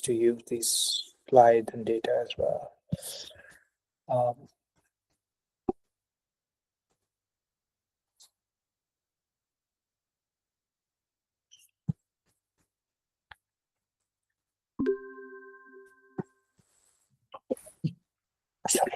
to use these slides and data as well. Sorry.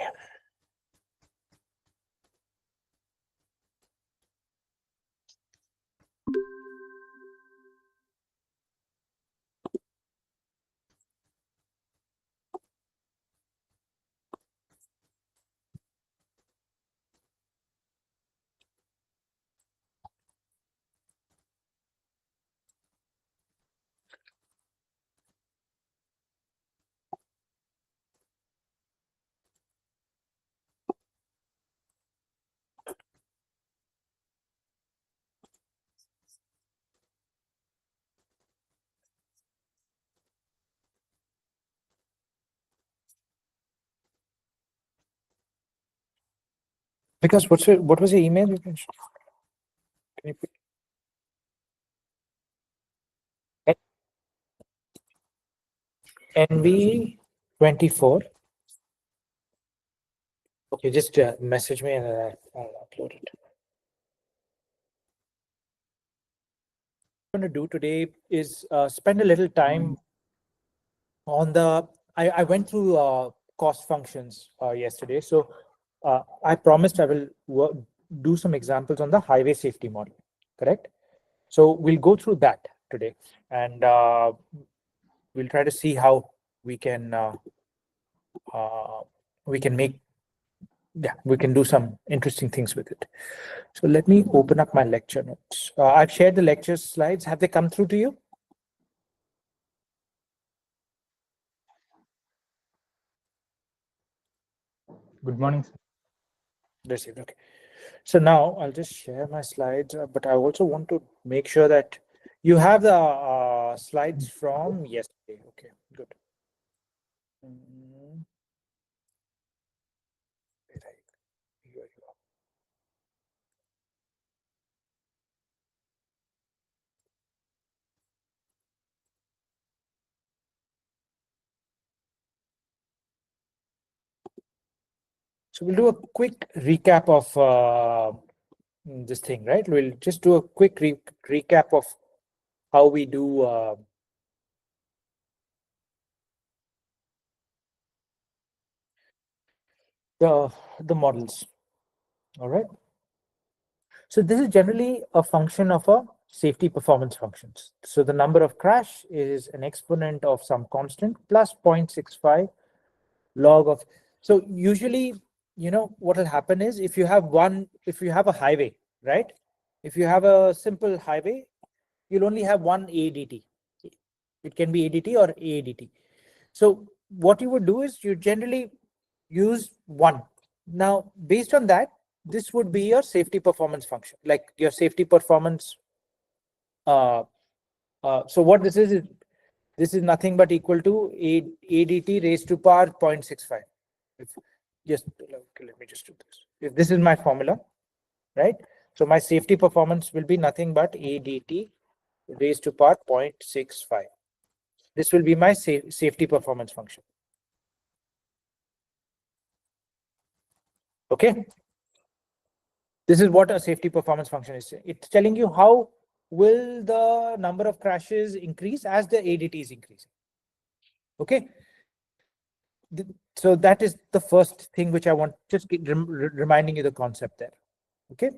Because what was your email? You can you put NV24. Okay, just message me and I'll upload it. What I'm going to do today is spend a little time on the. I went through cost functions yesterday, so I promised I will do some examples on the highway safety model. Correct. So we'll go through that today, and we'll try to see how we can make. Yeah, we can do some interesting things with it. So let me open up my lecture notes. I've shared the lecture slides. Have they come through to you? Good morning, sir. Received. Okay. So now I'll just share my slides, but I also want to make sure that you have the slides from yesterday. Okay, good. Here you are. So we'll do a quick recap of this thing, right? We'll just do a quick recap of how we do the models. All right. So this is generally a function of a safety performance functions. So the number of crash is an exponent of some constant plus 0.65 log of. So usually, what will happen is if you have a highway, right? If you have a simple highway, you'll only have one ADT. It can be ADT or AADT. So what you would do is you generally use one. Now, based on that, this would be your safety performance function, like your safety performance. So what this is nothing but equal to ADT raised to power 0.65. Let me just do this. If this is my formula, right? So my safety performance will be nothing but ADT raised to power 0.65. This will be my safety performance function. Okay. This is what a safety performance function is. It's telling you how will the number of crashes increase as the ADT is increasing. Okay. So that is the first thing which I want, just reminding you the concept there. Okay.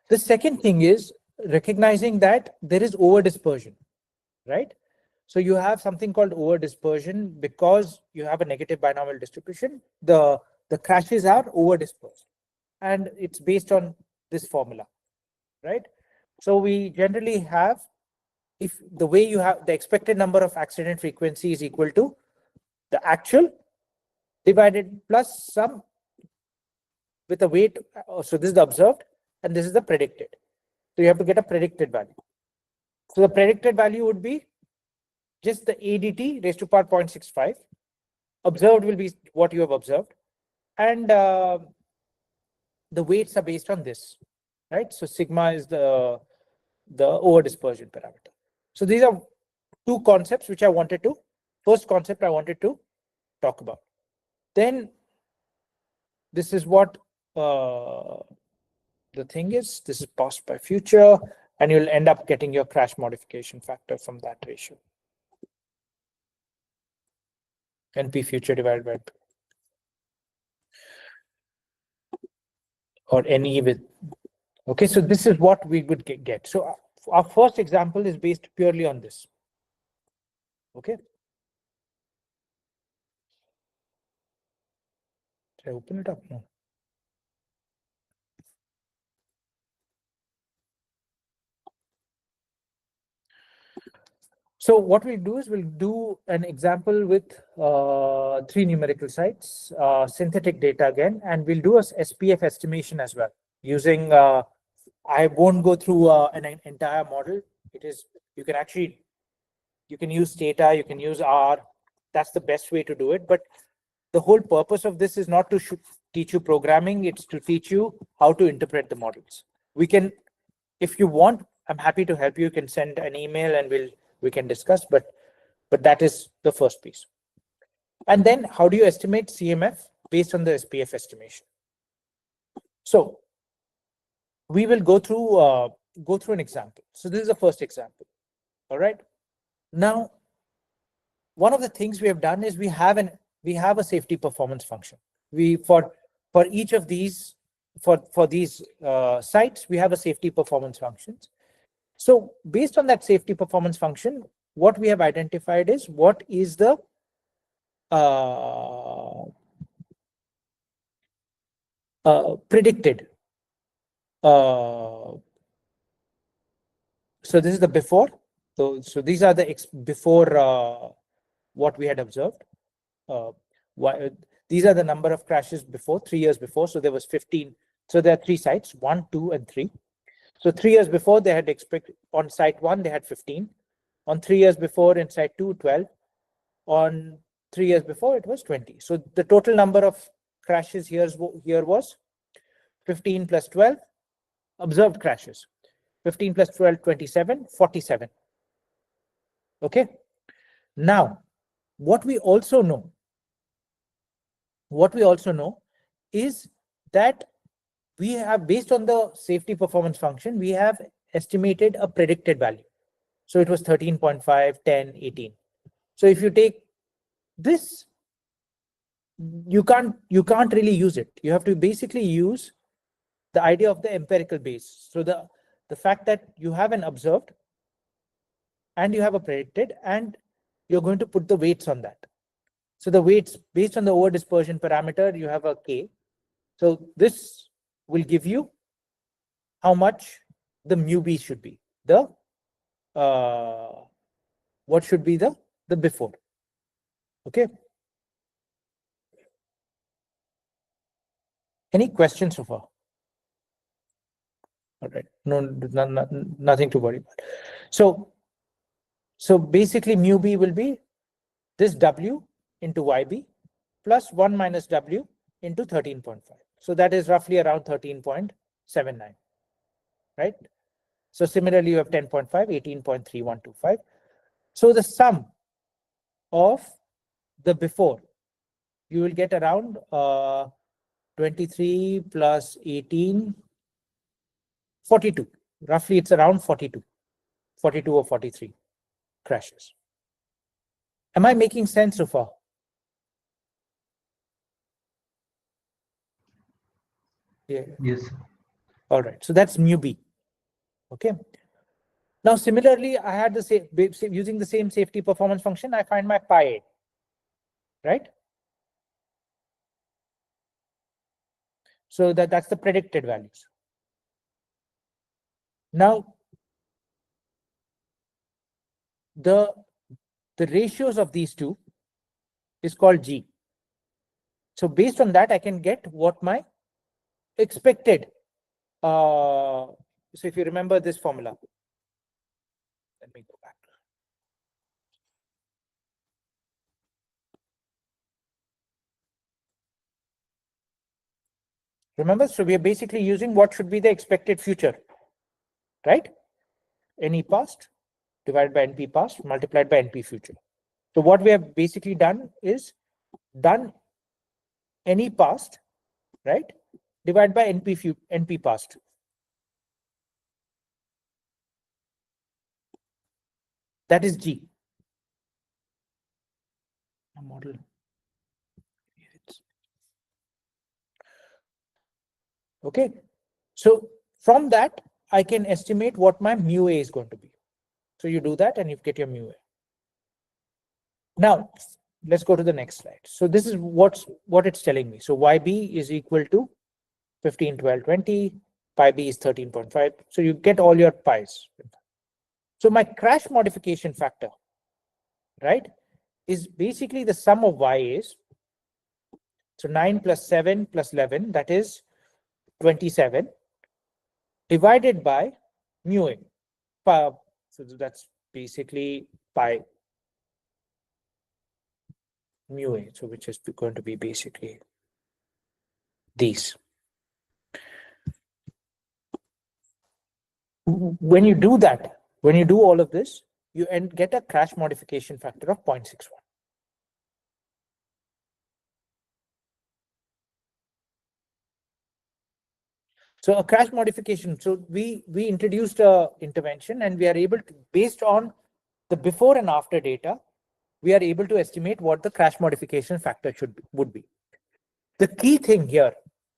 The second thing is recognizing that there is over dispersion, right? So you have something called over dispersion because you have a negative binomial distribution. The crashes are over dispersed, and it's based on this formula, right? So we generally have, if the way you have the expected number of accident frequency is equal to the actual divided plus some with a weight. So this is the observed and this is the predicted. So you have to get a predicted value. So the predicted value would be just the ADT raised to power 0.65. Observed will be what you have observed. And the weights are based on this, right? So sigma is the over dispersion parameter. So these are two concepts which I wanted to, first concept I wanted to talk about. Then this is what the thing is, this is past by future, and you'll end up getting your crash modification factor from that ratio. NP future divided by P. Or NE with, okay, so this is what we would get. So our first example is based purely on this. Okay. Did I open it up? No. So what we'll do is we'll do an example with 3 numerical sites, synthetic data again, and we'll do a SPF estimation as well using, I won't go through an entire model. It is, you can use data, you can use R. That's the best way to do it. But the whole purpose of this is not to teach you programming. It's to teach you how to interpret the models. We can, if you want, I'm happy to help you. You can send an email and we can discuss, but that is the first piece. And then how do you estimate CMF based on the SPF estimation? So we will go through an example. So this is the first example. All right. Now, one of the things we have done is we have a safety performance function. For each of these, for these sites, we have a safety performance functions. So based on that safety performance function, what we have identified is what is the predicted. So this is the before. So these are the before what we had observed. These are the number of crashes before, 3 years before. So there was 15. So there are 3 sites, 1, 2, and 3. So 3 years before, they had expected on site 1, they had 15. On 3 years before, in site 2, 12. On 3 years before, it was 20. So the total number of crashes here was 15 plus 12 observed crashes. 15 plus 12, 27, 47. Okay. Now, what we also know is that we have, based on the safety performance function, we have estimated a predicted value. So it was 13.5, 10, 18. So if you take this, you can't really use it. You have to basically use the idea of the empirical base. So the fact that you have an observed and you have a predicted, and you're going to put the weights on that. So the weights based on the over dispersion parameter, you have a K. So this will give you how much the mu b should be. The what should be the before. Okay. Any questions so far? All right. No, nothing to worry about. So basically mu b will be this W into YB plus 1 minus W into 13.5. So that is roughly around 13.79, right? So similarly, you have 10.5, 18.3125. So the sum of the before, you will get around 23 plus 18, 42. Roughly, it's around 42 or 43 crashes. Am I making sense so far? Yeah. Yes. All right. So that's mu b. Okay. Now, similarly, I had the same, using the same safety performance function, I find my pi a, right? So that's the predicted values. Now, the ratios of these two is called G. So based on that, I can get what my expected. So if you remember this formula, let me go back. Remember, so we are basically using what should be the expected future, right? Any past divided by NP past multiplied by NP future. So what we have basically done is done NE past, right, divided by NP past. That is G. A model. Okay. So from that, I can estimate what my mu A is going to be. So you do that and you get your mu A. Now, let's go to the next slide. So this is what it's telling me. So YB is equal to 15, 12, 20. Pi B is 13.5. So you get all your pi's. So my crash modification factor, right, is basically the sum of YA's. So 9 plus 7 plus 11, that is 27, divided by mu A. So that's basically pi mu A, so which is going to be basically these. When you do that, when you do all of this, you get a crash modification factor of 0.61. So a crash modification, so we introduced a intervention and we are able to, based on the before and after data, we are able to estimate what the crash modification factor would be. The key thing here,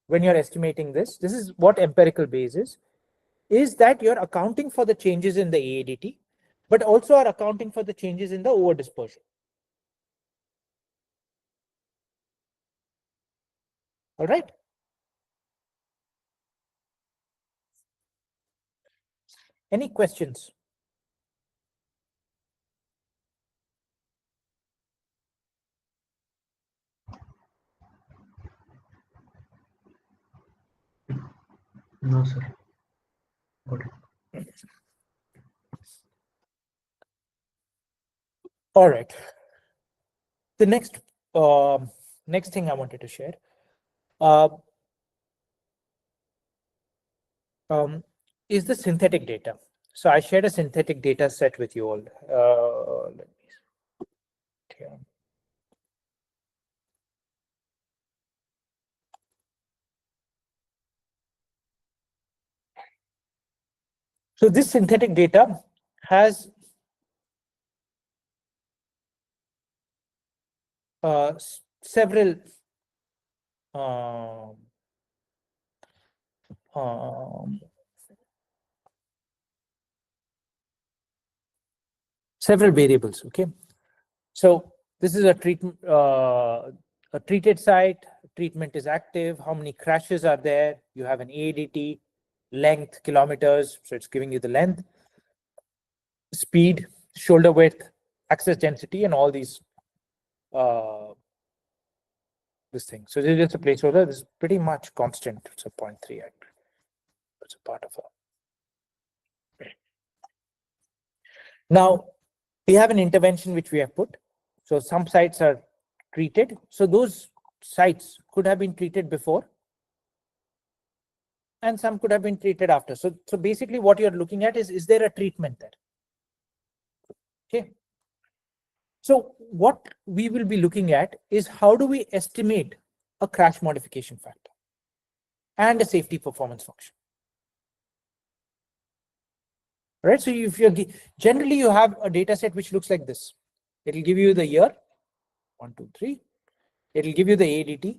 when you're estimating this is what empirical Bayes is that you're accounting for the changes in the AADT, but also are accounting for the changes in the over dispersion. All right. Any questions? No, sir. Got it. All right. The next thing I wanted to share is the synthetic data. So I shared a synthetic data set with you all. Let me here. So this synthetic data has several several variables. Okay, so this is a treated site. Treatment is active. How many crashes are there? You have an ADT, length, kilometers. So it's giving you the length, speed, shoulder width, access density, and all these this thing. So this is just a placeholder. This is pretty much constant. It's a 0.3 act. It's a part of it. Now we have an intervention which we have put. So some sites are treated. So those sites could have been treated before, and some could have been treated after. So basically what you're looking at is there a treatment there? Okay. So what we will be looking at is how do we estimate a crash modification factor and a safety performance function. Right. So if you're generally you have a data set which looks like this. It'll give you the year, 1, 2, 3. It'll give you the ADT.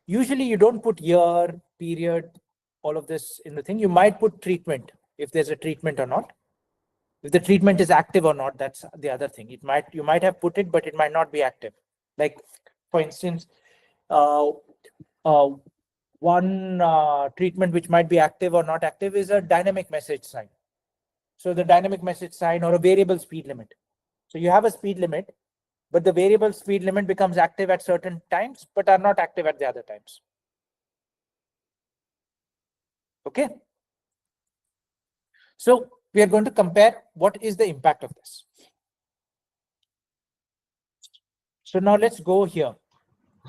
Usually you don't put year, period, all of this in the thing. You might put treatment, if there's a treatment or not. If the treatment is active or not, that's the other thing. You might have put it, but it might not be active. Like for instance, one treatment which might be active or not active is a dynamic message sign. So the dynamic message sign or a variable speed limit. So you have a speed limit, but the variable speed limit becomes active at certain times, but are not active at the other times. Okay. So we are going to compare what is the impact of this. So now let's go here.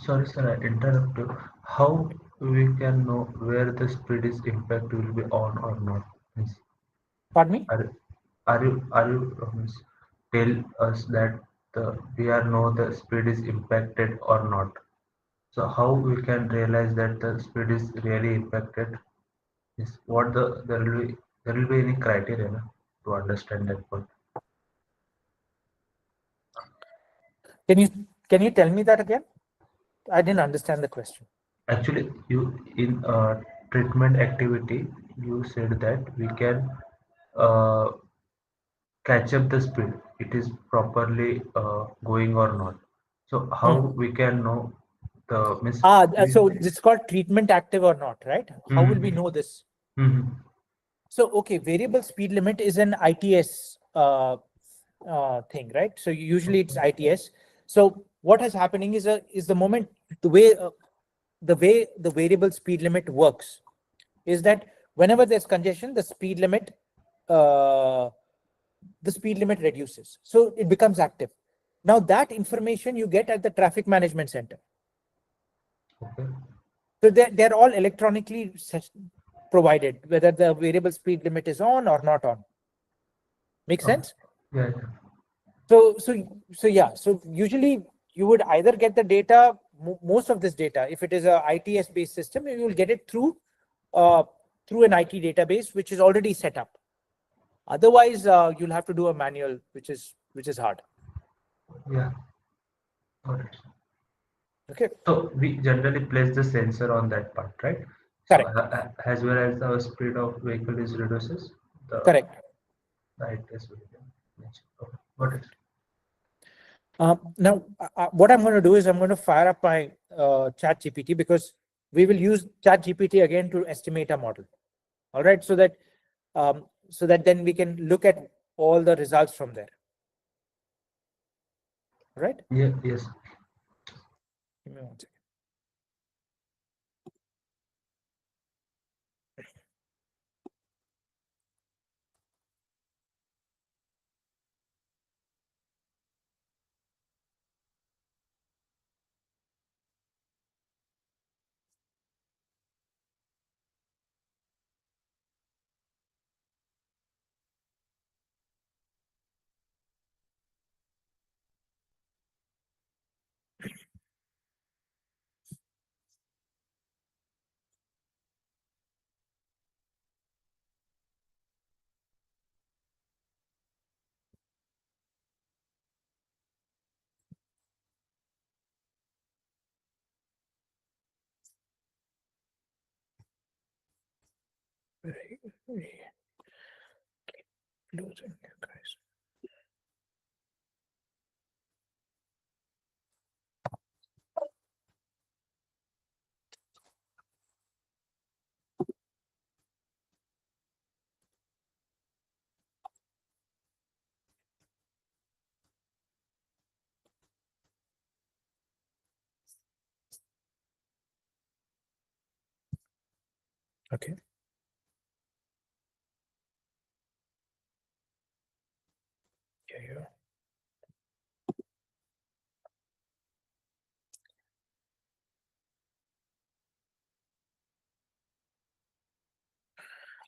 Sorry, sir, I interrupt you. How we can know where the speed is impact will be on or not? Pardon me? Are you tell us that we are know the speed is impacted or not? So how we can realize that the speed is really impacted? Is what there will be any criteria na, to understand that point? Can you can you tell me that again? I didn't understand the question. Actually, you in treatment activity, you said that we can uh, catch up the speed. It is properly going or not. So how Hmm. we can know the miss? So it's called treatment active or not, right? How will we Mm-hmm. know this? Mm-hmm. So, okay, variable speed limit is an ITS thing, right? So usually it's ITS. So what is happening is the moment the way the variable speed limit works is that whenever there's congestion, uh, the speed limit reduces, so it becomes active. Now that information you get at the traffic management center. Okay. So they're all electronically provided, whether the variable speed limit is on or not on. Make Okay. sense? Yeah, yeah. So yeah. So usually you would either get the data, most of this data, if it is a ITS based system, you will get it uh, through an IT database which is already set up. Otherwise, you'll have to do a manual, which is hard. Yeah. Got it. Okay. So we generally place the sensor on that part, right? So Correct. as well as the speed of vehicle is reduces, the Correct. right is will be mentioned. Okay. Got it. Now, what I'm going to do is I'm going to fire up my Chat GPT, because we will use Chat GPT again to estimate a model. All right, so that then we can look at all the results from there. All right. Yeah. Yes. Give me 1 second. Losing you guys. Okay. Yeah.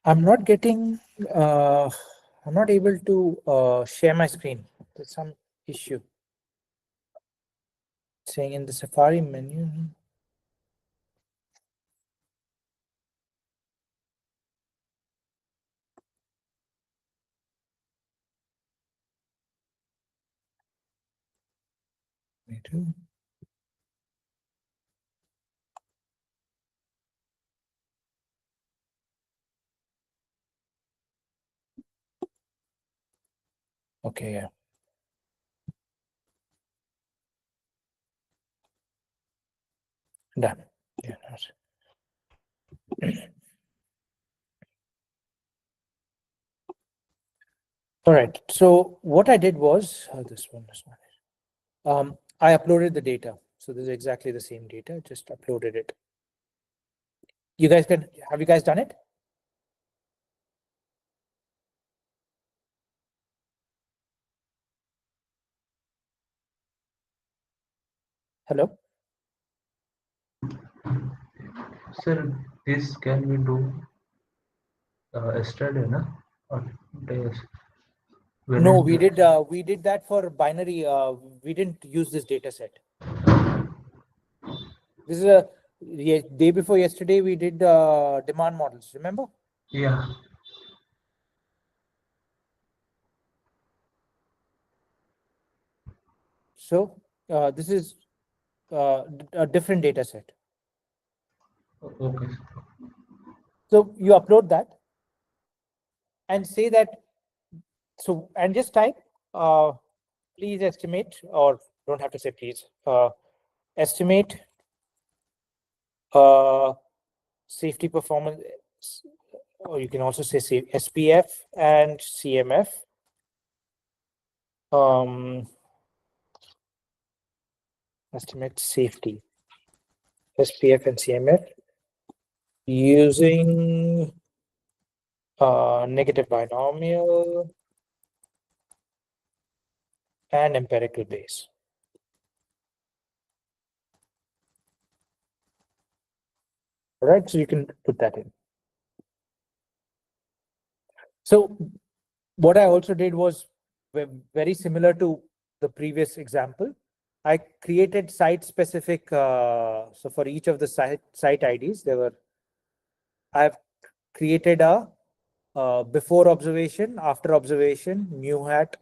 I'm not getting. I'm not able to share my screen. There's some issue. Saying in the Safari menu. Me too. Okay. Yeah. Done. Yeah. All right. So what I did was this one. I uploaded the data. So this is exactly the same data. Just uploaded it. You guys have you guys done it? Hello? Sir, this can we do yesterday, na? Or days? When No, is we did that for binary. We didn't use this data set. This is a day before yesterday. We did demand models. Remember? yeah. So this is a different data set. Okay. So you upload that and say that. So and just type. Please estimate, or don't have to say please. Estimate safety performance, or you can also say SPF and CMF. Estimate safety, SPF and CMF using negative binomial and empirical base. All right, so you can put that in. So what I also did was very similar to the previous example. I created site specific, so for each of the site IDs, I've created a before observation, after observation, mu hat,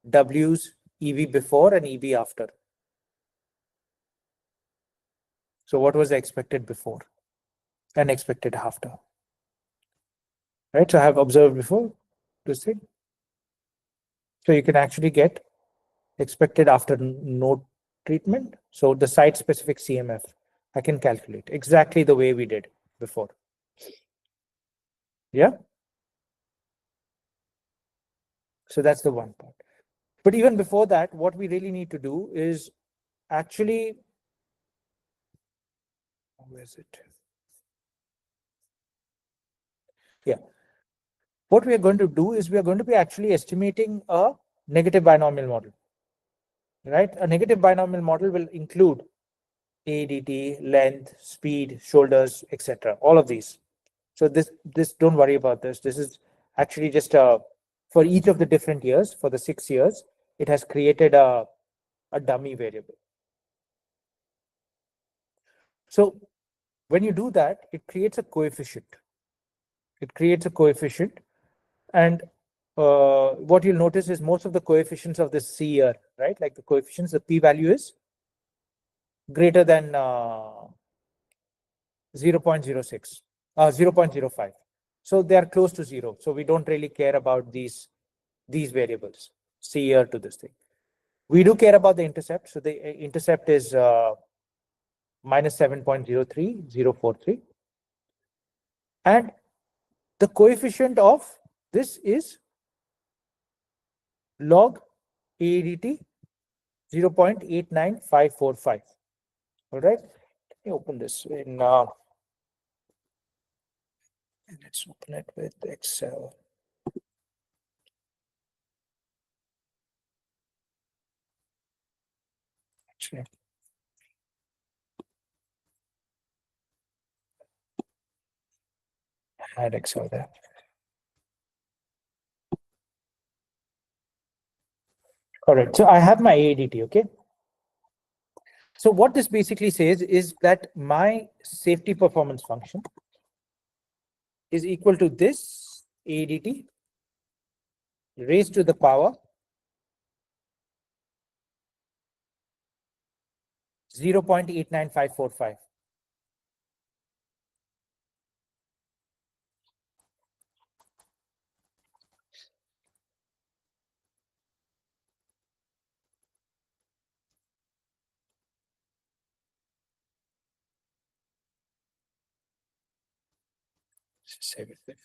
W's, EV before and EV after. So what was the expected before and expected after? Right, so I have observed before this thing. So you can actually get expected after node treatment. So the site specific CMF, I can calculate exactly the way we did before. Yeah. So that's the one part. But even before that, what we really need to do is actually, where is it? Yeah. What we are going to do is we are going to be actually estimating a negative binomial model, right? A negative binomial model will include ADT, length, speed, shoulders, etc. All of these. So this don't worry about this. This is actually just for each of the different years, for the 6 years, it has created a dummy variable. So when you do that, it creates a coefficient. It creates a coefficient, and what you'll notice is most of the coefficients of this C year, right? Like the coefficients, the p-value is greater than 0.06, 0.05. So they are close to zero. So we don't really care about these variables, C year to this thing. We do care about the intercept. So the intercept is minus 7.03043. And the coefficient of this is log ADT 0.89545. All right. Let me open this in, let's open it with Excel. Actually, I had Excel there. All right, so I have my ADT, okay? So what this basically says is that my safety performance function is equal to this ADT raised to the power 0.89545. Save it there.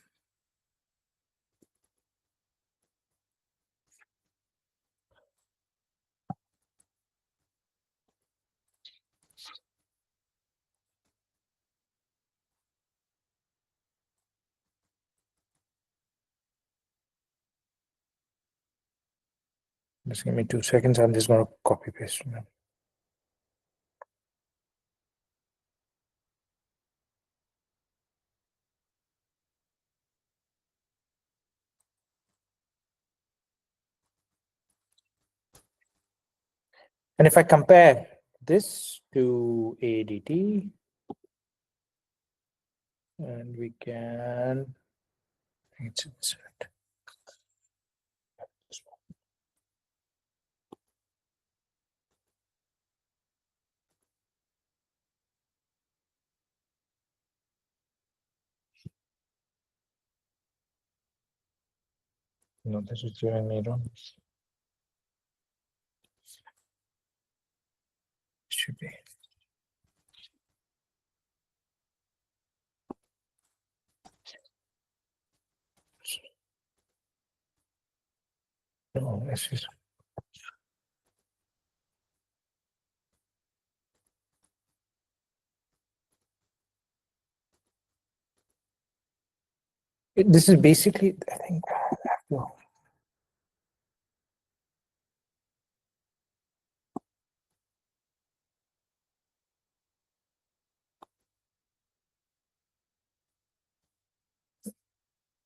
Just give me 2 seconds. I'm just going to copy paste now. And if I compare this to ADT, and we can, it's insert. No, this is giving me wrong. Should be. No, this is. This is basically, I think,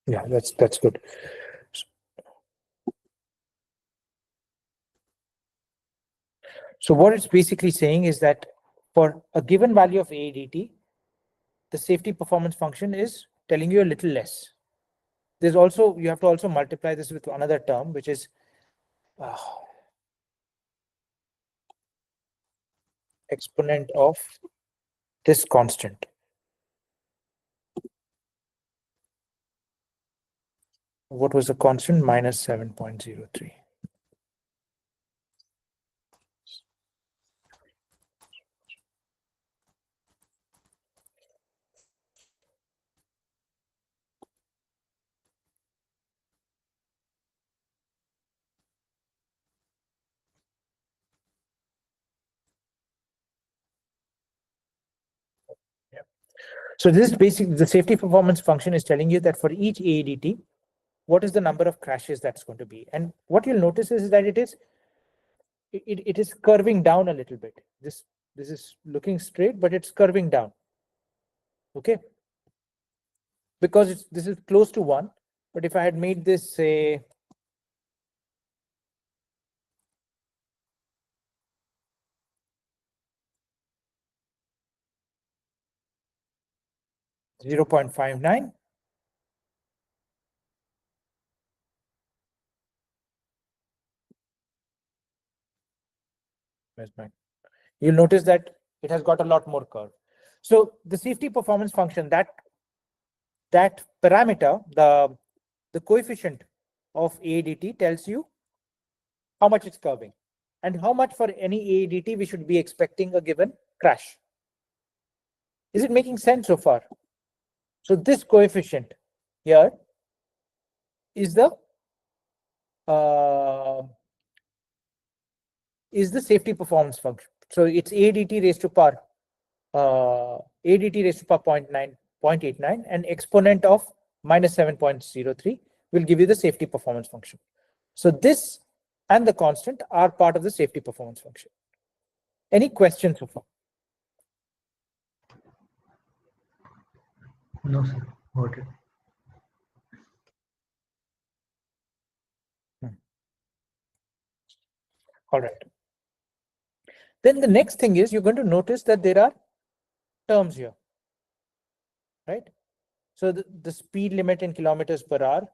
yeah, that's good. So what it's basically saying is that for a given value of ADT, the safety performance function is telling you a little less. There's also, you have to also multiply this with another term, which is exponent of this constant. What was the constant? Minus 7.03. So this is basically the safety performance function is telling you that for each ADT, what is the number of crashes that's going to be. And what you'll notice is that it is curving down a little bit. This is looking straight, but it's curving down. Okay. Because this is close to 1. But if I had made this, say, .59, you'll notice that it has got a lot more curve. So the safety performance function, that parameter, the coefficient of ADT tells you how much it's curving and how much for any ADT we should be expecting a given crash. Is it making sense so far? So this coefficient here is the safety performance function. So it's ADT raised to power ADT raised to power 0.89, and exponent of minus 7.03 will give you the safety performance function. So this and the constant are part of the safety performance function. Any questions so far? No, sir. Got it. All right. Then the next thing is you're going to notice that there are terms here, right? So the speed limit in kilometers per hour,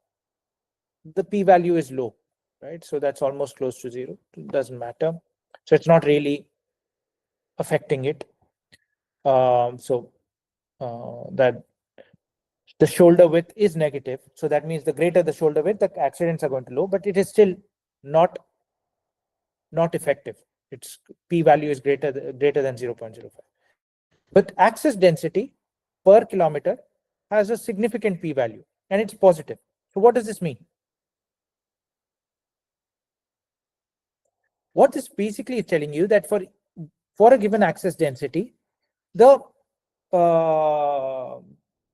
the p-value is low, right? So that's almost close to 0. It doesn't matter. So it's not really affecting it. That the shoulder width is negative. So that means the greater the shoulder width, the accidents are going to low, but it is still not effective. Its p-value is greater than 0.05. But access density per kilometer has a significant p-value and it's positive. So what does this mean? What this basically is telling you that for a given access density, the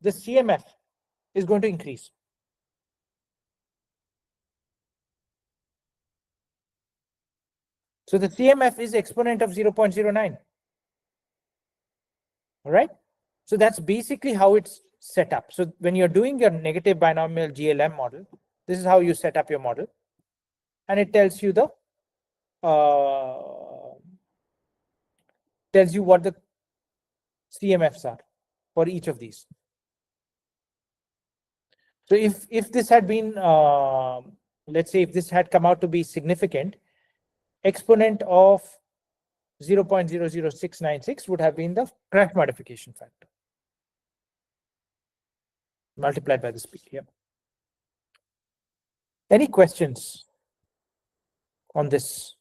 CMF is going to increase. So the CMF is exponent of 0.09. All right. So that's basically how it's set up. So when you're doing your negative binomial GLM model, this is how you set up your model. And it tells you the tells you what the CMFs are for each of these. So if this had been, let's say if this had come out to be significant, exponent of 0.00696 would have been the crash modification factor multiplied by the speed. Yeah. Any questions on this?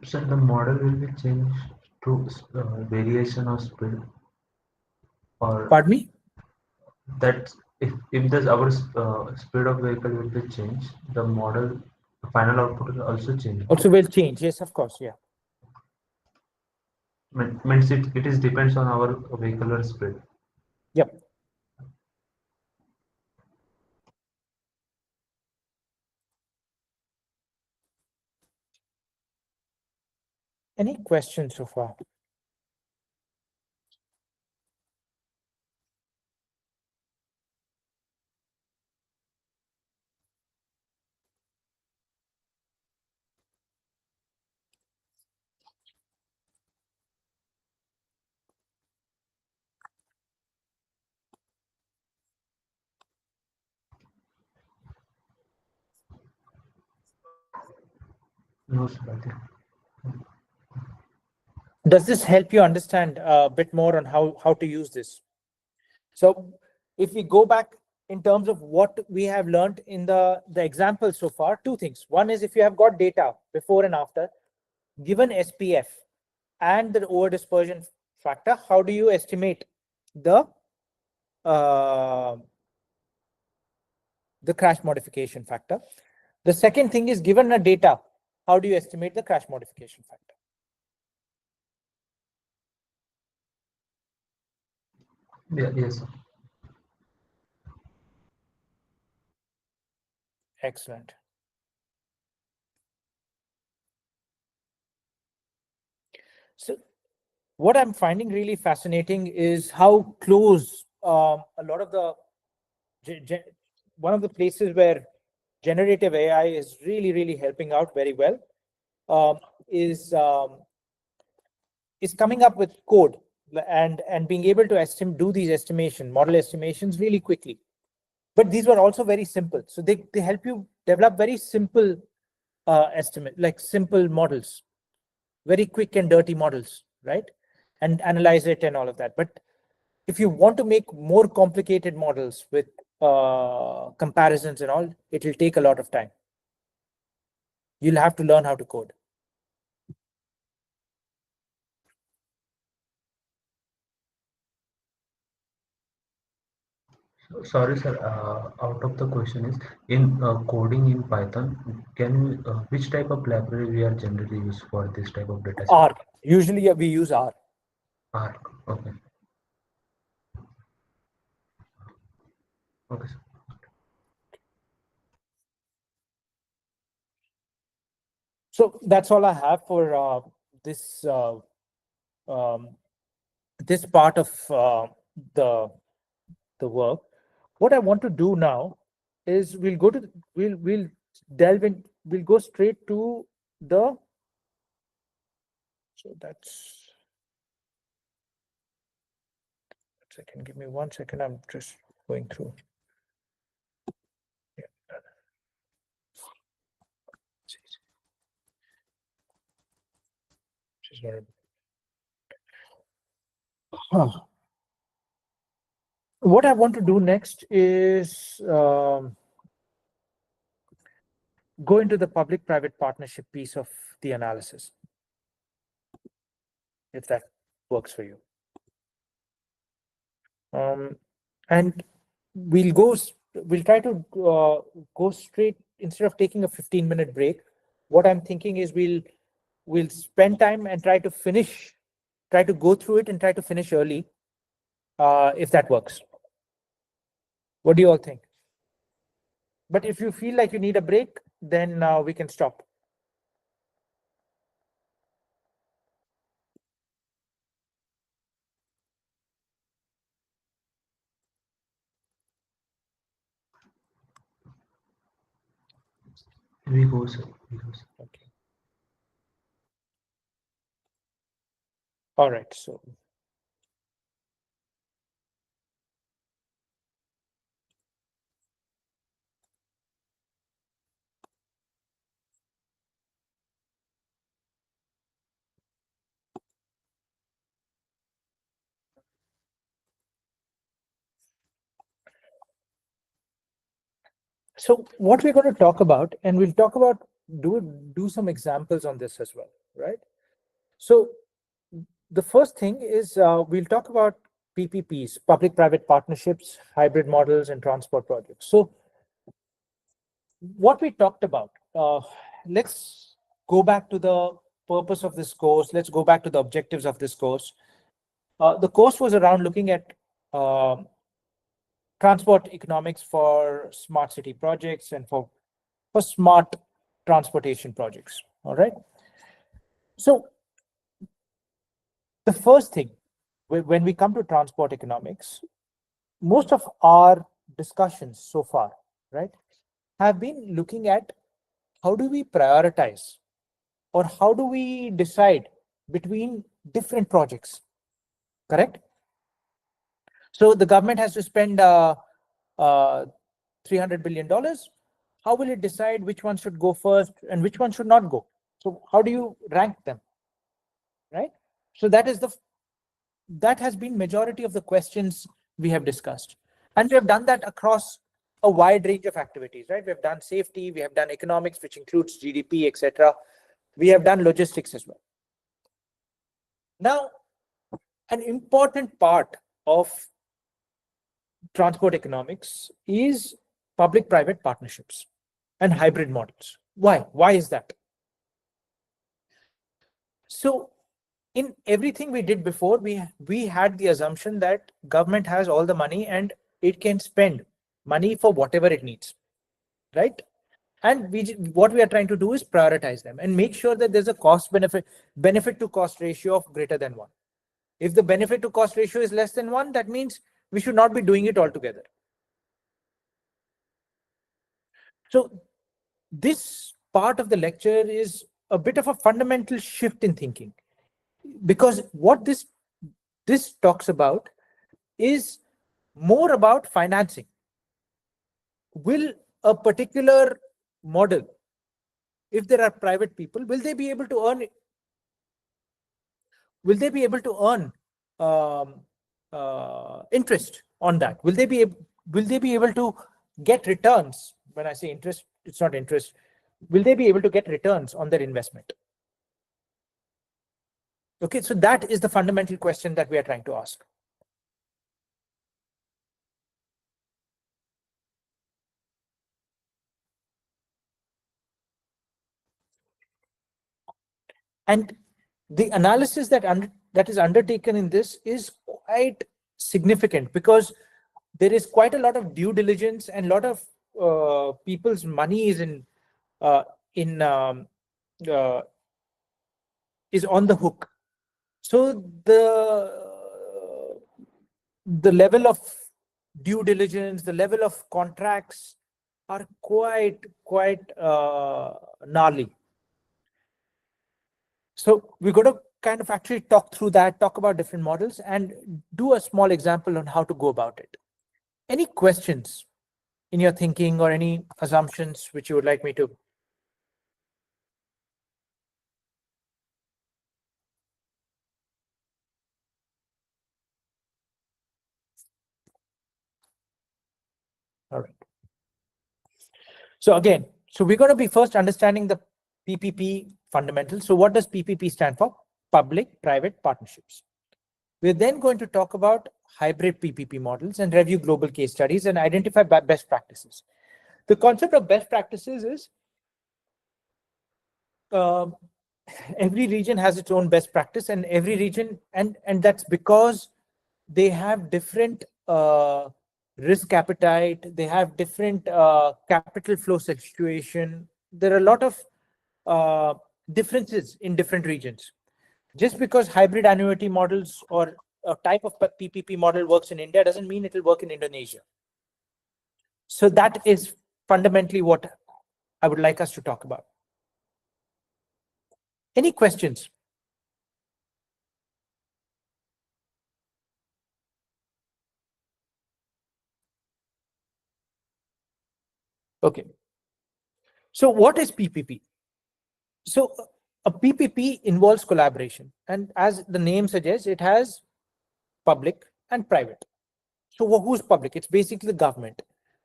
So the model will be changed to variation of speed, or Pardon me? that if this our speed of vehicle will be changed, the model, the final output will also change. Also will change. Yes, of course. Yeah. Means it is depends on our vehicular speed. Yep. Any questions so far? No, sir, I think. Does this help you understand a bit more on how to use this? So if we go back in terms of what we have learned in the example so far, two things. One is if you have got data before and after, given SPF and the over dispersion factor, how do you estimate the crash modification factor? The second thing is, given a data, how do you estimate the crash modification factor? Yeah, yes, sir. Excellent. So what I'm finding really fascinating is how close a lot of the one of the places where generative AI is really helping out very well um, is coming up with code and being able to do these model estimations really quickly. But these were also very simple, so they help you develop very simple estimate, like simple models, very quick and dirty models, right? And analyze it and all of that. But if you want to make more complicated models with comparisons and all, it will take a lot of time. You'll have to learn how to code. Sorry, sir. Out of the question is in coding in Python. Can we which type of library we are generally use for this type of data set? R. Usually we use R. R. Okay. Okay, sir. So that's all I have for this this part of the work. What I want to do now is we'll delve in, we'll go straight to the, so that's, second, give me 1 second, I'm just going through. Yeah. What I want to do next is go into the public-private partnership piece of the analysis, if that works for you. And we'll try to go straight, instead of taking a 15-minute break. What I'm thinking is we'll spend time and try to go through it and try to finish early, if that works. What do you all think? But if you feel like you need a break, then we can stop. We go, sir. We go, sir. Okay. All right. So what we're going to talk about, and we'll talk about, do some examples on this as well, right? So the first thing is we'll talk about PPPs, public-private partnerships, hybrid models, and transport projects. So what we talked about, let's go back to the purpose of this course. Let's go back to the objectives of this course. The course was around looking at uh, transport economics for smart city projects and for smart transportation projects. All right. So the first thing, when we come to transport economics, most of our discussions so far, right, have been looking at how do we prioritize or how do we decide between different projects, correct? So the government has to spend $300 billion. How will it decide which one should go first and which one should not go? So how do you rank them, right? So that has been majority of the questions we have discussed. And we have done that across a wide range of activities, right? We have done safety, we have done economics, which includes GDP, etc. We have done logistics as well. Now, an important part of transport economics is public-private partnerships and hybrid models. Why? Why is that? So in everything we did before, we had the assumption that government has all the money and it can spend money for whatever it needs, right? And what we are trying to do is prioritize them and make sure that there's a cost benefit to cost ratio of greater than 1. If the benefit to cost ratio is less than 1, that means we should not be doing it altogether. So this part of the lecture is a bit of a fundamental shift in thinking, because what this talks about is more about financing. Will a particular model, if there are private people, will they be able to earn interest on that? Will they be able to get returns? When I say interest, it's not interest. Will they be able to get returns on their investment? Okay, so that is the fundamental question that we are trying to ask. And the analysis that is undertaken in this is quite significant, because there is quite a lot of due diligence and a lot of people's money is uh, uh, is on the hook. So the level of due diligence, the level of contracts are quite gnarly. So we're going to kind of actually talk through that, talk about different models, and do a small example on how to go about it. Any questions in your thinking or any assumptions which you would like me to? All right. So again, we're going to be first understanding the PPP fundamentals. So what does PPP stand for? Public-private partnerships. We're then going to talk about hybrid PPP models and review global case studies and identify best practices. The concept of best practices is every region has its own best practice, and every region, and that's because they have different risk appetite, they have different capital flow situation. There are a lot of differences in different regions. Just because hybrid annuity models or a type of PPP model works in India doesn't mean it will work in Indonesia. So that is fundamentally what I would like us to talk about. Any questions? Okay. So what is PPP? So a PPP involves collaboration, and as the name suggests, it has public and private. So who's public? It's basically the government.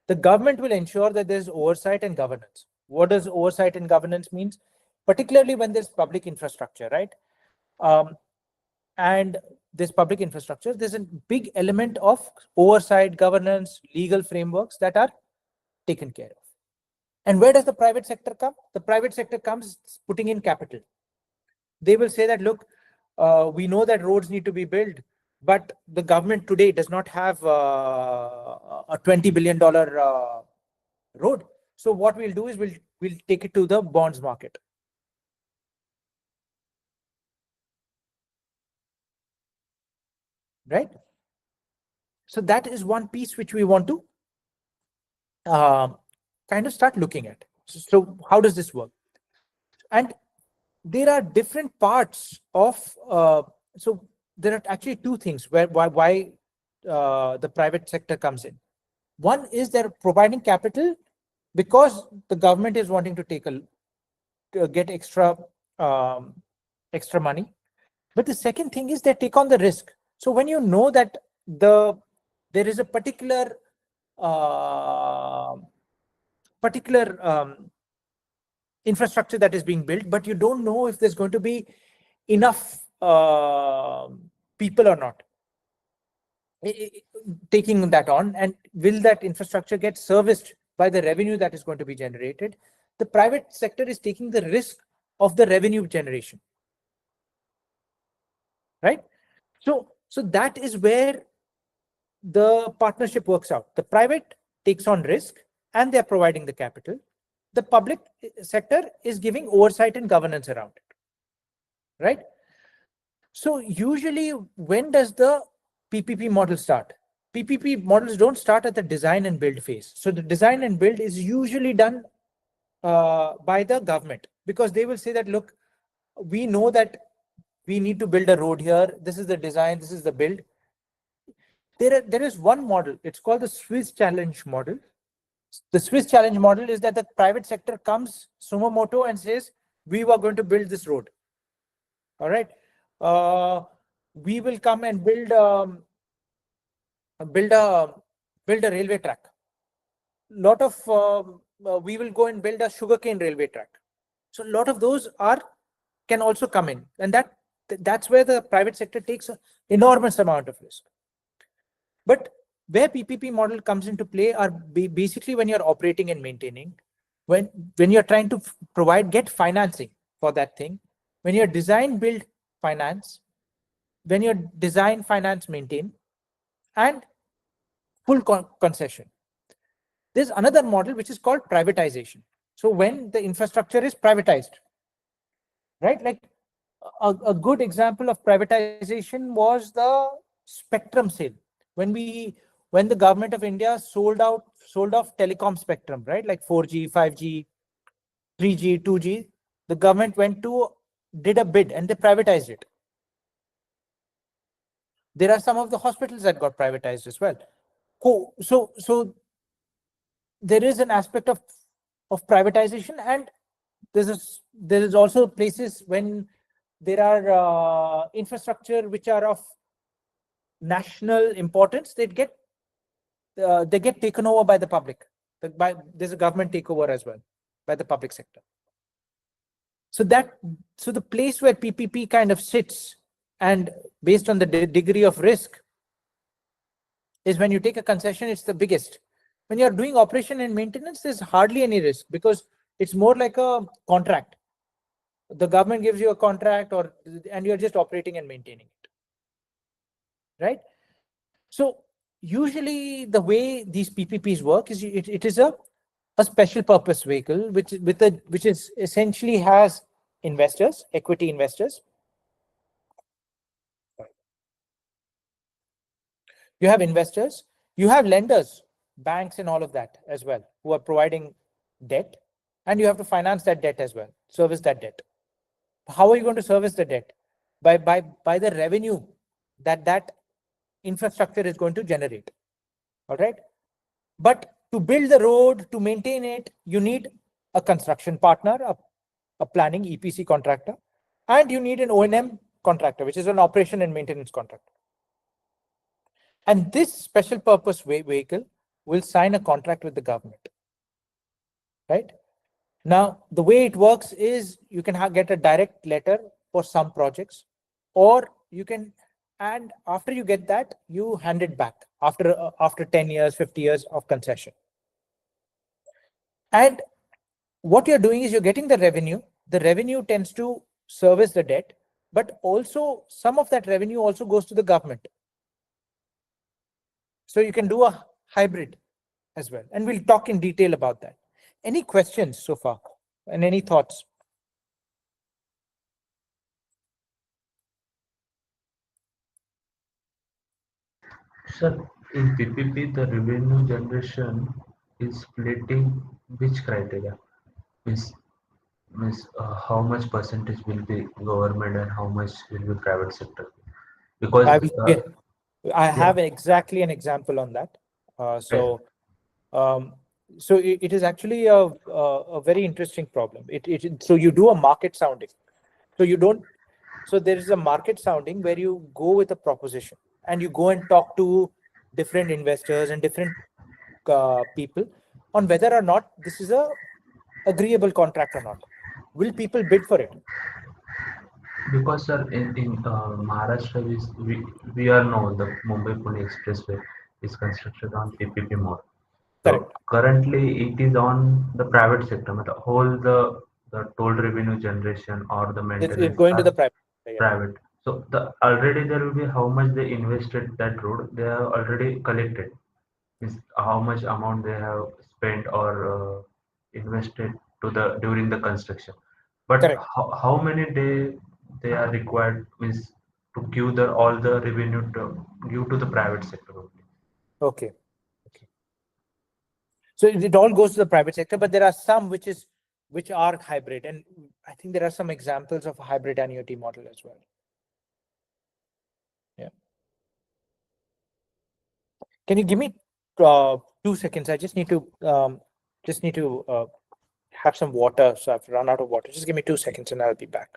The government will ensure that there's oversight and governance. What does oversight and governance means? Particularly when there's public infrastructure, right? And this public infrastructure, there's a big element of oversight, governance, legal frameworks that are taken care of. And where does the private sector come? The private sector comes putting in capital. They will say that, look, we know that roads need to be built, but the government today does not have a $20 billion road. So what we'll do is we'll take it to the bonds market. Right? So that is one piece which we want to kind of start looking at. So how does this work? And there are different parts of, so there are actually two things why the private sector comes in. One is they're providing capital because the government is wanting to get extra money. But the second thing is they take on the risk. So when you know that there is a particular infrastructure that is being built, but you don't know if there's going to be enough people or not taking that on, and will that infrastructure get serviced by the revenue that is going to be generated. The private sector is taking the risk of the revenue generation, right? So that is where the partnership works out. The private takes on risk and they're providing the capital. The public sector is giving oversight and governance around it, right? So usually, when does the PPP model start? PPP models don't start at the design and build phase. So the design and build is usually done by the government, because they will say that, look, we know that we need to build a road here. This is the design, this is the build. There is one model, it's called the Swiss challenge model. The Swiss challenge model is that the private sector comes sumo moto and says, we were going to build this road. All right. We will come and build a railway track. We will go and build a sugarcane railway track. So a lot of those can also come in, and that's where the private sector takes an enormous amount of risk. But where PPP model comes into play are basically when you're operating and maintaining, when you're trying to get financing for that thing, when you're design, build, finance, when you're design, finance, maintain, and full concession. There's another model which is called privatization. So when the infrastructure is privatized, right? Like a good example of privatization was the spectrum sale. When the government of India sold off telecom spectrum, right? Like 4G, 5G, 3G, 2G, the government did a bid and they privatized it. There are some of the hospitals that got privatized as well. So there is an aspect of privatization, and there is also places when there are infrastructure which are of national importance, they get taken over by the public. There's a government takeover as well by the public sector. So the place where PPP kind of sits, and based on the degree of risk, is when you take a concession, it's the biggest. When you're doing operation and maintenance, there's hardly any risk because it's more like a contract. The government gives you a contract, and you're just operating and maintaining it, right? So usually the way these PPPs work is it is a special purpose vehicle which is essentially has investors, equity investors. You have investors, you have lenders, banks and all of that as well, who are providing debt. and you have to finance that debt as well, service that debt. How are you going to service the debt? By the revenue that infrastructure is going to generate. All right. But to build the road, to maintain it, you need a construction partner, a planning EPC contractor, and you need an O&M contractor, which is an operation and maintenance contractor. And this special purpose vehicle will sign a contract with the government. Right? Now, the way it works is you can get a direct letter for some projects, or you can, and after you get that, you hand it back after 10 years, 50 years of concession. And what you're doing is you're getting the revenue. The revenue tends to service the debt, but also some of that revenue also goes to the government. So you can do a hybrid as well. And we'll talk in detail about that. Any questions so far and any thoughts? Sir, in PPP, the revenue generation is splitting which criteria? Means, how much percentage will be government and how much will be private sector? Because, I yeah, have exactly an example on that. yes, Um, so it is actually a very interesting problem. So you do a market sounding. So you don't. So there is a market sounding where you go with a proposition and you go and talk to different investors and different people on whether or not this is a agreeable contract or not. Will people bid for it? because sir, in Maharashtra, we all know the Mumbai-Pune Expressway is constructed on PPP mode. So Correct. currently it is on the private sector. The whole the toll revenue generation or the It's maintenance going to are the private. Yeah. private. So the already there will be how much they invested that road they have already collected. Is how much amount they have spent or invested to the during the construction. But Correct. how many day they are required means to give the all the revenue to give to the private sector only. Okay. Okay. So it all goes to the private sector, but there are some which are hybrid, and I think there are some examples of a hybrid annuity model as well. Yeah. Can you give me 2 seconds? I just need to have some water. So I've run out of water. Just give me 2 seconds, and I'll be back.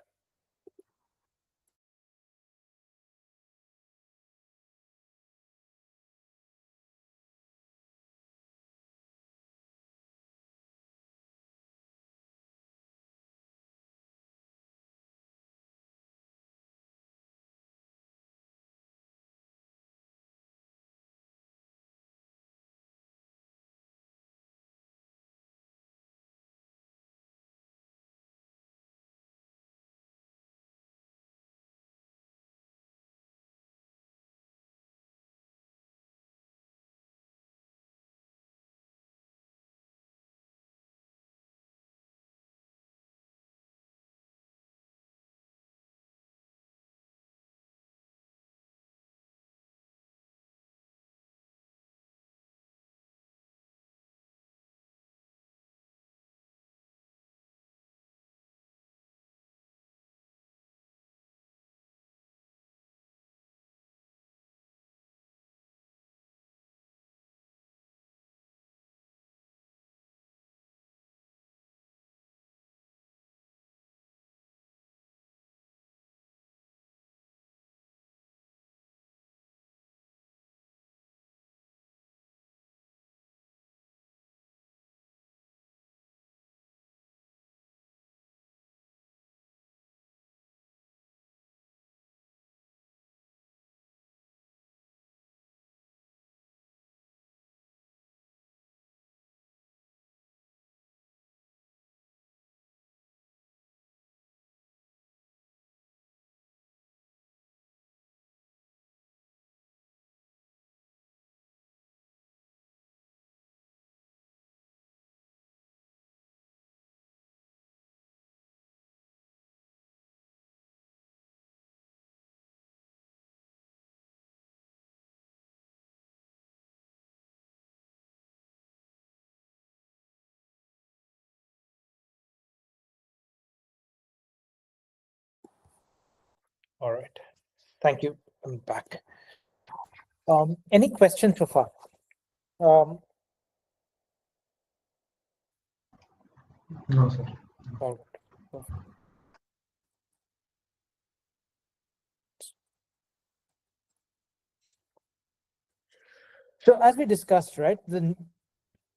Thank you. I'm back. Any questions so far? No, sir. All right. Perfect. So as we discussed, right, the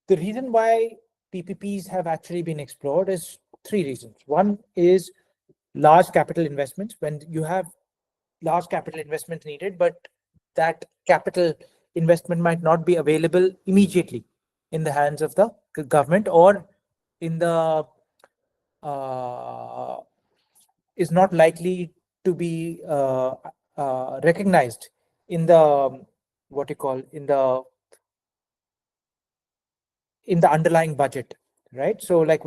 reason why PPPs have actually been explored is three reasons. One is large capital investments. When you have large capital investments needed, but that capital investment might not be available immediately in the hands of the government, or in the is not likely to be recognized in the what you call in the underlying budget, right? So like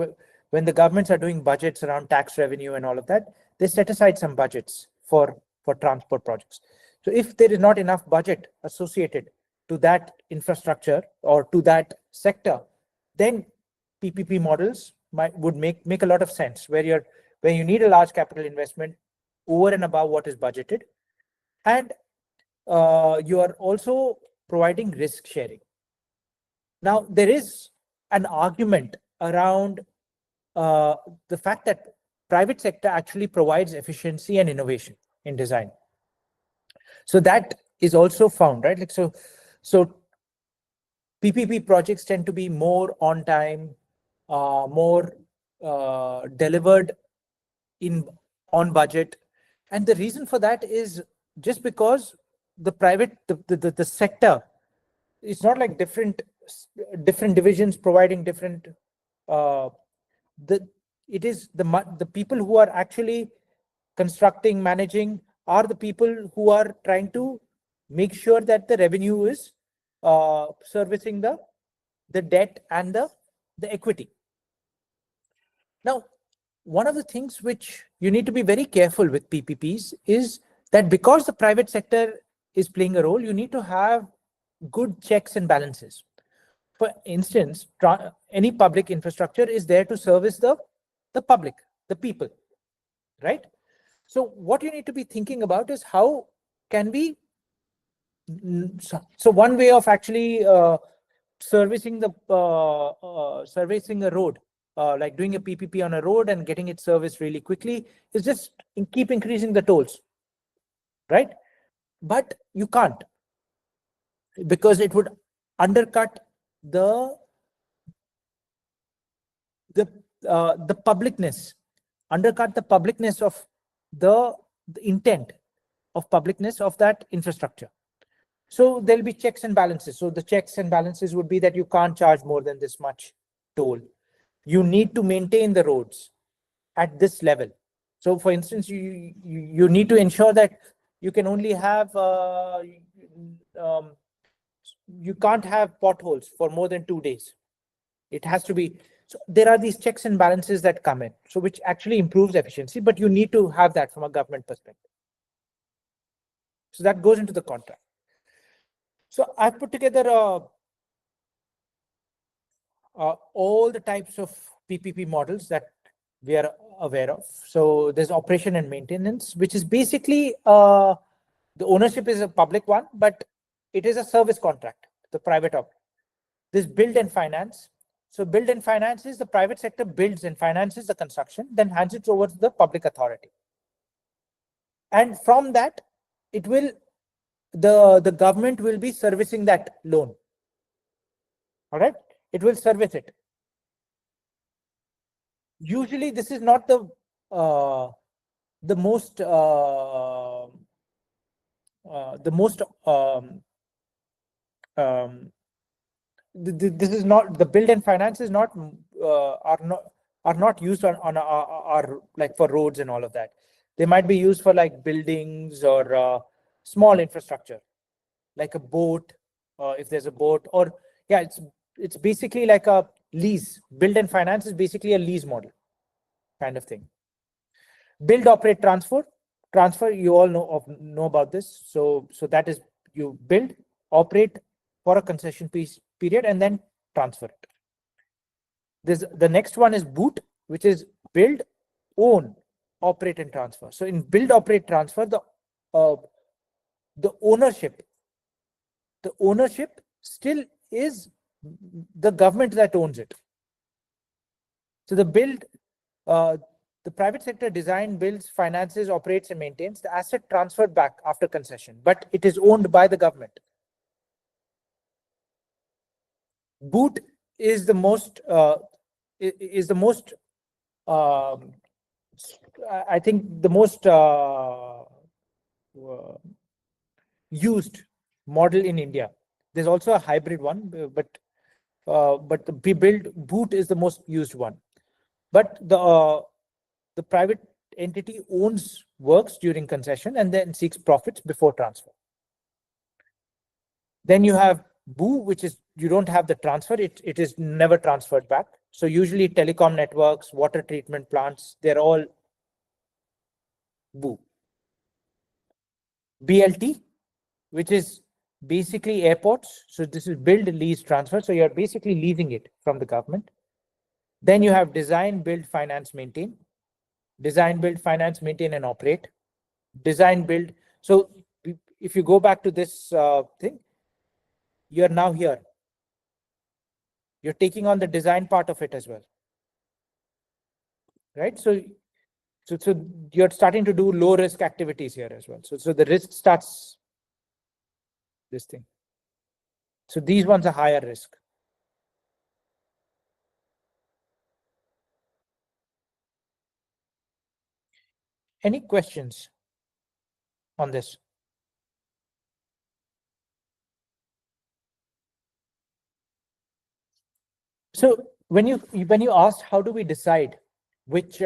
when the governments are doing budgets around tax revenue and all of that, they set aside some budgets for transport projects. So if there is not enough budget associated to that infrastructure or to that sector, then PPP models would make a lot of sense, where you need a large capital investment over and above what is budgeted, and you are also providing risk sharing. Now, there is an argument around the fact that private sector actually provides efficiency and innovation in design. So that is also found, right? Like so PPP projects tend to be more on time, more delivered on budget, and the reason for that is just because the sector, it's not like different divisions providing different the it is the people who are actually constructing, managing, are the people who are trying to make sure that the revenue is servicing the debt and the equity. Now, one of the things which you need to be very careful with PPPs is that because the private sector is playing a role, you need to have good checks and balances. For instance, any public infrastructure is there to service the public, the people, right? So what you need to be thinking about is how can we, so one way of actually servicing a road, like doing a PPP on a road and getting it serviced really quickly, is just keep increasing the tolls, right? But you can't, because it would undercut the publicness, undercut the publicness of the intent of publicness of that infrastructure. So there'll be checks and balances. So the checks and balances would be that you can't charge more than this much toll. You need to maintain the roads at this level. So for instance, you need to ensure that you can only have you can't have potholes for more than 2 days. It has to be. So there are these checks and balances that come in, so which actually improves efficiency, but you need to have that from a government perspective. So that goes into the contract. So I put together all the types of PPP models that we are aware of. So there's operation and maintenance, which is basically the ownership is a public one, but it is a service contract, the private option. There's build and finance. So build and finance is the private sector builds and finances the construction, then hands it over to the public authority. And from that, it will the government will be servicing that loan. All right, it will service it. Usually, this is not the most this is not, the build and finance is not are not used on our like for roads and all of that. They might be used for like buildings or small infrastructure, like a boat, if there's a boat, or yeah, it's basically like a lease. Build and finance is basically a lease model kind of thing. Build, operate, transfer, you all know about this. So that is, you build, operate for a concession period, and then transfer it. The next one is boot, which is build, own, operate, and transfer. So in build, operate, transfer, the the ownership still is the government that owns it. So the private sector design, builds, finances, operates, and maintains the asset transferred back after concession, but it is owned by the government. Boot is the most I think the most used model in India. There's also a hybrid one, but the build boot is the most used one. But the private entity owns works during concession and then seeks profits before transfer. Then you have BOO, which is you don't have the transfer, it is never transferred back. So usually telecom networks, water treatment plants, they're all BOO. BLT, which is basically airports. So this is build, lease, transfer. So you're basically leasing it from the government. Then you have design, build, finance, maintain. Design, build, finance, maintain, and operate. Design, build. So if you go back to this thing, you're now here. You're taking on the design part of it as well. Right? So you're starting to do low risk activities here as well. So the risk starts this thing. So these ones are higher risk. Any questions on this? So when you asked how do we decide which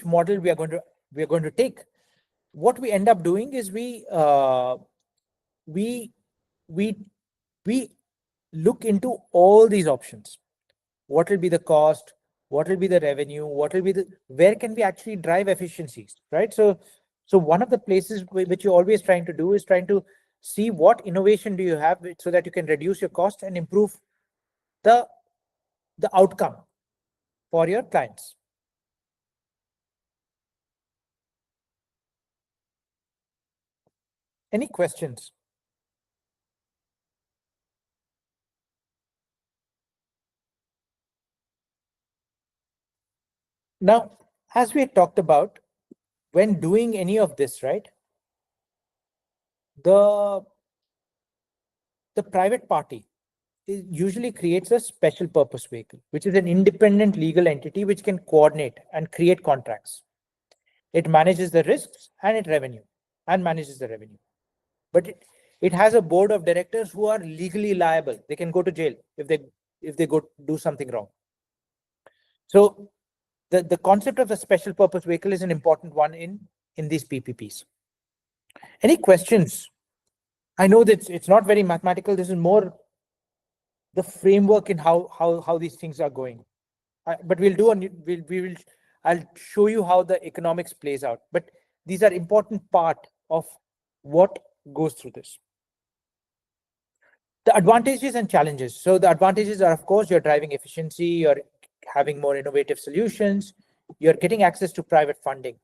model we are going to take, what we end up doing is we look into all these options. What will be the cost? What will be the revenue? What will be where can we actually drive efficiencies, right? So one of the places which you're always trying to do is trying to see what innovation do you have so that you can reduce your cost and improve the outcome for your clients. Any questions? Now, as we talked about, when doing any of this, right, the private party usually creates a special purpose vehicle, which is an independent legal entity which can coordinate and create contracts. It manages the risks and manages the revenue. But it has a board of directors who are legally liable. They can go to jail if they go do something wrong. So the concept of a special purpose vehicle is an important one in these PPPs. Any questions? I know that it's not very mathematical. This is more the framework in how these things are going. But I'll show you how the economics plays out. But these are important part of what goes through this. The advantages and challenges. So the advantages are, of course, you're driving efficiency, you're having more innovative solutions, you're getting access to private funding.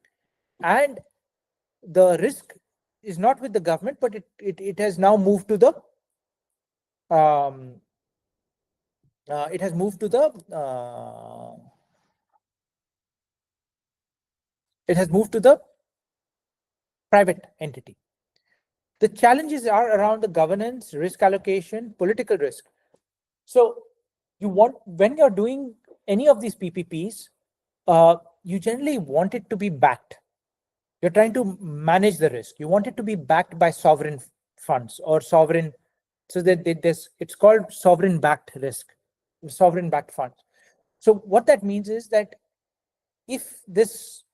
And the risk is not with the government, but it has now moved to the private entity. The challenges are around the governance, risk allocation, political risk. So when you're doing any of these PPPs, you generally want it to be backed. You're trying to manage the risk. You want it to be backed by sovereign funds or sovereign. So that it's called sovereign backed risk, sovereign backed funds. So what that means is that if this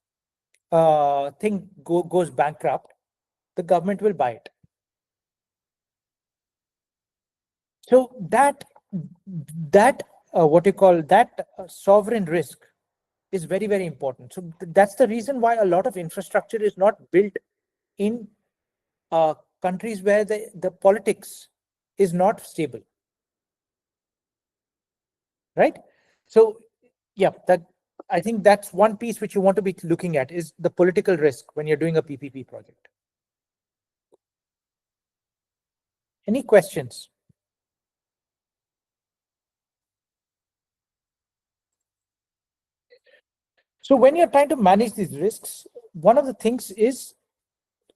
thing goes bankrupt, the government will buy it. So that sovereign risk is very, very important. So that's the reason why a lot of infrastructure is not built in countries where the politics is not stable. Right? So yeah, I think that's one piece which you want to be looking at, is the political risk when you're doing a PPP project. Any questions? So when you're trying to manage these risks, one of the things is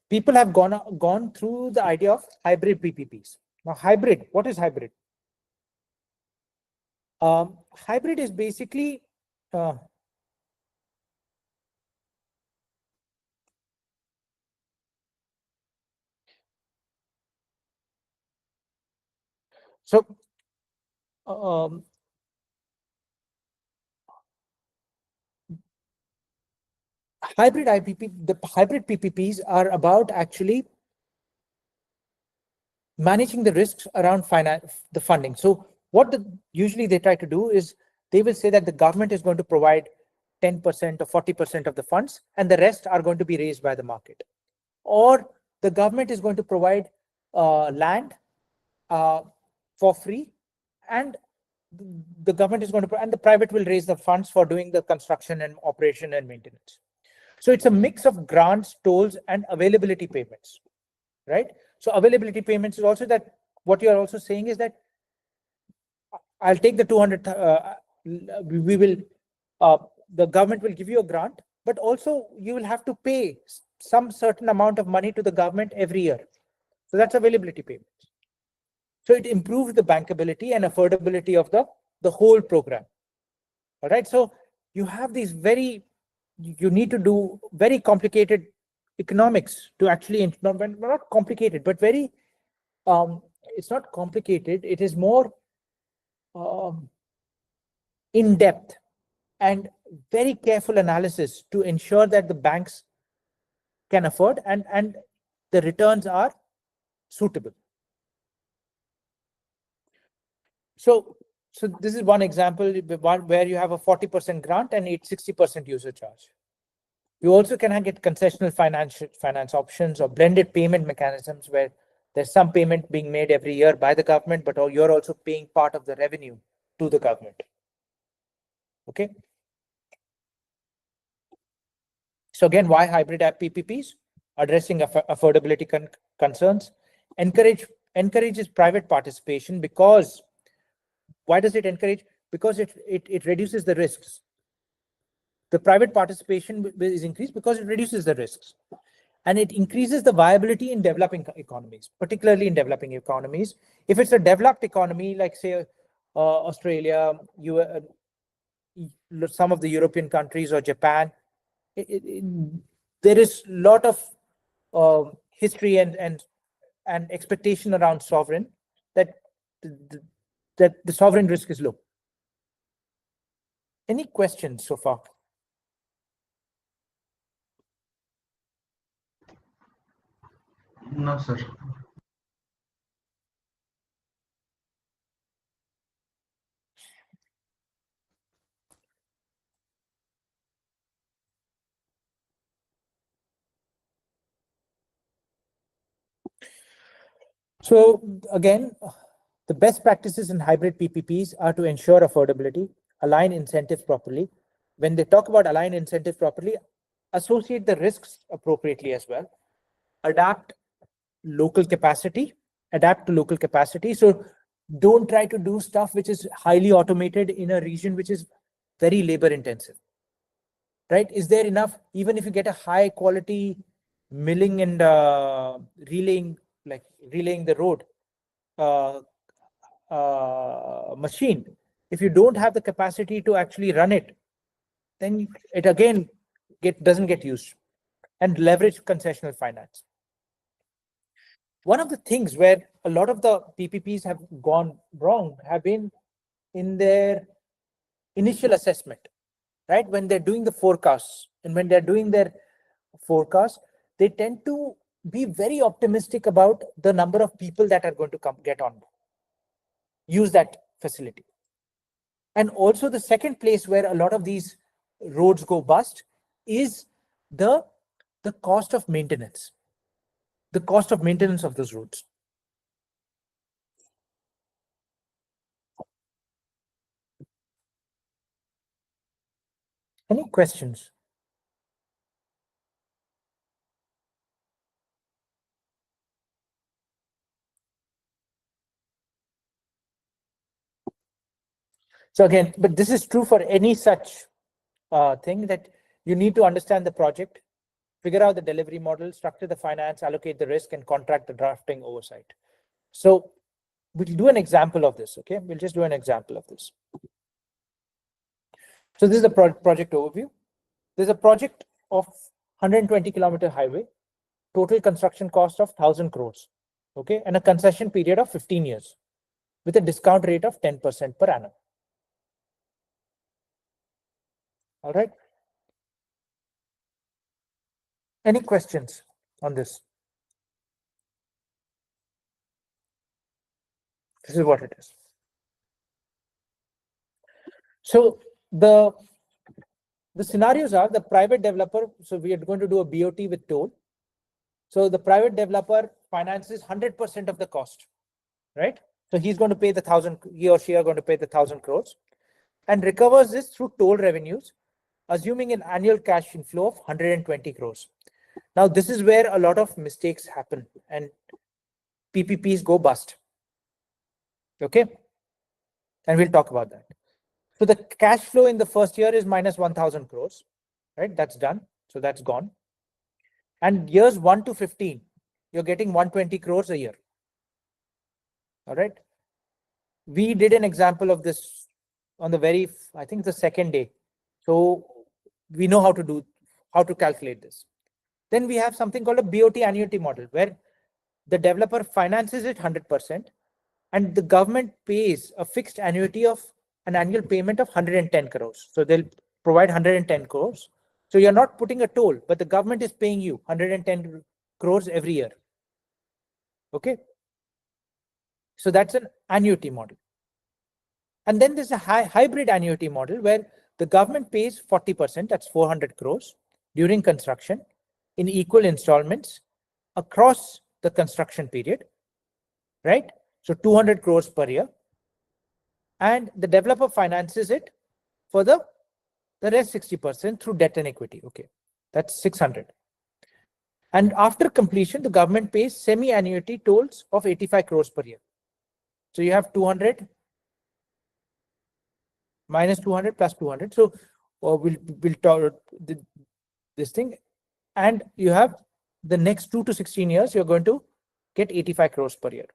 people have gone through the idea of hybrid PPPs. Now, hybrid, what is hybrid? Hybrid is basically so hybrid IPP, the hybrid PPPs are about actually managing the risks around the funding. So what usually they try to do is they will say that the government is going to provide 10% or 40% of the funds, and the rest are going to be raised by the market. Or the government is going to provide land for free, and the government is going to, and the private will raise the funds for doing the construction and operation and maintenance. So it's a mix of grants, tolls, and availability payments, right? So availability payments is also that what you are also saying is that I'll take the 200, we will, the government will give you a grant, but also you will have to pay some certain amount of money to the government every year. So that's availability payments. So it improves the bankability and affordability of the whole program. All right. So you have these you need to do very complicated economics to actually, not complicated, but very, it's not complicated. It is more in depth and very careful analysis to ensure that the banks can afford and the returns are suitable. So this is one example where you have a 40% grant and 60% user charge. You also can get concessional finance options or blended payment mechanisms where there's some payment being made every year by the government, but you're also paying part of the revenue to the government. Okay. So again, why hybrid app PPPs? Addressing affordability concerns, encourages private participation, because why does it encourage? Because it reduces the risks. The private participation is increased because it reduces the risks, and it increases the viability in developing economies, particularly in developing economies. If it's a developed economy, like say Australia, some of the European countries or Japan, there is a lot of history and expectation around sovereign that the sovereign risk is low. Any questions so far? No, sir. So again, the best practices in hybrid PPPs are to ensure affordability, align incentives properly. When they talk about align incentives properly, associate the risks appropriately as well. Adapt local capacity, adapt to local capacity. So don't try to do stuff which is highly automated in a region which is very labor intensive, right? Is there enough, even if you get a high quality milling and relaying the road machine, if you don't have the capacity to actually run it, then it again doesn't get used. And leverage concessional finance. One of the things where a lot of the PPPs have gone wrong have been in their initial assessment, right? When they're doing the forecasts, and when they're doing their forecast, they tend to be very optimistic about the number of people that are going to get on, use that facility. And also the second place where a lot of these roads go bust is the cost of maintenance, of those roads. Any questions? So again, but this is true for any such thing, that you need to understand the project, figure out the delivery model, structure the finance, allocate the risk, and contract the drafting oversight. So we'll do an example of this, okay? We'll just do an example of this. So this is the project overview. There's a project of 120-kilometer highway, total construction cost of 1,000 crores, okay? And a concession period of 15 years with a discount rate of 10% per annum. All right. Any questions on this? This is what it is. So the scenarios are the private developer. So we are going to do a BOT with toll. So the private developer finances 100% of the cost, right? So he's going to pay the 1,000, he or she are going to pay the 1,000 crores and recovers this through toll revenues, assuming an annual cash inflow of 120 crores. Now, this is where a lot of mistakes happen and PPPs go bust. Okay. And we'll talk about that. So the cash flow in the first year is minus 1,000 crores, right? That's done. So that's gone. And years 1 to 15, you're getting 120 crores a year. All right. We did an example of this on the I think the second day. So we know how to calculate this. Then we have something called a BOT annuity model, where the developer finances it 100% and the government pays a fixed annuity of an annual payment of 110 crores. So they'll provide 110 crores. So you're not putting a toll, but the government is paying you 110 crores every year. Okay. So that's an annuity model. And then there's a hybrid annuity model where the government pays 40%, that's 400 crores during construction in equal installments across the construction period, right? So 200 crores per year. And the developer finances it for the rest 60% through debt and equity. Okay, that's 600. And after completion, the government pays semi-annuity tolls of 85 crores per year. So you have 200 minus 200 plus 200. So we'll talk this thing. And you have the next 2 to 16 years, you're going to get 85 crores per year.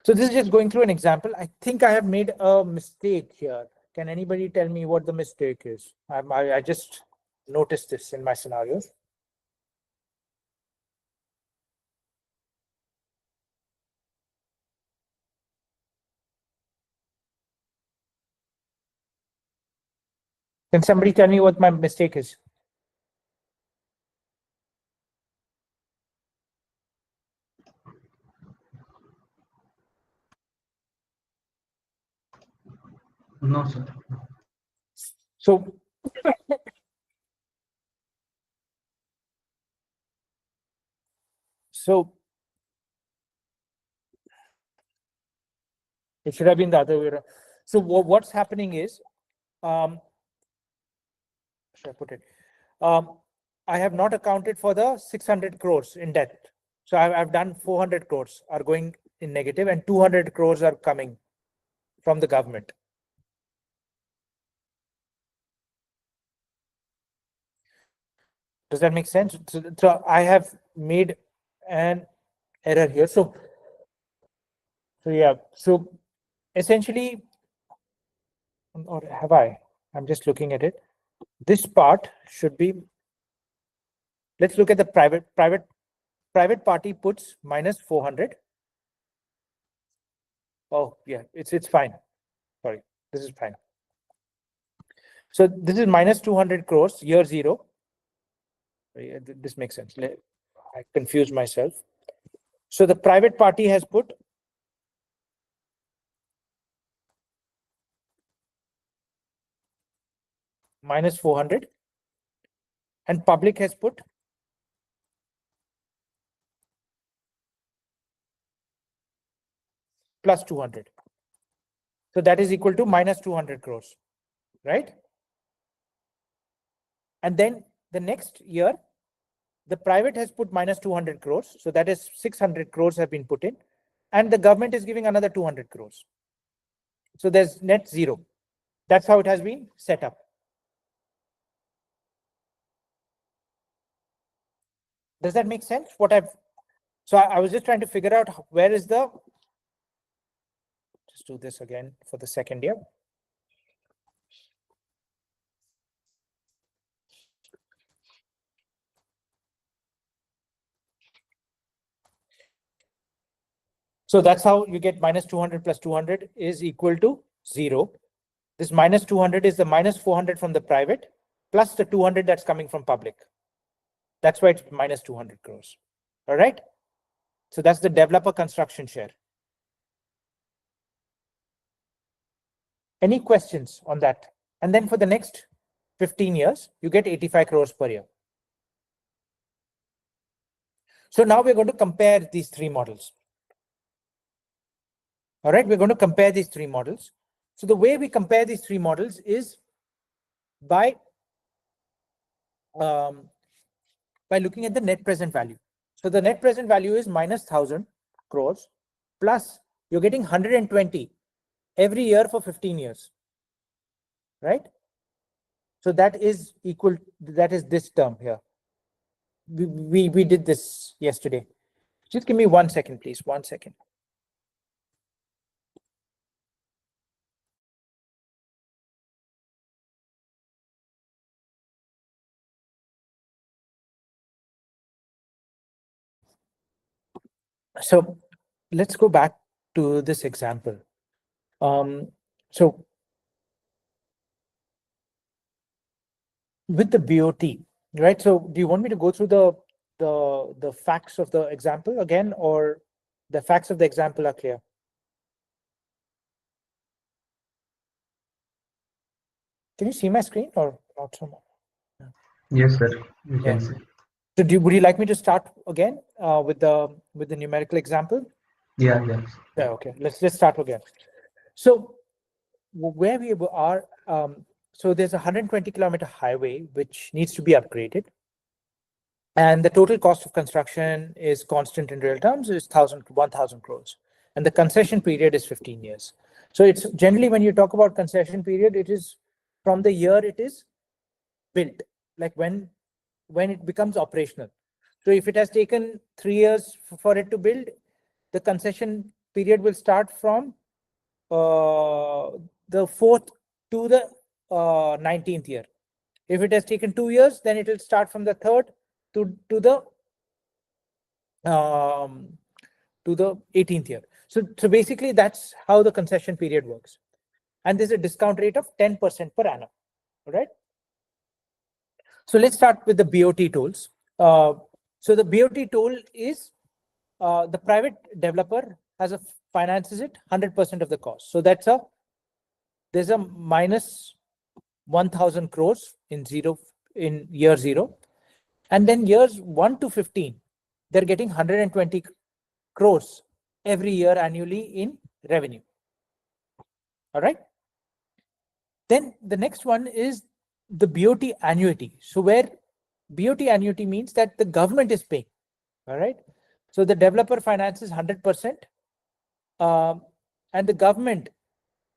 So this is just going through an example. I think I have made a mistake here. Can anybody tell me what the mistake is? I just noticed this in my scenarios. Can somebody tell me what my mistake is? No, sir. So it should have been the other way around. So what's happening is, should I put it? I have not accounted for the 600 crores in debt. So I've done 400 crores are going in negative and 200 crores are coming from the government. Does that make sense? So I have made an error here. So yeah, so essentially, or have I? I'm just looking at it. This part should be, let's look at the private party puts minus 400. Oh yeah, it's fine. Sorry, this is fine. So this is minus 200 crores year 0. This makes sense. I confused myself. So the private party has put minus 400 and public has put plus 200. So that is equal to minus 200 crores, right? And then the next year, the private has put minus 200 crores. So that is 600 crores have been put in, and the government is giving another 200 crores. So there's net zero. That's how it has been set up. Does that make sense? So I was just trying to figure out where is just do this again for the second year. So that's how you get minus 200 plus 200 is equal to 0. This minus 200 is the minus 400 from the private plus the 200 that's coming from public. That's why it's minus 200 crores. All right. So that's the developer construction share. Any questions on that? And then for the next 15 years, you get 85 crores per year. So now we're going to compare these three models. All right, we're going to compare these three models. So the way we compare these three models is by looking at the net present value. So the net present value is minus 1,000 crores plus you're getting 120 every year for 15 years, right? So that is equal, that is this term here. We did this yesterday. Just give me 1 second, please. 1 second. So let's go back to this example. So with the BOT, right? So do you want me to go through the facts of the example again, or the facts of the example are clear? Can you see my screen or not so much? Yes, sir. You can see. So would you like me to start again with the numerical example? Yeah, yes. Yeah, okay. Let's start again. So where we are, so there's a 120-kilometer highway which needs to be upgraded, and the total cost of construction is constant in real terms is 1,000 crores, and the concession period is 15 years. So it's generally, when you talk about concession period, it is from the year it is built, like when it becomes operational. So if it has taken 3 years for it to build, the concession period will start from the 4th to the 19th year. If it has taken 2 years, then it will start from the 3rd to the 18th year. So basically that's how the concession period works. And there's a discount rate of 10% per annum. All right. So let's start with the BOT tolls. So the BOT toll is the private developer finances it 100% of the cost. So there's a minus 1,000 crores in year 0, and then years 1 to 15 they're getting 120 crores every year annually in revenue. All right. Then the next one is the BOT annuity. So where BOT annuity means that the government is paying. All right. So the developer finances 100%, and the government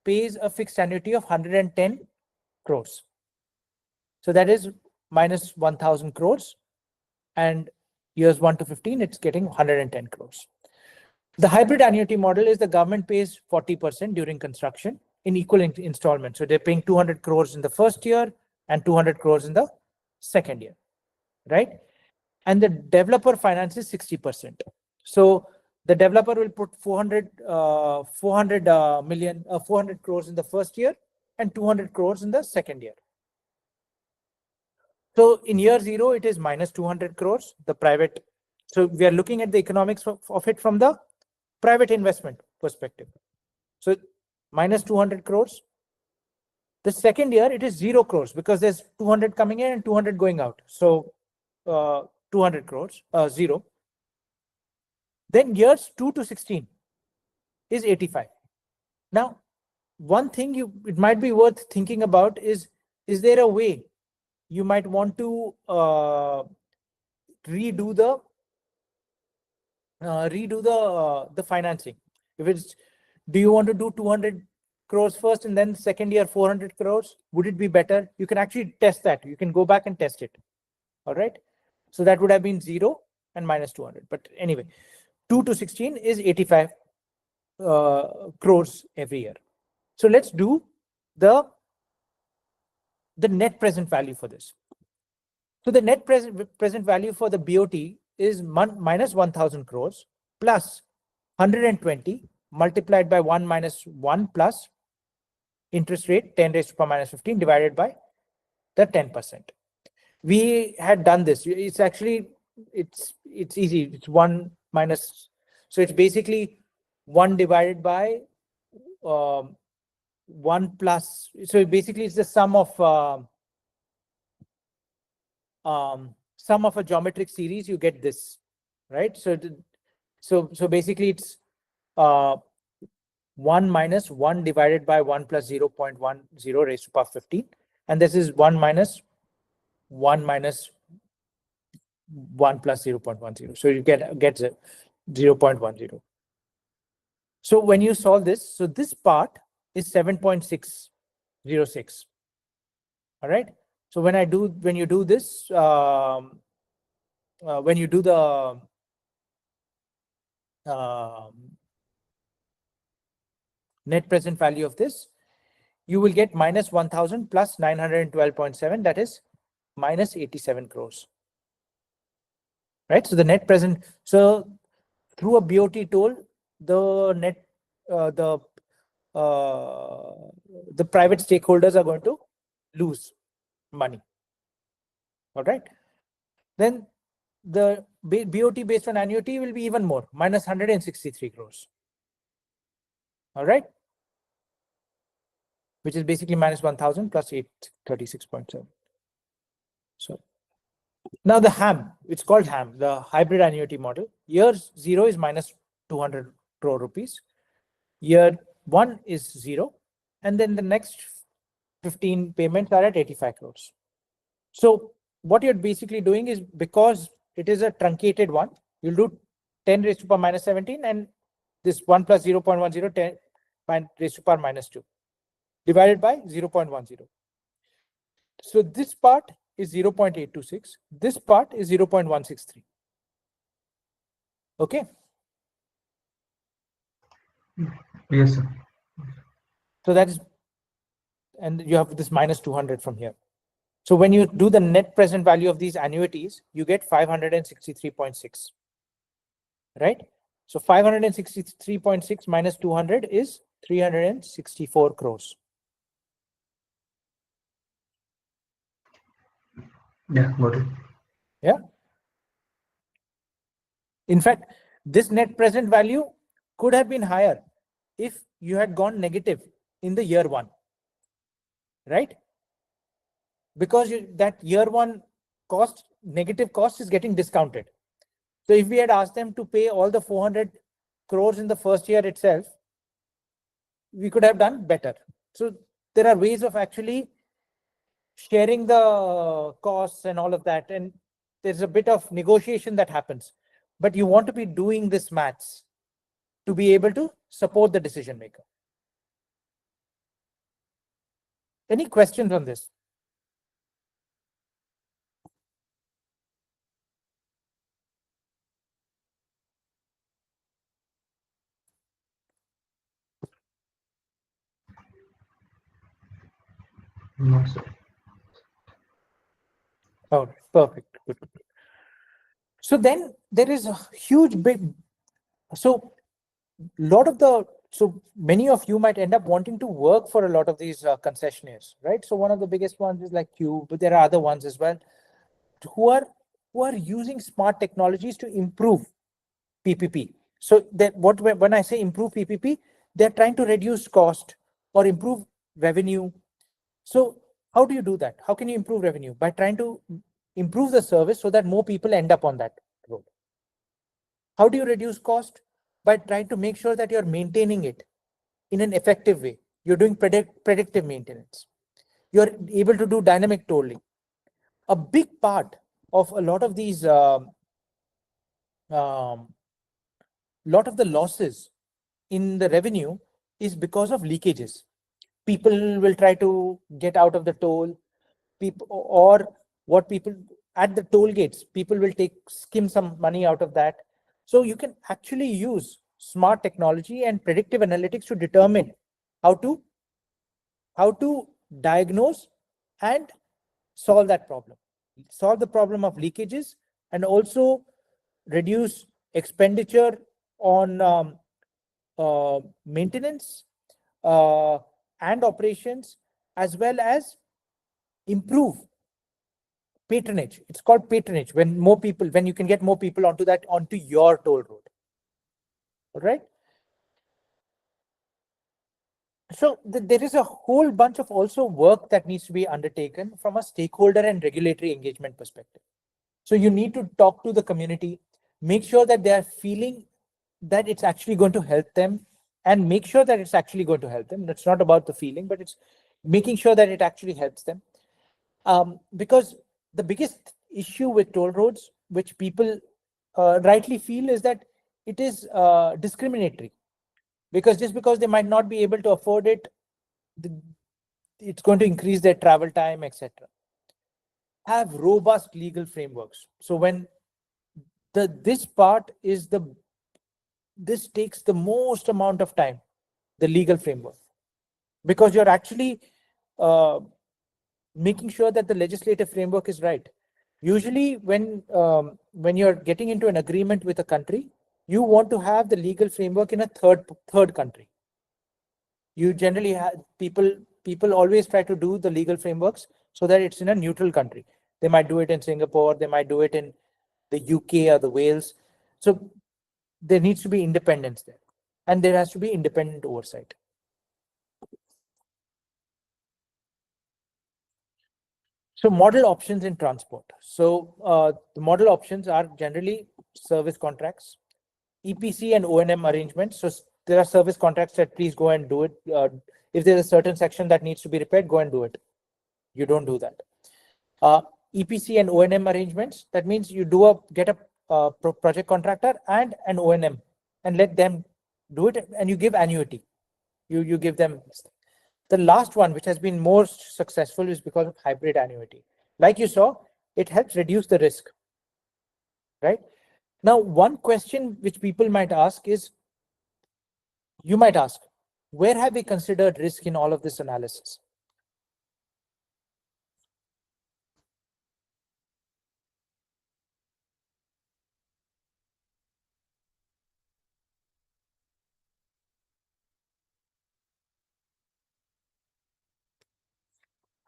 pays a fixed annuity of 110 crores. So that is minus 1,000 crores, and years 1 to 15, it's getting 110 crores. The hybrid annuity model is the government pays 40% during construction in equal installments. So they're paying 200 crores in the first year and 200 crores in the second year, right? And the developer finances 60%. So the developer will put 400 crores in the first year and 200 crores in the second year. So in year 0, it is minus 200 crores, the private. So we are looking at the economics of it from the private investment perspective. So minus 200 crores. The second year, it is 0 crores because there's 200 coming in and 200 going out. So 200 crores, 0. Then years 2 to 16, is 85. Now, one thing it might be worth thinking about is there a way you might want to redo the financing? If it's, do you want to do 200 crores first and then second year 400 crores? Would it be better? You can actually test that. You can go back and test it. All right. So that would have been 0 and minus 200. But anyway, 2 to 16 is 85 crores every year. So let's do the net present value for this. So the net present value for the BOT is minus 1000 crores plus 120 multiplied by 1 minus 1 plus interest rate 10 raised to power minus 15 divided by the 10%. We had done this. It's actually, it's easy. It's 1 minus, so it's basically 1 divided by 1 plus, so basically it's the sum of a geometric series, you get this, right? So basically it's 1 minus 1 divided by 1 plus 0.10 raised to power 15, and this is 1 minus 1 minus 1 plus 0.10. So you get 0.10. So when you solve this, so this part is 7.606. All right. So when you do this, when you do the net present value of this, you will get minus 1000 plus 912.7, that is minus 87 crores. Right. So the net present, so through a BOT toll, the net, the private stakeholders are going to lose money. All right. Then the BOT based on annuity will be even more, minus 163 crores. All right. Which is basically minus 1000 plus 836.7. So now the HAM, it's called HAM, the hybrid annuity model. Year 0 is minus 200 crore rupees. Year 1 is 0. And then the next 15 payments are at 85 crores. So what you're basically doing is, because it is a truncated one, you'll do 10 raised to power minus 17 and this 1 plus 0.10, 10 raised to power minus 2 divided by 0.10. So this part is 0.826. This part is 0.163. Okay. Yes, sir. So that is, and you have this minus 200 from here. So when you do the net present value of these annuities, you get 563.6. Right. So 563.6 minus 200 is 364 crores. Yeah, got it. Yeah. In fact, this net present value could have been higher if you had gone negative in the year 1, right? Because that year 1 cost, negative cost, is getting discounted. So if we had asked them to pay all the 400 crores in the first year itself, we could have done better. So there are ways of actually sharing the costs and all of that, and there's a bit of negotiation that happens, but you want to be doing this maths to be able to support the decision maker. Any questions on this? No, sir. Oh, perfect. Good. So then there is a huge big, so many of you might end up wanting to work for a lot of these concessionaires, right? So one of the biggest ones is like Q, but there are other ones as well who are using smart technologies to improve PPP. So that when I say improve PPP, they're trying to reduce cost or improve revenue. So how do you do that? How can you improve revenue? By trying to improve the service so that more people end up on that road. How do you reduce cost? by trying to make sure that you're maintaining it in an effective way. You're doing predictive maintenance. You're able to do dynamic tolling. A big part of a lot of these, um, lot of the losses in the revenue is because of leakages. People will try to get out of the toll, people, or what people at the toll gates, people will skim some money out of that. So you can actually use smart technology and predictive analytics to determine how to how to diagnose and solve that problem, solve the problem of leakages, and also reduce expenditure on maintenance uh, and operations, as well as improve patronage. It's called patronage when more people, when you can get more people onto your toll road. All right. So there is a whole bunch of also work that needs to be undertaken from a stakeholder and regulatory engagement perspective. So you need to talk to the community, make sure that they are feeling that it's actually going to help them, and make sure that it's actually going to help them. It's not about the feeling, but it's making sure that it actually helps them. Because the biggest issue with toll roads, which people rightly feel, is that it is discriminatory. Because just because they might not be able to afford it, it's going to increase their travel time, etc. Have robust legal frameworks. So when this part is this takes the most amount of time, the legal framework, because you're actually making sure that the legislative framework is right. Usually when you're getting into an agreement with a country, you want to have the legal framework in a third country. You generally have people always try to do the legal frameworks so that it's in a neutral country. They might do it in Singapore, they might do it in the UK or the Wales. So there needs to be independence there, and there has to be independent oversight. So model options in transport. So the model options are generally service contracts, EPC and O&M arrangements. So there are service contracts that please go and do it. If there's a certain section that needs to be repaired, go and do it. You don't do that. EPC and O&M arrangements. That means you get a project contractor and an O&M and let them do it, and you give annuity. You give them. The last one, which has been most successful, is because of hybrid annuity. Like you saw, it helps reduce the risk, right? Now, one question which people might ask is, you might ask, where have we considered risk in all of this analysis?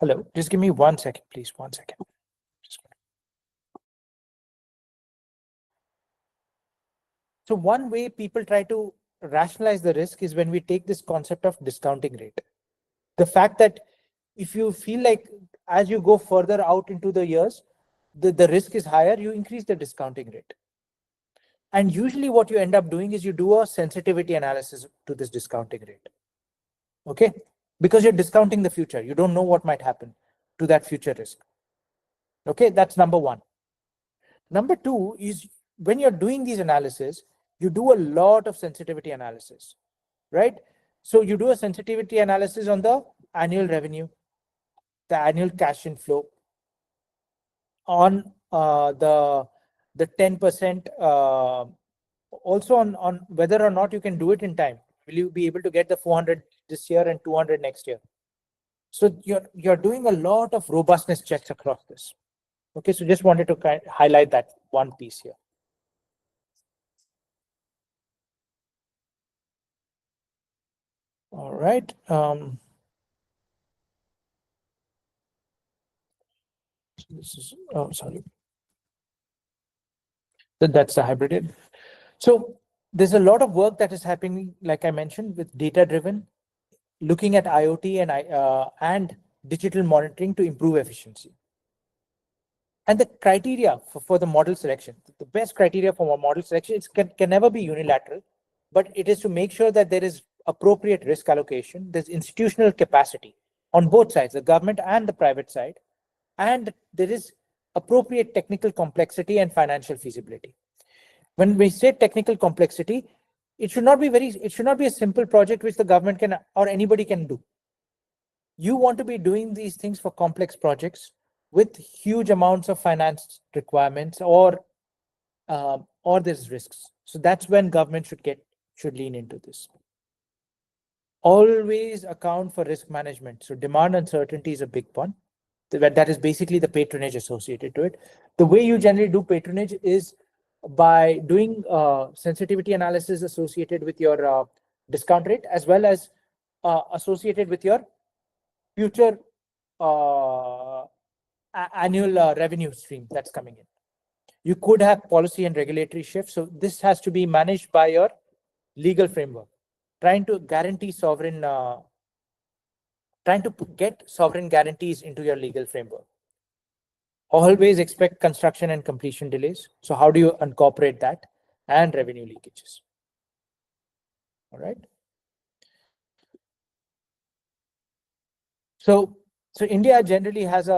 Hello, just give me 1 second, please. 1 second. So one way people try to rationalize the risk is when we take this concept of discounting rate. The fact that if you feel like as you go further out into the years, the risk is higher, you increase the discounting rate. And usually what you end up doing is you do a sensitivity analysis to this discounting rate. Okay? Because you're discounting the future. You don't know what might happen to that future risk. Okay, that's number one. Number two is when you're doing these analysis, you do a lot of sensitivity analysis, right? So you do a sensitivity analysis on the annual revenue, the annual cash inflow, on the 10%, also on whether or not you can do it in time. Will you be able to get the 400 this year and 200 next year? So you're doing a lot of robustness checks across this. Okay, so just wanted to highlight that one piece here. All right. This is, oh, sorry. That's the hybrid. So there's a lot of work that is happening, like I mentioned, with data-driven, looking at IoT and digital monitoring to improve efficiency. And the criteria for the model selection, the best criteria for model selection, can never be unilateral. but it is to make sure that there is appropriate risk allocation, there's institutional capacity on both sides, the government and the private side, and there is appropriate technical complexity and financial feasibility. When we say technical complexity, it should not be a simple project which the government can or anybody can do. You want to be doing these things for complex projects with huge amounts of finance requirements, or there's risks. So that's when government should lean into this. Always account for risk management. So demand uncertainty is a big one. That is basically the patronage associated to it. The way you generally do patronage is by doing sensitivity analysis associated with your discount rate, as well as associated with your future annual revenue stream that's coming in. You could have policy and regulatory shifts. So this has to be managed by your legal framework, trying to guarantee trying to get sovereign guarantees into your legal framework. Always expect construction and completion delays. So how do you incorporate that? And revenue leakages. All right. So India generally has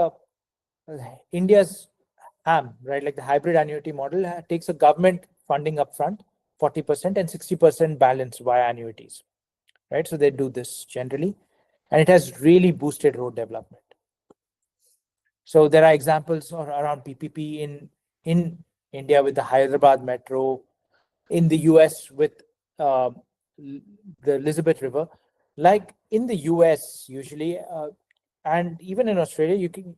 India's HAM, right? Like the hybrid annuity model takes a government funding upfront, 40% and 60% balance via annuities, right? So they do this generally, and it has really boosted road development. So there are examples around PPP in India with the Hyderabad Metro, in the US with the Elizabeth River. Like in the US usually, and even in Australia, you can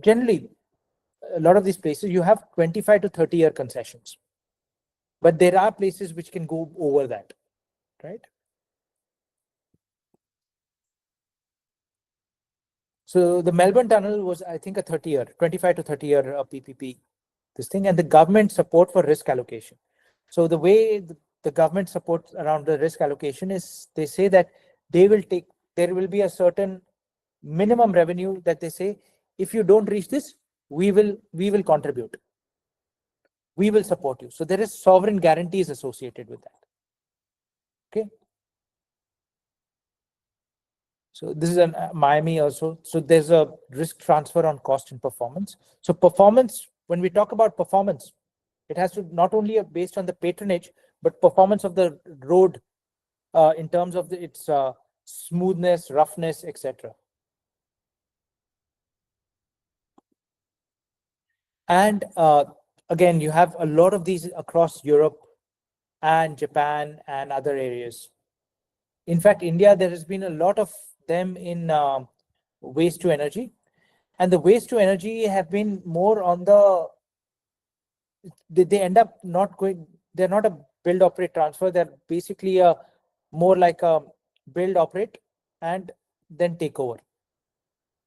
generally, a lot of these places, you have 25 to 30-year concessions. But there are places which can go over that, right? So the Melbourne Tunnel was, I think, a 25 to 30-year PPP, this thing, and the government support for risk allocation. So the way the government supports around the risk allocation is they say that there will be a certain minimum revenue that they say, if you don't reach this, we will contribute. We will support you. So there is sovereign guarantees associated with that. Okay. So this is an Miami also. So there's a risk transfer on cost and performance. So performance, when we talk about performance, it has to not only be based on the patronage, but performance of the road in terms of its smoothness, roughness, etc. And again, you have a lot of these across Europe and Japan and other areas. In fact, India, there has been a lot of them in waste to energy. And the waste to energy have been more on they end up not going, they're not a build, operate, transfer. They're basically more like a build, operate, and then take over.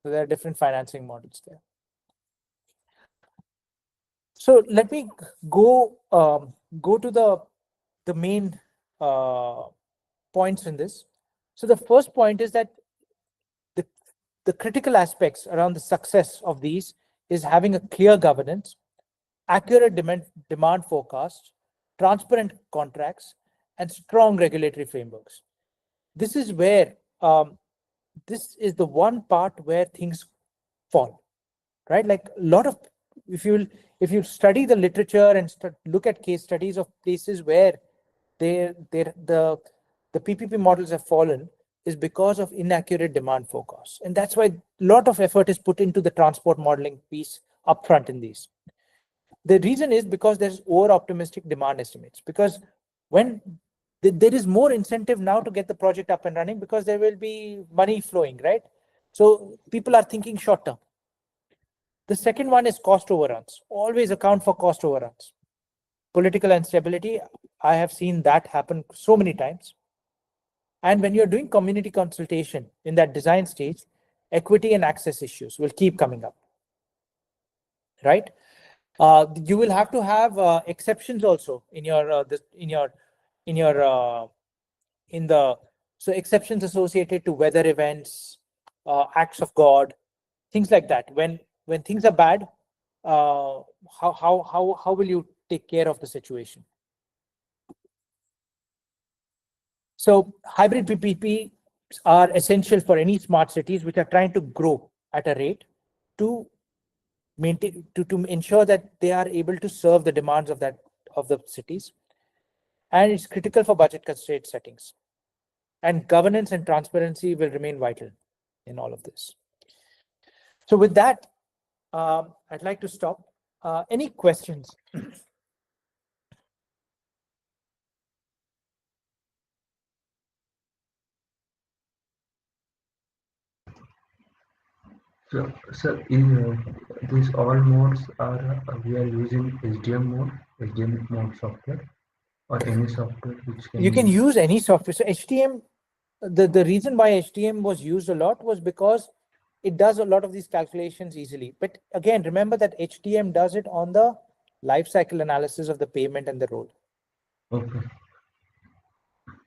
So there are different financing models there. So let me go to the main points in this. So the first point is that the critical aspects around the success of these is having a clear governance, accurate demand forecast, transparent contracts, and strong regulatory frameworks. This is where this is the one part where things fall, right? Like a lot of, if you study the literature and look at case studies of places where the PPP models have fallen, is because of inaccurate demand forecasts. And that's why a lot of effort is put into the transport modeling piece upfront in these. The reason is because there's over-optimistic demand estimates, because when there is more incentive now to get the project up and running, because there will be money flowing, right? So people are thinking short term. The second one is cost overruns. Always account for cost overruns. Political instability, I have seen that happen so many times. And when you're doing community consultation in that design stage, equity and access issues will keep coming up, right? You will have to have exceptions also in your so exceptions associated to weather events, acts of God, things like that. When things are bad, how will you take care of the situation? So hybrid PPP are essential for any smart cities which are trying to grow at a rate to maintain to ensure that they are able to serve the demands of the cities. And it's critical for budget constraint settings. And governance and transparency will remain vital in all of this. So with that, I'd like to stop. Any questions? So, sir, in these all modes are we are using HDM mode software, or any software which You can can be. use any software. So HTM, the reason why HTM was used a lot was because it does a lot of these calculations easily. But again, remember that HTM does it on the life cycle analysis of the payment and the road, Okay.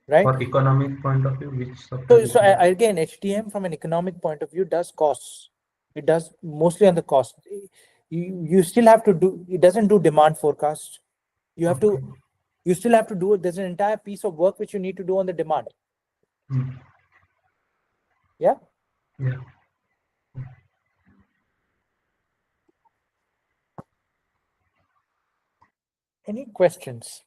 right? For economic point of view, which software So, is so more? again, HTM from an economic point of view does costs. It does mostly on the cost. You still have to do. It doesn't do demand forecast. You have Okay. to. You still have to do it. There's an entire piece of work which you need to do on the demand. Hmm. Yeah. Yeah. Any questions?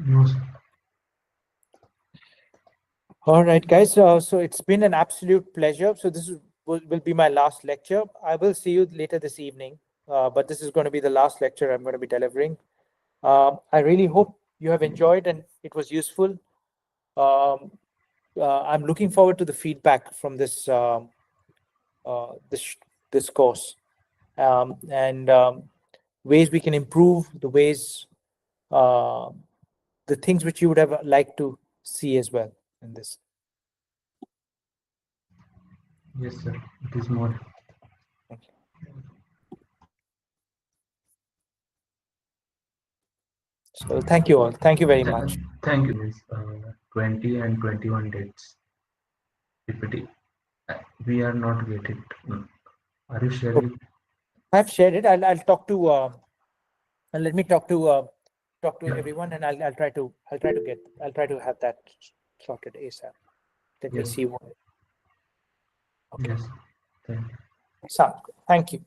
No, sir. All right, guys. So it's been an absolute pleasure. So will be my last lecture. I will see you later this evening, but this is going to be the last lecture I'm going to be delivering. I really hope you have enjoyed and it was useful. Um, I'm looking forward to the feedback from this this course, and ways we can improve, uh, the things which you would have liked to see as well in this. Yes, sir. It is more. Thank you. So thank you all. Thank you very much. Thank you. Yes, 20 and 21 dates. PPT. We are not get it. Are you So sharing? I've shared it. I'll talk to and let me talk to Yeah. everyone, and I'll try to have that sorted ASAP. Let me Yes. see what. Okay. Yes. Thank you. So thank you.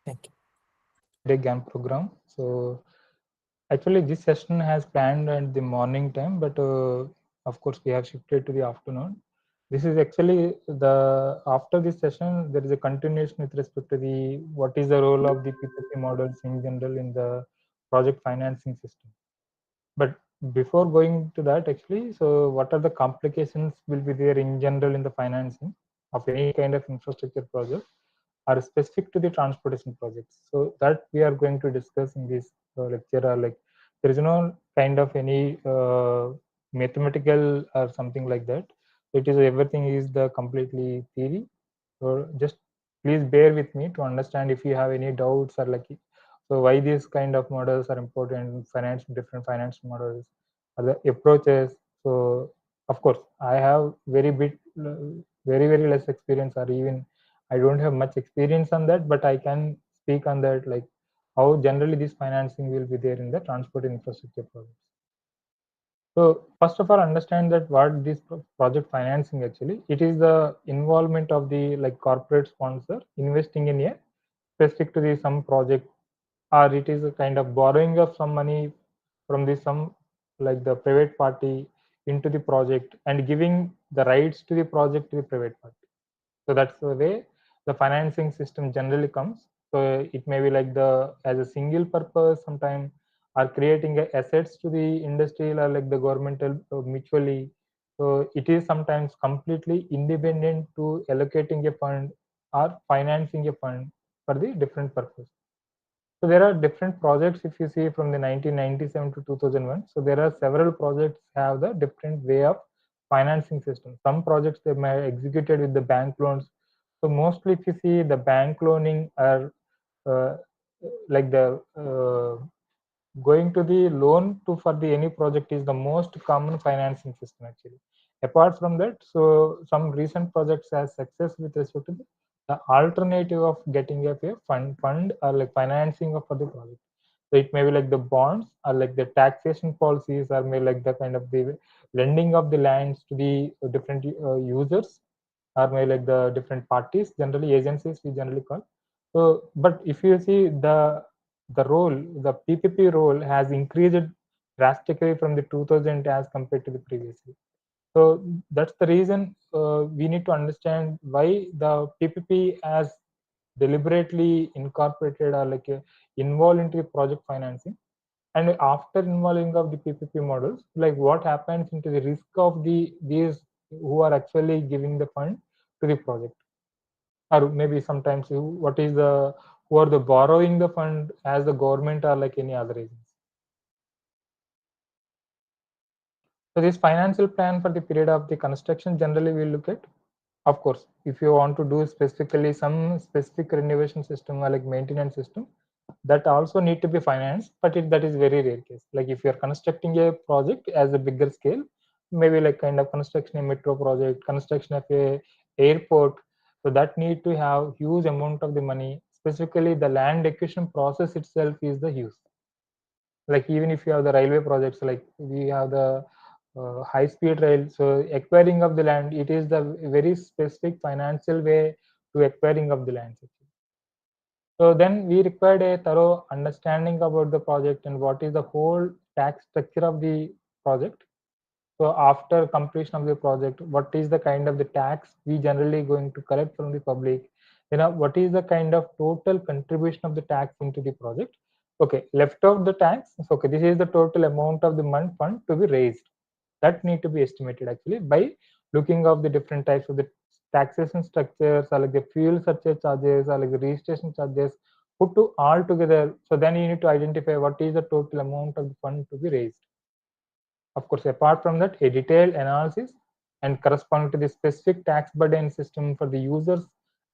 Thank you. A GAN program. So actually this session has planned at the morning time, but of course we have shifted to the afternoon. This is actually the after this session there is a continuation with respect to the what is the role of the PPP models in general in the project financing system. But before going to that, actually, so what are the complications will be there in general in the financing of any kind of infrastructure project are specific to the transportation projects. So that we are going to discuss in this lecture. Like there is no kind of any mathematical or something like that. It is everything is the completely theory. So just please bear with me to understand if you have any doubts or like so why these kind of models are important, different finance models, or the approaches. So of course, I have very less experience, or even I don't have much experience on that, but I can speak on that, like how generally this financing will be there in the transport infrastructure projects. So first of all, understand that what this project financing actually, it is the involvement of the like corporate sponsor investing in a specific to the some project, or it is a kind of borrowing of some money from the some like the private party into the project and giving the rights to the project to the private party. So that's the way the financing system generally comes. So it may be like the as a single purpose sometime, or creating assets to the industrial or like the governmental mutually. So it is sometimes completely independent to allocating a fund or financing a fund for the different purpose. So there are different projects if you see from the 1997 to 2001. So there are several projects have the different way of financing system. Some projects they may executed with the bank loans. So mostly if you see the bank loaning are uh, like the going to the loan to for the any project is the most common financing system actually. Apart from that, so some recent projects has success with respect to the alternative of getting a fund or like financing of for the project. So it may be like the bonds or like the taxation policies or may like the kind of the lending of the lands to the different users or may like the different parties, generally agencies we generally call. So, but if you see the role, the PPP role has increased drastically from the 2000 as compared to the previous year. So that's the reason we need to understand why the PPP has deliberately incorporated or like involved into project financing. And after involving of the PPP models, like what happens into the risk of these who are actually giving the fund to the project, or maybe sometimes what is the who are the borrowing the fund as the government or like any other agency. So this financial plan for the period of the construction generally we look at. Of course, if you want to do specifically some specific renovation system or like maintenance system, that also need to be financed, but that is very rare case. Like if you are constructing a project as a bigger scale, maybe like kind of construction a metro project, construction of a airport, so that need to have huge amount of the money. Specifically, the land acquisition process itself is the huge. Like even if you have the railway projects, like we have the high speed rail, so acquiring of the land, it is the very specific financial way to acquiring of the land. So then we required a thorough understanding about the project and what is the whole tax structure of the project. So after completion of the project, what is the kind of the tax we generally going to collect from the public? What is the kind of total contribution of the tax into the project? Okay, left of the tax, so okay, this is the total amount of the month fund to be raised. That need to be estimated actually by looking of the different types of the taxation structures or like the fuel surcharge charges or like the registration charges put to all together. So then you need to identify what is the total amount of the fund to be raised. Of course, apart from that, a detailed analysis and corresponding to the specific tax burden system for the users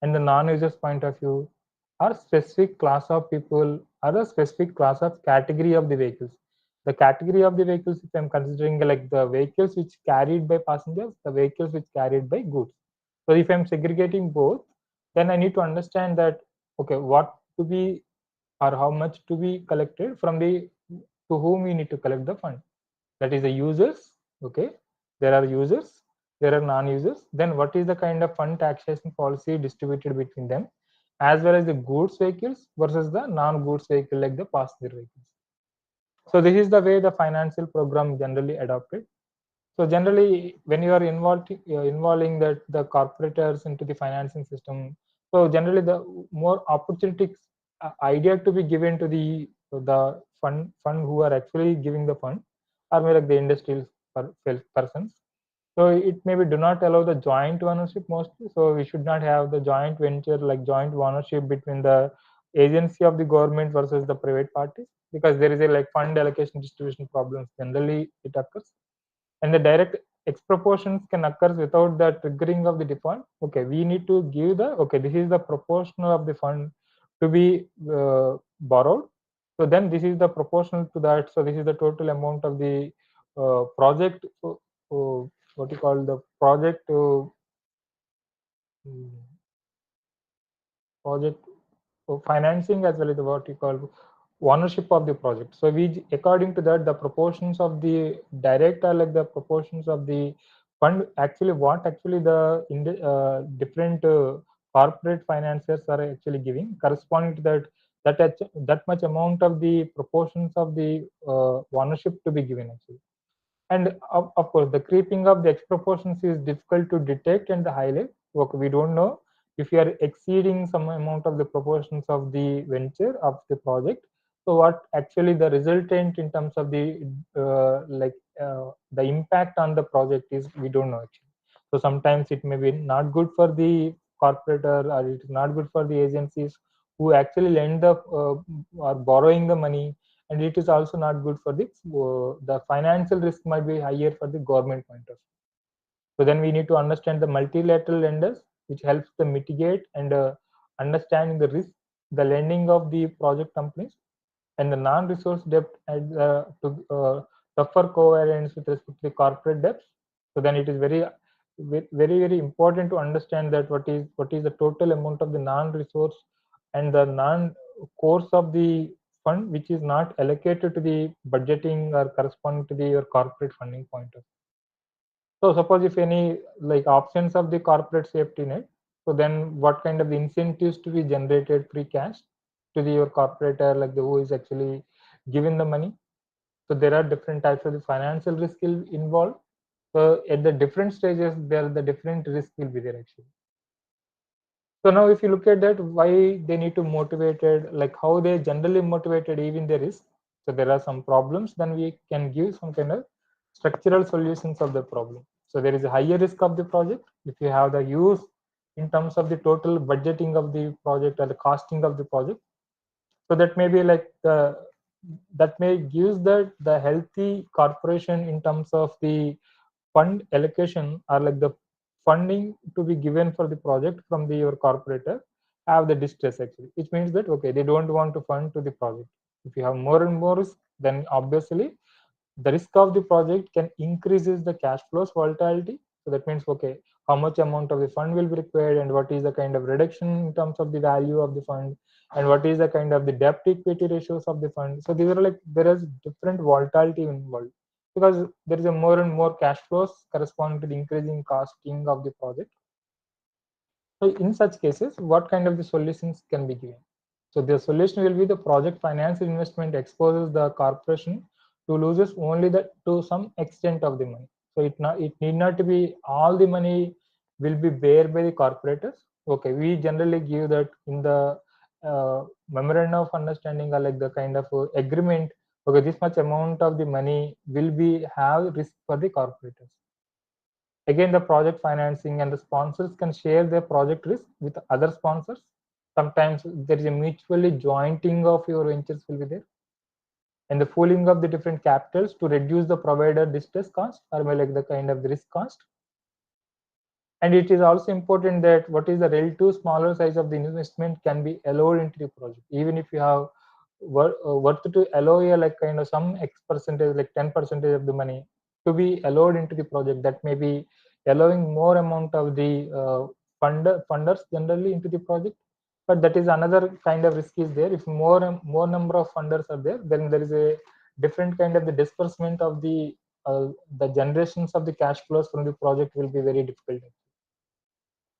and the non-users point of view, or specific class of people, or a specific class of category of the vehicles. The category of the vehicles, if I'm considering like the vehicles which carried by passengers, the vehicles which carried by goods. So if I'm segregating both, then I need to understand that, okay, what to be or how much to be collected from the to whom we need to collect the fund. That is the users. Okay, there are users, there are non-users. Then what is the kind of fund taxation policy distributed between them, as well as the goods vehicles versus the non-goods vehicle like the passenger vehicles. So this is the way the financial program generally adopted. So generally, when you are involving that the corporators into the financing system, so generally the more opportunities idea to be given to the fund who are actually giving the fund, or maybe like the industrial persons. So it maybe do not allow the joint ownership mostly. So we should not have the joint venture like joint ownership between the agency of the government versus the private parties, because there is a like fund allocation distribution problems generally it occurs. And the direct expropriations can occur without the triggering of the default. Okay, we need to give the, okay, this is the proportional of the fund to be borrowed. So then this is the proportional to that. So this is the total amount of the project, what you call the project, project financing, as well as what you call ownership of the project. So we, according to that, the proportions of the direct are like the proportions of the fund. Actually, what actually the different corporate financiers are actually giving, corresponding to that much amount of the proportions of the ownership to be given actually. And of course, the creeping of the exproportions is difficult to detect and highlight. Okay, we don't know if you are exceeding some amount of the proportions of the venture of the project. So what actually the resultant in terms of the the impact on the project is, we don't know actually. So sometimes it may be not good for the corporator, or it is not good for the agencies who actually lend the or borrowing the money, and it is also not good for the financial risk might be higher for the government point of view. So then we need to understand the multilateral lenders, which helps to mitigate and understanding the risk, the lending of the project companies, and the non-resource debt to tougher covariance with respect to the corporate debts. So then it is very important to understand that what is the total amount of the non-resource and the non-course of the fund which is not allocated to the budgeting or corresponding to the your corporate funding point of view. So suppose if any like options of the corporate safety net, so then what kind of incentives to be generated free cash to the your corporator, like the who is actually giving the money. So there are different types of the financial risk involved. So at the different stages, there the different risk will be there actually. So now if you look at that, why they need to motivated, like how they generally motivated even the risk. So there are some problems, then we can give some kind of structural solutions of the problem. So there is a higher risk of the project. If you have the use in terms of the total budgeting of the project or the costing of the project. So that may be like that may gives the healthy corporation in terms of the fund allocation or like the funding to be given for the project from the your corporator have the distress actually, which means that okay, they don't want to fund to the project. If you have more and more risk, then obviously the risk of the project can increases the cash flows volatility. So that means okay, how much amount of the fund will be required and what is the kind of reduction in terms of the value of the fund and what is the kind of the debt equity ratios of the fund. So these are like there is different volatility involved because there is a more and more cash flows corresponding to the increasing costing of the project. So in such cases, what kind of the solutions can be given? So the solution will be the project finance investment exposes the corporation to loses only to some extent of the money. So it need not to be all the money will be bear by the corporators. Okay, we generally give that in the memorandum of understanding or like the kind of agreement. Okay, this much amount of the money will be have risk for the corporators. Again, the project financing and the sponsors can share their project risk with other sponsors. Sometimes there is a mutually jointing of your ventures will be there. And the pooling of the different capitals to reduce the provider distress cost or like the kind of the risk cost. And it is also important that what is the relative smaller size of the investment can be allowed into the project. Even if you have worth to allow a like kind of some X percentage, like 10% of the money to be allowed into the project, that may be allowing more amount of the funders generally into the project. But that is another kind of risk is there. If more number of funders are there, then there is a different kind of the disbursement of the generations of the cash flows from the project will be very difficult.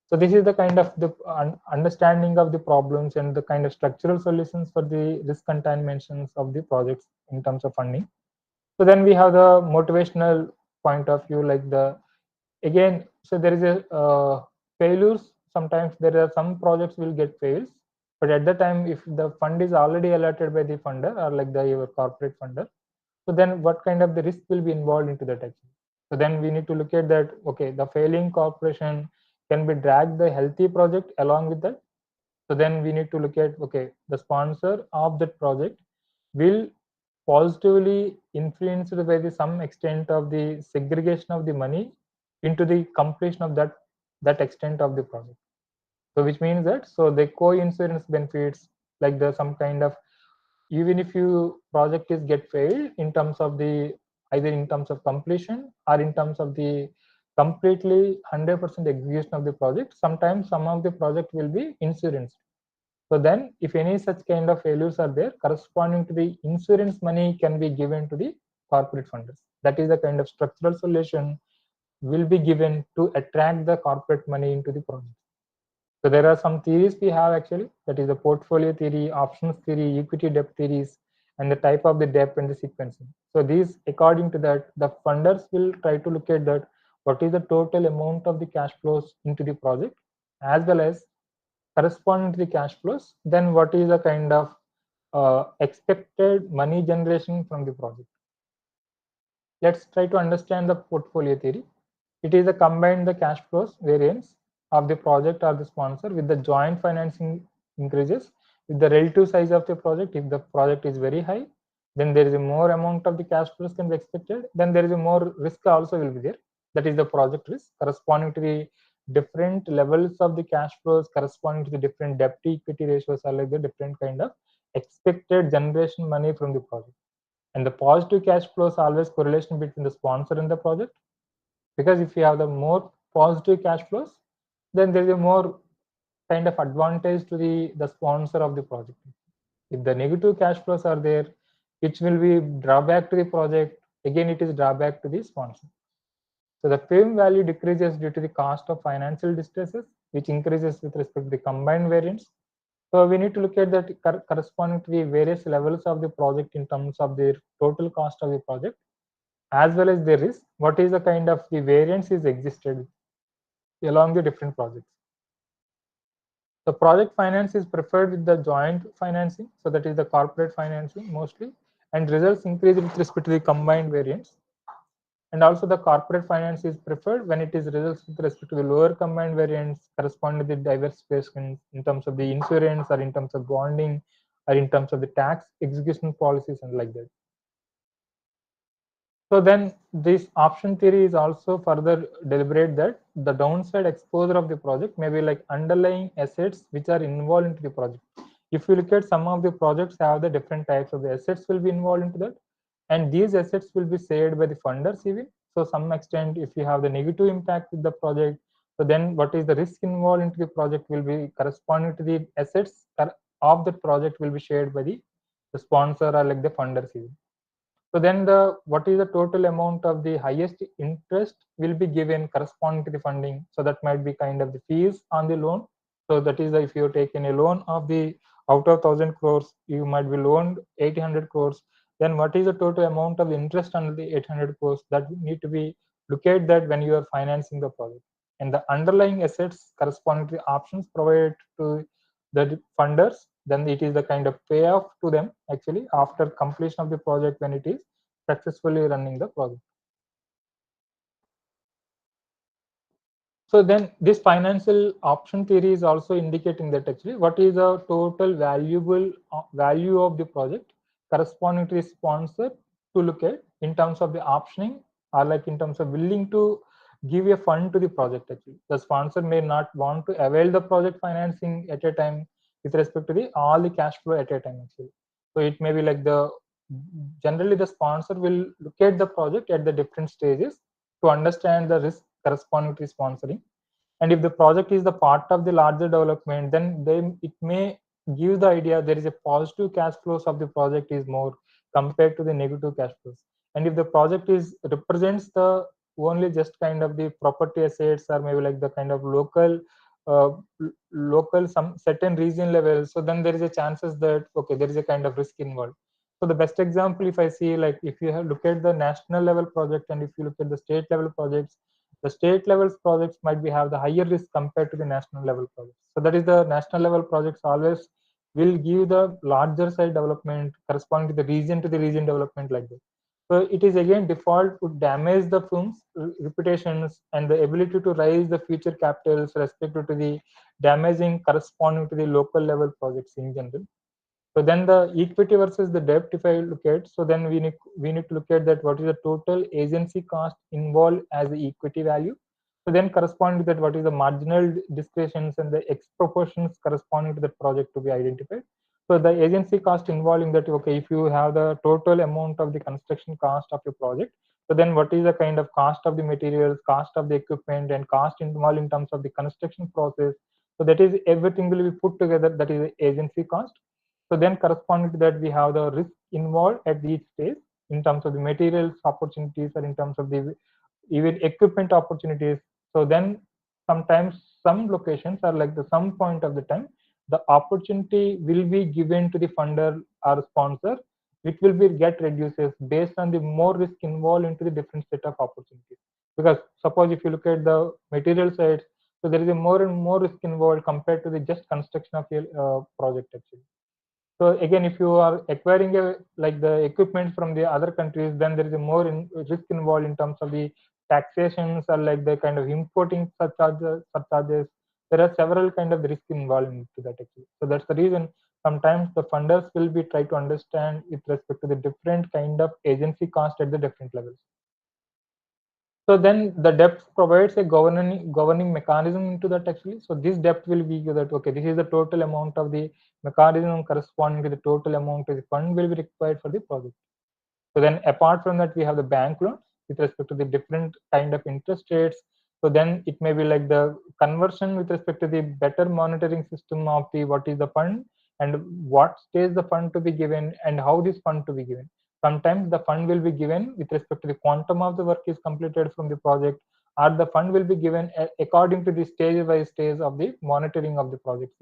So this is the kind of the understanding of the problems and the kind of structural solutions for the risk contaminations of the projects in terms of funding. So then we have the motivational point of view, like the again. So there is a failures. Sometimes there are some projects will get fails, but at the time, if the fund is already allotted by the funder or like the your corporate funder, so then what kind of the risk will be involved into that action? So then we need to look at that. Okay, the failing corporation can be drag the healthy project along with that. So then we need to look at okay, the sponsor of that project will positively influenced by the some extent of the segregation of the money into the completion of that extent of the project. So which means that so the co-insurance benefits like the some kind of even if you project is get failed in terms of the either in terms of completion or in terms of the completely 100% execution of the project, sometimes some of the project will be insurance. So then if any such kind of failures are there, corresponding to the insurance money can be given to the corporate funders. That is the kind of structural solution will be given to attract the corporate money into the project. So there are some theories we have actually, that is the portfolio theory, options theory, equity debt theories, and the type of the debt and the sequencing. So these, according to that, the funders will try to look at that, what is the total amount of the cash flows into the project, as well as corresponding to the cash flows, then what is the kind of expected money generation from the project. Let's try to understand the portfolio theory. It is a combined the cash flows variance of the project or the sponsor with the joint financing increases with the relative size of the project. If the project is very high, then there is a more amount of the cash flows can be expected. Then there is a more risk also will be there. That is the project risk corresponding to the different levels of the cash flows corresponding to the different debt to equity ratios are like the different kind of expected generation money from the project. And the positive cash flows always correlation between the sponsor and the project, because if you have the more positive cash flows, then there is a more kind of advantage to the sponsor of the project. If the negative cash flows are there, which will be drawback to the project, again it is drawback to the sponsor. So the firm value decreases due to the cost of financial distresses, which increases with respect to the combined variance. So we need to look at that corresponding to the various levels of the project in terms of the total cost of the project, as well as the risk. What is the kind of the variance is existed along the different projects. The project finance is preferred with the joint financing, so that is the corporate financing mostly, and results increase with respect to the combined variance. And also the corporate finance is preferred when it is results with respect to the lower combined variance corresponding to the diversification in terms of the insurance or in terms of bonding or in terms of the tax execution policies and like that. So then this option theory is also further deliberate that the downside exposure of the project may be like underlying assets which are involved into the project. If you look at some of the projects have the different types of the assets will be involved into that, and these assets will be shared by the funders even. So some extent, if you have the negative impact with the project, so then what is the risk involved into the project will be corresponding to the assets of the project will be shared by the sponsor or like the funders even. So then the what is the total amount of the highest interest will be given corresponding to the funding. So that might be kind of the fees on the loan. So that is if you're taking a loan of the out of 1,000 crores, you might be loaned 800 crores. Then what is the total amount of interest on the 800 crores that need to be look at that when you are financing the project. And the underlying assets corresponding to the options provided to the funders, then it is the kind of payoff to them actually after completion of the project when it is successfully running the project. So then this financial option theory is also indicating that actually what is the total valuable value of the project corresponding to the sponsor to look at in terms of the optioning or like in terms of willing to give a fund to the project. Actually the sponsor may not want to avail the project financing at a time with respect to the all the cash flow at a time actually. So it may be like the generally the sponsor will look at the project at the different stages to understand the risk corresponding to sponsoring. And if the project is the part of the larger development, then it may give the idea there is a positive cash flows of the project is more compared to the negative cash flows. And if the project is represents the only just kind of the property assets or maybe like the kind of uh, local some certain region level, so then there is a chances that okay there is a kind of risk involved. So the best example, if I see like if you have look at the national level project and if you look at the state level projects, the state level projects might be have the higher risk compared to the national level projects. So that is the national level projects always will give the larger side development corresponding to the region development like that. So it is again default to damage the firm's reputations and the ability to raise the future capitals respective to the damaging corresponding to the local level projects in general. So then the equity versus the debt, if I look at, so then we need to look at that what is the total agency cost involved as the equity value. So then corresponding to that, what is the marginal discretions and the X proportions corresponding to the project to be identified. So the agency cost involving that, okay, if you have the total amount of the construction cost of your project, so then what is the kind of cost of the materials, cost of the equipment, and cost involved in terms of the construction process. So that is everything will be put together. That is the agency cost. So then corresponding to that, we have the risk involved at each stage in terms of the materials opportunities or in terms of the even equipment opportunities. So then sometimes some locations are like the some point of the time, the opportunity will be given to the funder or sponsor, which will be get reduces based on the more risk involved into the different set of opportunities. Because suppose if you look at the material side, so there is a more and more risk involved compared to the just construction of your project actually. So again, if you are acquiring like the equipment from the other countries, then there is a more risk involved in terms of the taxations or like the kind of importing surcharges. There are several kind of risk involved into that actually. So that's the reason sometimes the funders will be try to understand with respect to the different kind of agency cost at the different levels. So then the debt provides a governing mechanism into that actually. So this debt will be that okay, this is the total amount of the mechanism corresponding to the total amount of the fund will be required for the project. So then apart from that, we have the bank loans with respect to the different kind of interest rates. So then it may be like the conversion with respect to the better monitoring system of the what is the fund and what stage the fund to be given and how this fund to be given. Sometimes the fund will be given with respect to the quantum of the work is completed from the project, or the fund will be given according to the stage by stage of the monitoring of the project.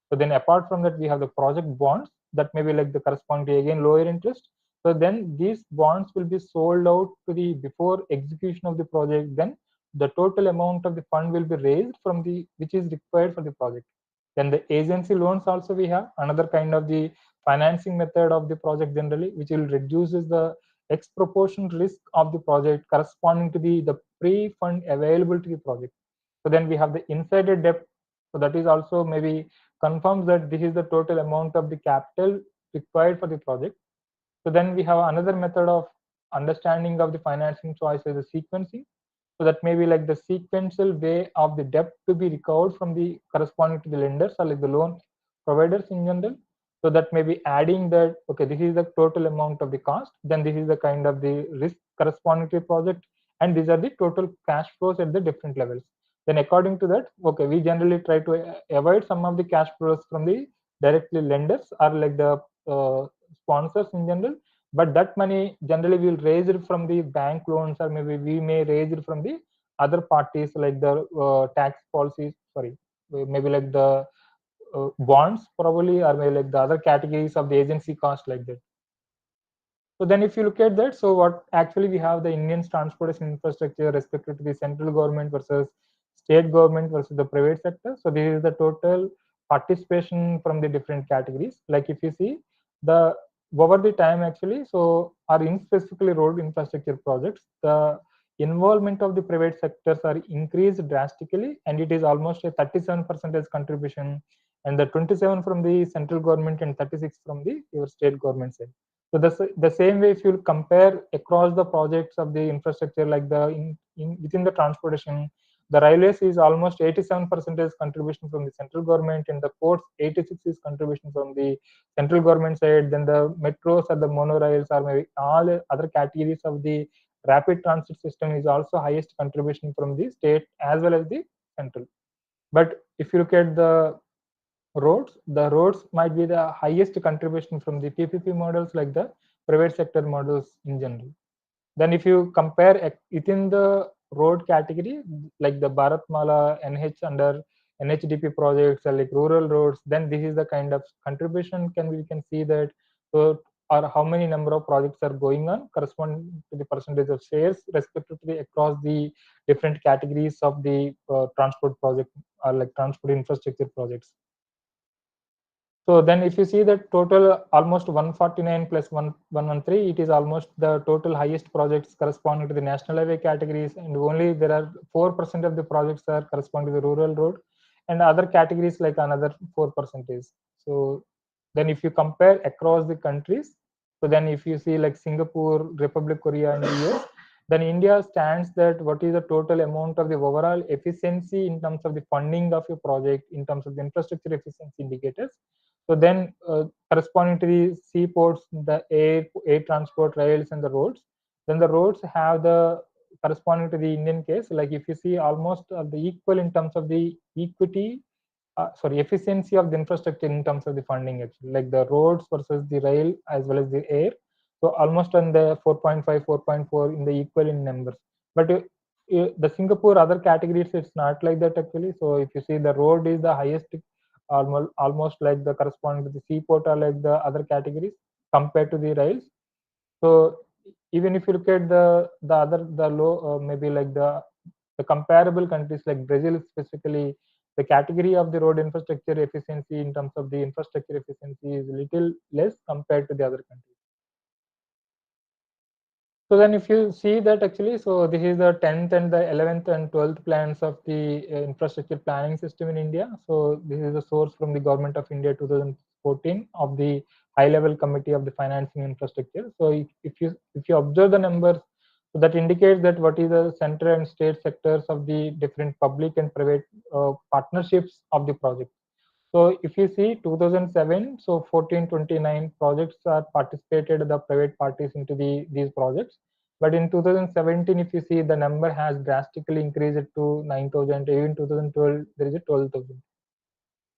So then apart from that, we have the project bonds that may be like the corresponding to again lower interest. So then these bonds will be sold out to the before execution of the project. Then the total amount of the fund will be raised from the which is required for the project. Then the agency loans also we have another kind of the financing method of the project generally, which will reduces the ex proportion risk of the project corresponding to the pre-fund available to the project. So then we have the insider debt. So that is also maybe confirms that this is the total amount of the capital required for the project. So then we have another method of understanding of the financing choice as a sequencing. So that may be like the sequential way of the debt to be recovered from the corresponding to the lenders or like the loan providers in general. So that may be adding that, okay, this is the total amount of the cost, then this is the kind of the risk corresponding to the project, and these are the total cash flows at the different levels. Then according to that, okay, we generally try to avoid some of the cash flows from the directly lenders or like the sponsors in general, but that money generally will raise it from the bank loans or maybe we may raise it from the other parties like the tax policies, sorry, maybe like the bonds probably, or maybe like the other categories of the agency cost like that. So then if you look at that, so what actually we have the Indian transportation infrastructure respected to the central government versus state government versus the private sector. So this is the total participation from the different categories. Like if you see the over the time actually, so are in specifically road infrastructure projects, the involvement of the private sectors are increased drastically, and it is almost a 37% contribution, and the 27 from the central government and 36 from the your state government side. So the same way, if you compare across the projects of the infrastructure, like within the transportation, the railways is almost 87% contribution from the central government, and the ports 86 is contribution from the central government side. Then the metros or the monorails or maybe all other categories of the rapid transit system is also highest contribution from the state as well as the central. But if you look at the roads might be the highest contribution from the PPP models like the private sector models in general. Then if you compare within the road category, like the Bharatmala, NH under NHDP projects or like rural roads, then this is the kind of contribution we can see that, so or how many number of projects are going on corresponding to the percentage of shares respectively across the different categories of the transport project or like transport infrastructure projects. So then if you see that total almost 149 plus 113, it is almost the total highest projects corresponding to the national highway categories, and only there are 4% of the projects are corresponding to the rural road, and other categories like another 4%. So then if you compare across the countries, so then if you see like Singapore, Republic Korea, and the US, then India stands that what is the total amount of the overall efficiency in terms of the funding of a project in terms of the infrastructure efficiency indicators. So then corresponding to the seaports, the air transport, rails, and the roads, then the roads have the corresponding to the Indian case. Like if you see almost the equal in terms of the equity, efficiency of the infrastructure in terms of the funding actually, like the roads versus the rail as well as the air. So almost on the 4.5, 4.4 in the equal in numbers. But the Singapore other categories, it's not like that actually. So if you see the road is the highest, almost like the corresponding to the seaport or like the other categories compared to the rails. So even if you look at the low maybe like the comparable countries like Brazil specifically, the category of the road infrastructure efficiency in terms of the infrastructure efficiency is little less compared to the other countries. So then if you see that actually, so this is the 10th and the 11th and 12th plans of the infrastructure planning system in India. So this is the source from the government of India 14 of the high level committee of the financing infrastructure. So if you observe the numbers, so that indicates that what is the central and state sectors of the different public and private partnerships of the project. So if you see 2007, so 1429 projects are participated the private parties into these projects. But in 2017, if you see, the number has drastically increased to 9,000. Even 2012, there is a 12,000.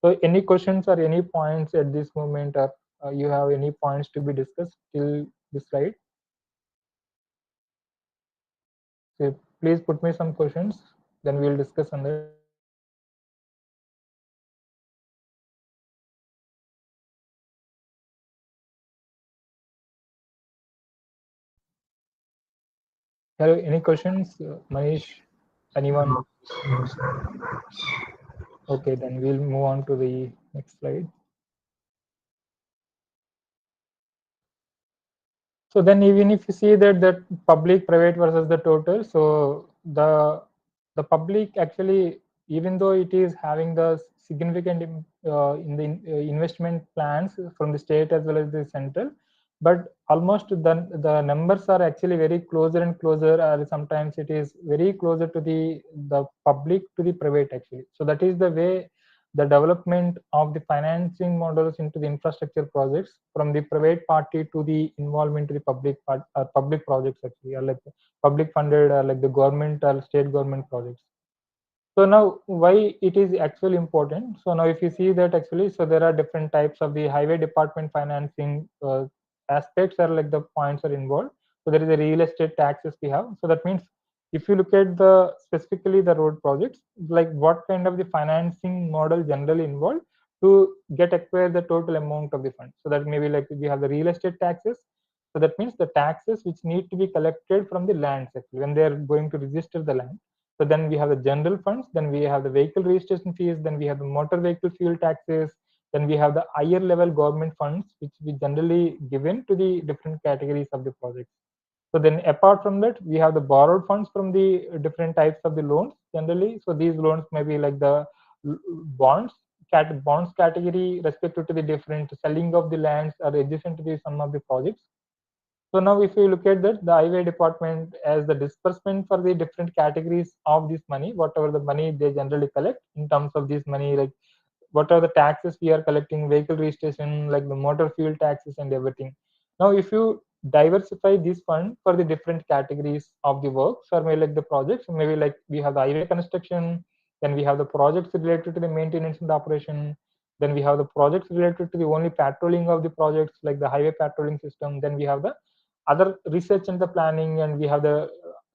So any questions or any points at this moment, or you have any points to be discussed till this slide? So please put me some questions, then we'll discuss on that. Hello, any questions, Manish? Anyone? No, no, sir. Okay, then we'll move on to the next slide. So then even if you see that public, private versus the total, so the public actually, even though it is having the significant in the investment plans from the state as well as the central, but almost the numbers are actually very closer and closer, or sometimes it is very closer to the public to the private actually. So that is the way the development of the financing models into the infrastructure projects from the private party to the involvement to the public part, public projects actually, or like public funded, or like the government or state government projects. So now why it is actually important? So now if you see that actually, so there are different types of the highway department financing aspects, are like the points are involved. So there is a real estate taxes we have. So that means if you look at the specifically the road projects, like what kind of the financing model generally involved to get acquire the total amount of the fund. So that maybe like we have the real estate taxes. So that means the taxes which need to be collected from the lands actually when they are going to register the land. So then we have the general funds, then we have the vehicle registration fees, then we have the motor vehicle fuel taxes, then we have the higher level government funds, which we generally given to the different categories of the projects. So then apart from that, we have the borrowed funds from the different types of the loans generally. So these loans may be like the bonds, bonds category respective to the different selling of the lands or adjacent to the some of the projects. So now if you look at that, the highway department as the disbursement for the different categories of this money, whatever the money they generally collect in terms of this money, like what are the taxes we are collecting, vehicle registration, like the motor fuel taxes and everything. Now if you diversify this fund for the different categories of the works, or maybe like the projects, maybe like we have the highway construction, then we have the projects related to the maintenance and operation, then we have the projects related to the only patrolling of the projects like the highway patrolling system, then we have the other research and the planning, and we have the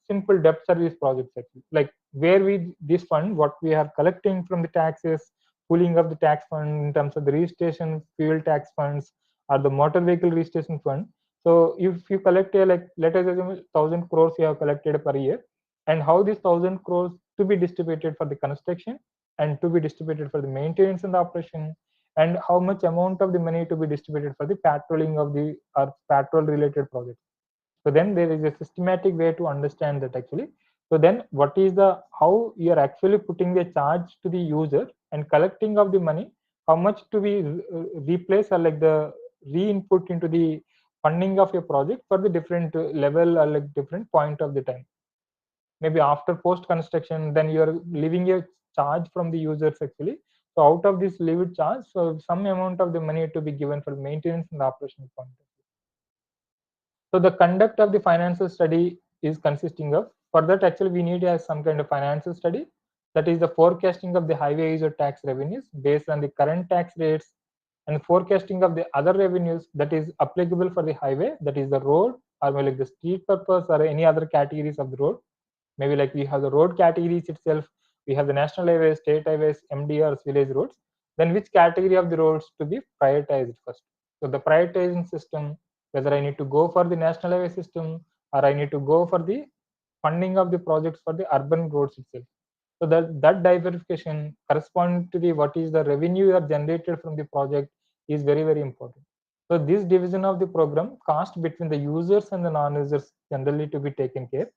simple debt service projects actually, like where we this fund what we are collecting from the taxes, pooling of the tax fund in terms of the registration fuel tax funds or the motor vehicle registration fund. So if you collect a, like let us assume 1,000 crores you have collected per year, and how this 1,000 crores to be distributed for the construction and to be distributed for the maintenance and the operation, and how much amount of the money to be distributed for the patrolling of the or patrol related projects. So then there is a systematic way to understand that actually. So then what is the how you are actually putting the charge to the user and collecting of the money, how much to be replace or like the re-input into the funding of your project for the different level or like different point of the time. Maybe after post construction, then you are leaving a charge from the users actually. So out of this leave charge, so some amount of the money to be given for maintenance and operation point. So the conduct of the financial study is consisting of, for that actually we need some kind of financial study, that is the forecasting of the highway user tax revenues based on the current tax rates, and forecasting of the other revenues that is applicable for the highway, that is the road or maybe like the street purpose or any other categories of the road. Maybe like we have the road categories itself, we have the national highways, state highways, MDRs, village roads, then which category of the roads to be prioritized first. So the prioritizing system, whether I need to go for the national highway system or I need to go for the funding of the projects for the urban roads itself. So that diversification correspond to the what is the revenue are generated from the project is very, very important. So this division of the program cost between the users and the non-users generally to be taken care,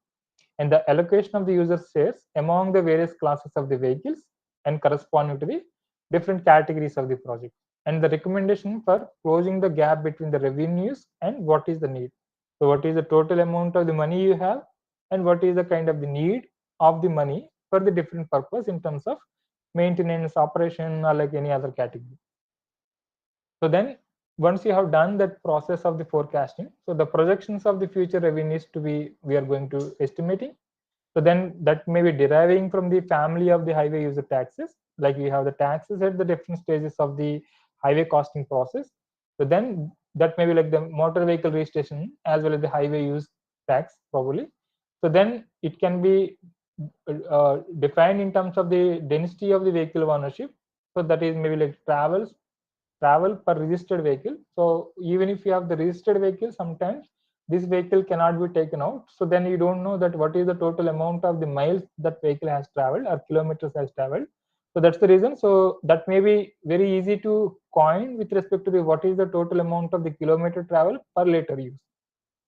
and the allocation of the user shares among the various classes of the vehicles and corresponding to the different categories of the project. and the recommendation for closing the gap between the revenues and what is the need. So what is the total amount of the money you have, and what is the kind of the need of the money for the different purpose in terms of maintenance, operation, or like any other category. So then once you have done that process of the forecasting, so the projections of the future revenues to be, we are going to estimating. So then that may be deriving from the family of the highway user taxes, like we have the taxes at the different stages of the highway costing process. So then that may be like the motor vehicle registration as well as the highway use tax probably. So then it can be defined in terms of the density of the vehicle ownership. So that is maybe like travel per registered vehicle. So even if you have the registered vehicle, sometimes this vehicle cannot be taken out. So then you don't know that what is the total amount of the miles that vehicle has traveled or kilometers has traveled. So that's the reason. So that may be very easy to coin with respect to the what is the total amount of the kilometer travel per liter use.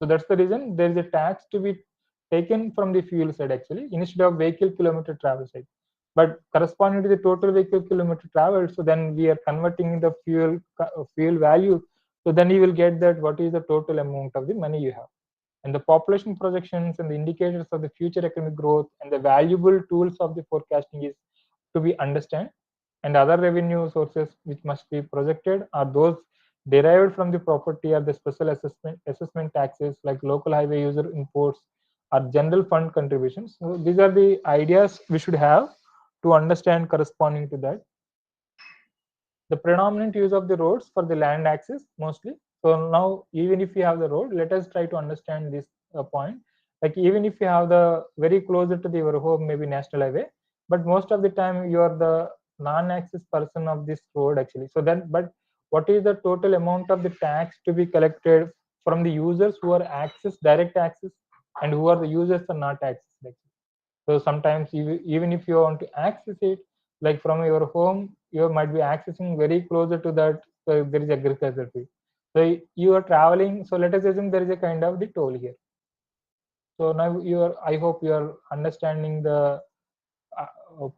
So that's the reason there is a tax to be taken from the fuel side actually instead of vehicle kilometer travel side. But corresponding to the total vehicle kilometer travel, so then we are converting the fuel value. So then you will get that what is the total amount of the money you have. And the population projections and the indicators of the future economic growth and the valuable tools of the forecasting is to be understand. And other revenue sources which must be projected are those derived from the property or the special assessment taxes like local highway user imports or general fund contributions. So these are the ideas we should have to understand corresponding to that. The predominant use of the roads for the land access mostly. So now even if you have the road, let us try to understand this point. Like even if you have the very closer to your home, maybe national highway, but most of the time you are the non-access person of this road actually. So then, but what is the total amount of the tax to be collected from the users who are access, direct access, and who are the users are not access actually. So sometimes even if you want to access it, like from your home, you might be accessing very closer to that. So there is agriculture fee. So you are traveling. So let us assume there is a kind of the toll here. So now you are. I hope you are understanding the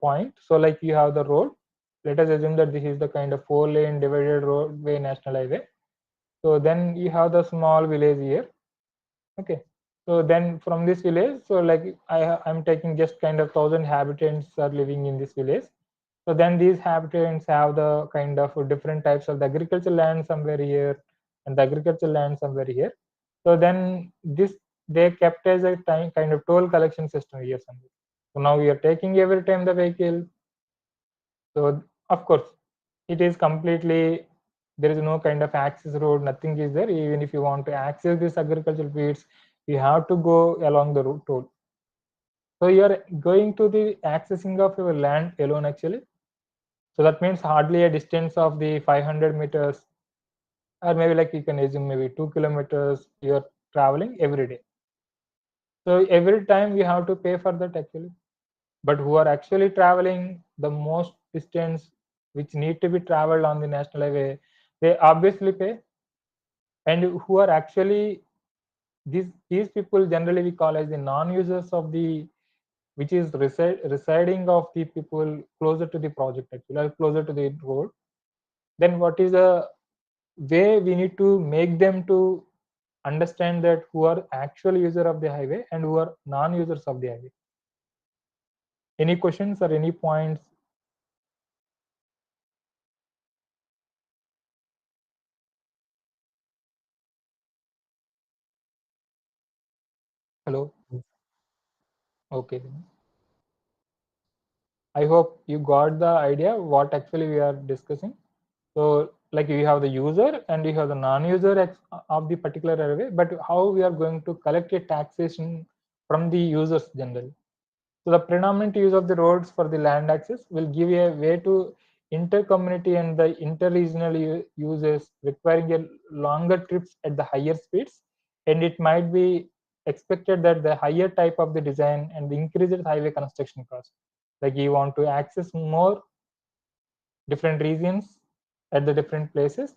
point. So like you have the road. Let us assume that this is the kind of 4-lane divided roadway national highway. So then you have the small village here. Okay. So then from this village, so like I'm taking just kind of 1,000 inhabitants are living in this village. So then these inhabitants have the kind of different types of the agricultural land somewhere here and the agricultural land somewhere here. So then this they kept as a kind of toll collection system here somewhere. So now we are taking every time the vehicle. So of course it is completely, there is no kind of access road, nothing is there. Even if you want to access this agricultural fields, you have to go along the road toll. So you are going to the accessing of your land alone actually. So that means hardly a distance of the 500 meters, or maybe like you can assume maybe 2 kilometers you are traveling every day. So every time you have to pay for that actually. But who are actually traveling the most distance which need to be traveled on the national highway, they obviously pay. And who are actually these people generally we call as the non-users of the, which is residing of the people closer to the project actually, or closer to the road. Then what is the way we need to make them to understand that who are actual user of the highway and who are non-users of the highway? Any questions or any points? Hello. Okay. I hope you got the idea what actually we are discussing. So like you have the user and you have the non-user of the particular highway, but how we are going to collect a taxation from the users generally. So the predominant use of the roads for the land access will give you a way to inter-community and the inter-regional uses requiring a longer trips at the higher speeds, and it might be expected that the higher type of the design and the increased highway construction cost, like you want to access more different regions at the different places,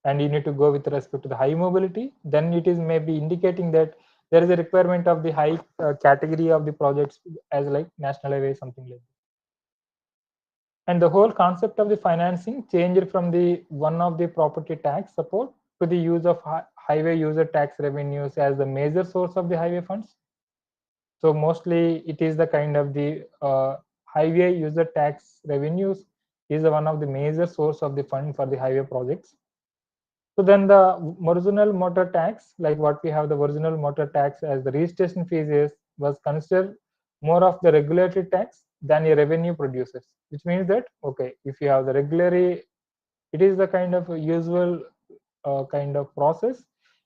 and you need to go with respect to the high mobility, then it is maybe indicating that there is a requirement of the high category of the projects as like national highway, something like that. And the whole concept of the financing changed from the one of the property tax support to the use of highway user tax revenues as the major source of the highway funds. So mostly it is the kind of the highway user tax revenues is one of the major source of the fund for the highway projects. So then the original motor tax, like what we have the original motor tax as the registration fees is, was considered more of the regulatory tax than a revenue producers, which means that, okay, if you have the regularly, it is the kind of usual kind of process.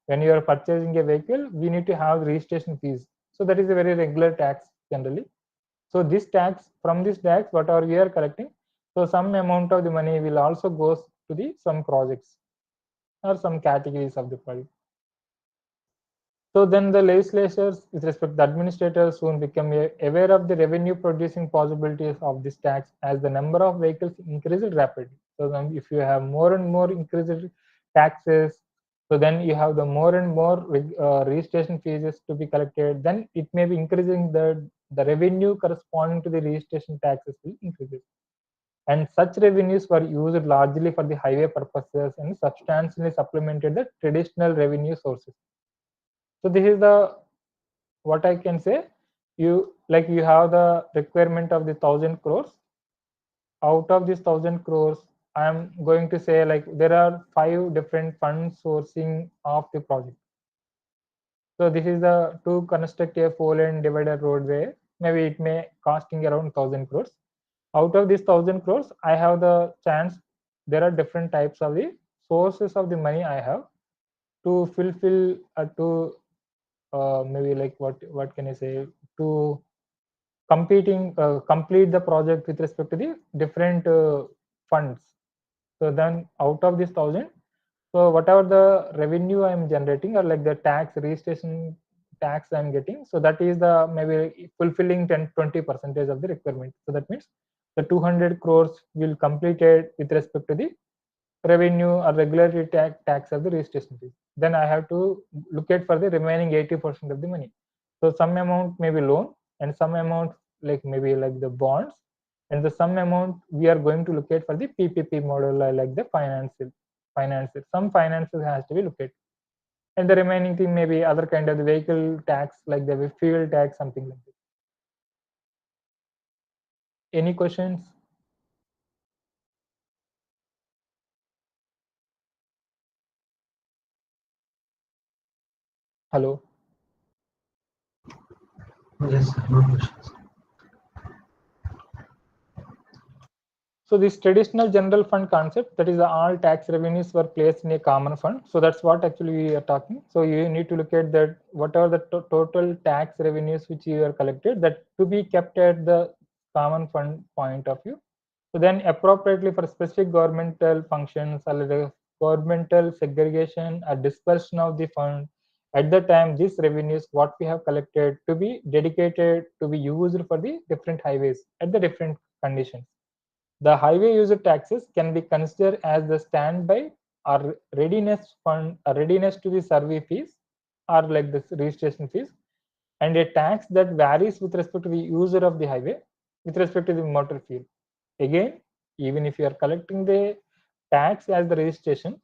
When you are purchasing a vehicle, we need to have registration fees. So that is a very regular tax generally. So this tax, from this tax, whatever we are collecting, so some amount of the money will also goes to the some projects or some categories of the project. So then the legislators, with respect to the administrators, soon become aware of the revenue producing possibilities of this tax as the number of vehicles increased rapidly. So then if you have more and more increased taxes, so then you have the more and more registration fees to be collected, then it may be increasing the revenue corresponding to the registration taxes will increase. And such revenues were used largely for the highway purposes and substantially supplemented the traditional revenue sources. So this is the what I can say. You like you have the requirement of the 1,000 crores. Out of this 1,000 crores, I am going to say like there are 5 different fund sourcing of the project. So this is the to construct a 4-lane divider roadway. Maybe it may costing around 1,000 crores. Out of this 1,000 crores, I have the chance. There are different types of the sources of the money I have to fulfill to maybe like what can I say, to complete the project with respect to the different funds. So then out of this 1,000, so whatever the revenue I'm generating or like the tax registration tax I'm getting, so that is the maybe fulfilling 10-20% of the requirement. So that means the 200 crores will complete it with respect to the revenue or regulatory tax of the registration fee. Then I have to look at for the remaining 80% of the money. So some amount may be loan and some amount like maybe like the bonds, and the some amount we are going to look at for the PPP model like the finances. Some finances has to be looked at, and the remaining thing may be other kind of the vehicle tax like the fuel tax, something like that. Any questions? Hello. Yes, no questions. So this traditional general fund concept, that is all tax revenues were placed in a common fund. So that's what actually we are talking. So you need to look at that whatever the total tax revenues which you are collected, that to be kept at the common fund point of view. So then appropriately for specific governmental functions or the governmental segregation or dispersion of the fund, at the time these revenues what we have collected to be dedicated to be used for the different highways at the different conditions. The highway user taxes can be considered as the standby or readiness fund, or readiness to the survey fees, or like the registration fees, and a tax that varies with respect to the user of the highway with respect to the motor fuel. Again, even if you are collecting the tax as the registration,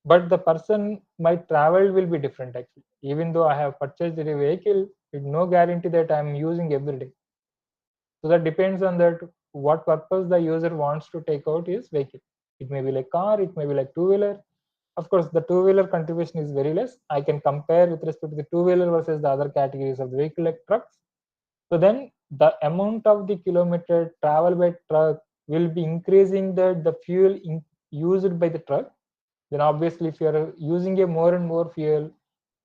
but the person my travel will be different actually. Even though I have purchased a vehicle, with no guarantee that I am using every day. So that depends on that what purpose the user wants to take out his vehicle. It may be like car, it may be like two-wheeler. Of course, the two-wheeler contribution is very less. I can compare with respect to the two-wheeler versus the other categories of the vehicle like trucks. So then the amount of the kilometer travel by truck will be increasing the fuel used by the truck. Then obviously if you are using a more and more fuel,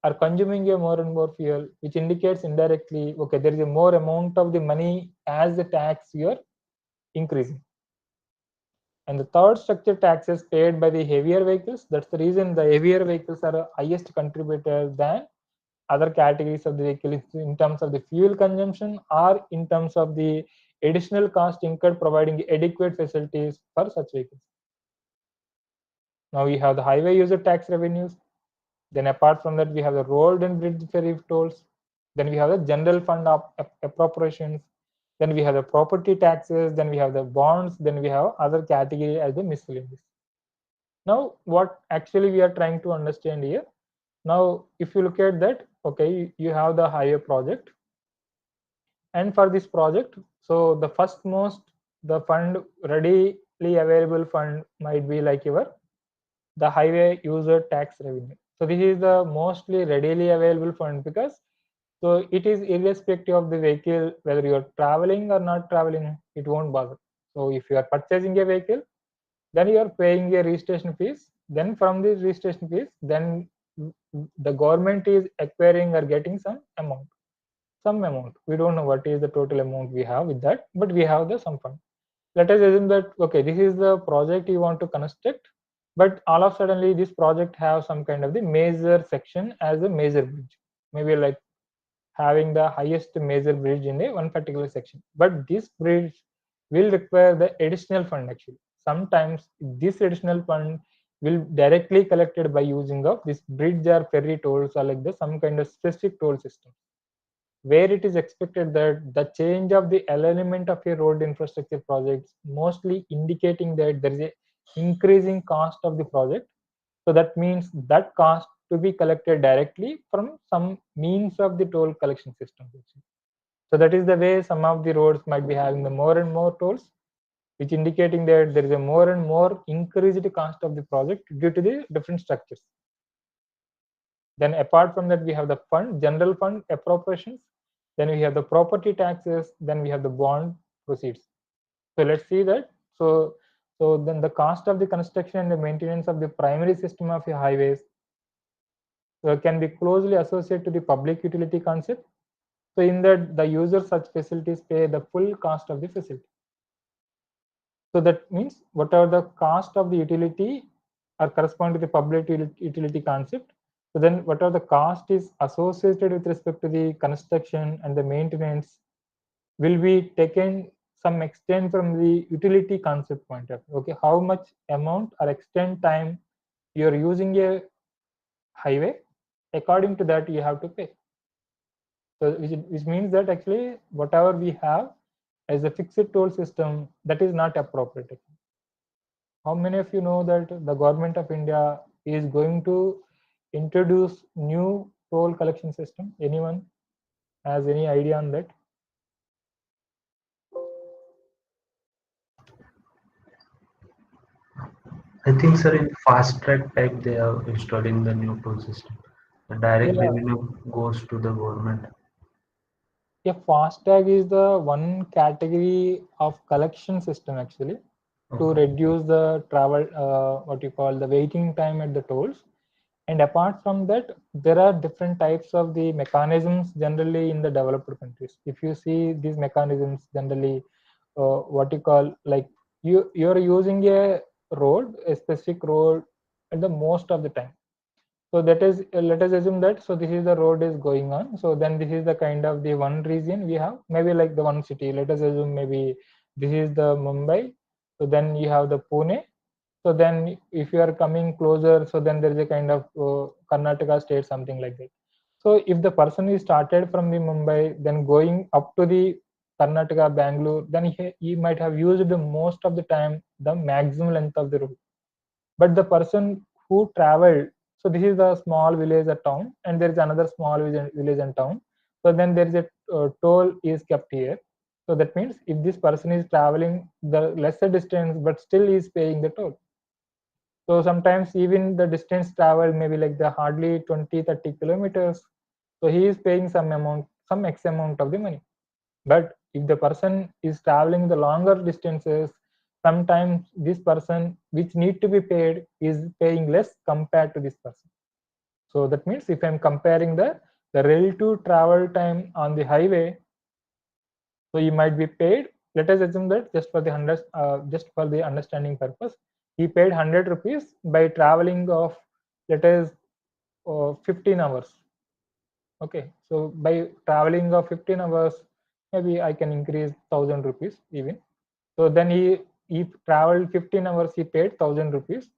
are consuming a more and more fuel, which indicates indirectly, okay, there is a more amount of the money as the tax you're increasing. And the third structure taxes paid by the heavier vehicles. That's the reason the heavier vehicles are a highest contributor than other categories of the vehicle in terms of the fuel consumption or in terms of the additional cost incurred providing adequate facilities for such vehicles. Now we have the highway user tax revenues. Then apart from that, we have the road and bridge ferry tolls. Then we have the general fund appropriations. then we have the property taxes, then we have the bonds, then we have other category as the miscellaneous. Now, what actually we are trying to understand here, now if you look at that, okay, you have the highway project, and for this project, so the first most, the fund readily available fund might be like the highway user tax revenue. So this is the mostly readily available fund, because so it is irrespective of the vehicle, whether you are traveling or not traveling, it won't bother. So if you are purchasing a vehicle, then you are paying a registration fees. Then from the registration fees, then the government is acquiring or getting some amount. We don't know what is the total amount we have with that, but we have the some fund. Let us assume that okay, this is the project you want to construct, but all of suddenly this project have some kind of the major section as a major bridge, maybe like having the highest major bridge in a one particular section. But this bridge will require the additional fund actually. Sometimes this additional fund will directly collected by using of this bridge or ferry tolls, or like the some kind of specific toll system, where it is expected that the change of the element of a road infrastructure projects mostly indicating that there is a increasing cost of the project. So that means that cost to be collected directly from some means of the toll collection system. So that is the way some of the roads might be having the more and more tolls, which indicating that there is a more and more increased cost of the project due to the different structures. Then apart from that, we have the fund, general fund appropriations. Then we have the property taxes. Then we have the bond proceeds. So let's see that. So then the cost of the construction and the maintenance of the primary system of the highways can be closely associated to the public utility concept. So in that, the user such facilities pay the full cost of the facility. So that means whatever the cost of the utility are correspond to the public utility concept. So then whatever the cost is associated with respect to the construction and the maintenance will be taken some extent from the utility concept point of view. Okay, how much amount or extent time you are using a highway, according to that you have to pay. So which means that actually whatever we have as a fixed toll system, that is not appropriate. How many of you know that the government of India is going to introduce new toll collection system? Anyone has any idea on that? I think, sir, in fast track type, they are installing the new toll system. The direct Yeah, revenue goes to the government. yeah. FASTag is the one category of collection system actually to Okay. reduce the travel, what you call the waiting time at the tolls. And apart from that, there are different types of the mechanisms generally in the developed countries. If you see these mechanisms generally, what you call like you're using a road, a specific road at the most of the time. So that is, let us assume that, so this is the road is going on. So then this is the kind of the one region we have, maybe like the one city. Let us assume maybe this is the Mumbai. So then you have the Pune. So then if you are coming closer, so then there is a kind of Karnataka state, something like that. So if the person is started from the Mumbai, then going up to the Karnataka, Bangalore, then he might have used the most of the time the maximum length of the road. But the person who traveled, so this is the small village or town, and there is another small village and town. So then there is a toll is kept here. So that means if this person is traveling the lesser distance, but still is paying the toll. So sometimes even the distance traveled maybe like the hardly 20-30 kilometers. So he is paying some amount, some X amount of the money. But if the person is traveling the longer distances, sometimes this person which need to be paid is paying less compared to this person. So that means if I'm comparing the relative travel time on the highway, so you might be paid. Let us assume that just for the understanding purpose, he paid 100 rupees by traveling of, let us 15 hours. Okay, so by traveling of 15 hours, maybe I can increase 1,000 rupees even. So then he traveled 15 hours, he paid 1,000 rupees.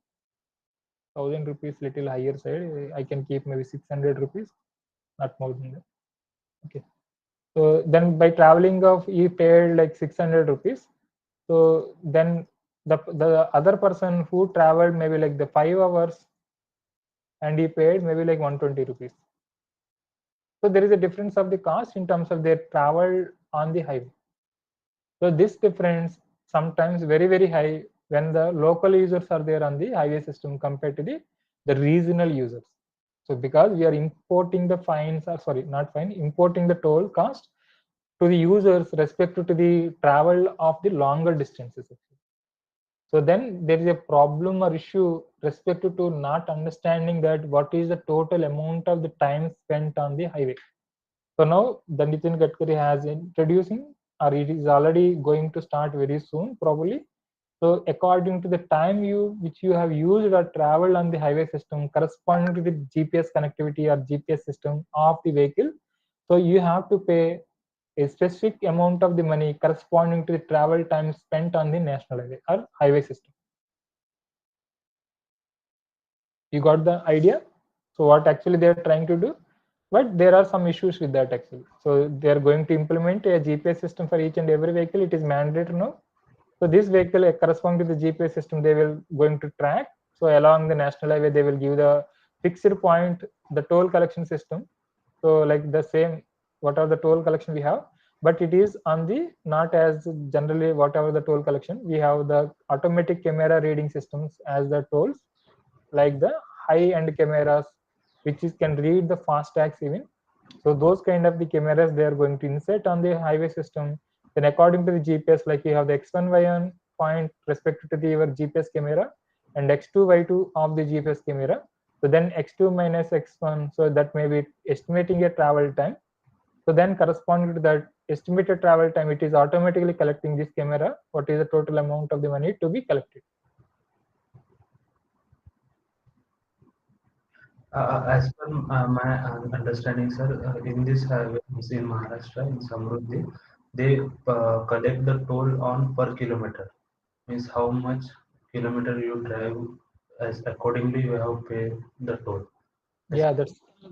1,000 rupees little higher side. I can keep maybe 600 rupees, not more than that. Okay. So then by traveling of he paid like 600 rupees. So then the other person who traveled maybe like the 5 hours and he paid maybe like 120 rupees. So there is a difference of the cost in terms of their travel on the highway. So this difference sometimes very high when the local users are there on the highway system compared to the regional users. So because we are importing the fines, or sorry, not fine, importing the toll cost to the users respective to the travel of the longer distances. So then there is a problem or issue respective to not understanding that what is the total amount of the time spent on the highway. So now the Nitin Gadkari has introducing, or it is already going to start very soon probably. So according to the time which you have used or traveled on the highway system corresponding to the GPS connectivity or GPS system of the vehicle, so you have to pay a specific amount of the money corresponding to the travel time spent on the national highway or highway system. You got the idea? So what actually they are trying to do? But there are some issues with that actually. So they are going to implement a GPS system for each and every vehicle. It is mandatory now. So this vehicle corresponding to the GPS system, they will going to track. So along the national highway, they will give the fixed point, the toll collection system. So like the same, whatever the toll collection we have, but it is on the not as generally whatever the toll collection we have the automatic camera reading systems as the tolls, like the high end cameras which is can read the fast tags even. So those kind of the cameras they are going to insert on the highway system. Then according to the GPS, like you have the x1 y1 point respective to the your GPS camera and x2 y2 of the GPS camera. So then x2 minus x1, so that may be estimating a travel time. So then corresponding to that estimated travel time, it is automatically collecting this camera what is the total amount of the money to be collected. As per my understanding, sir, in this highways in Maharashtra, in Samruddhi, they collect the toll on per kilometer. Means how much kilometer you drive, as accordingly you have to pay the toll. Yeah,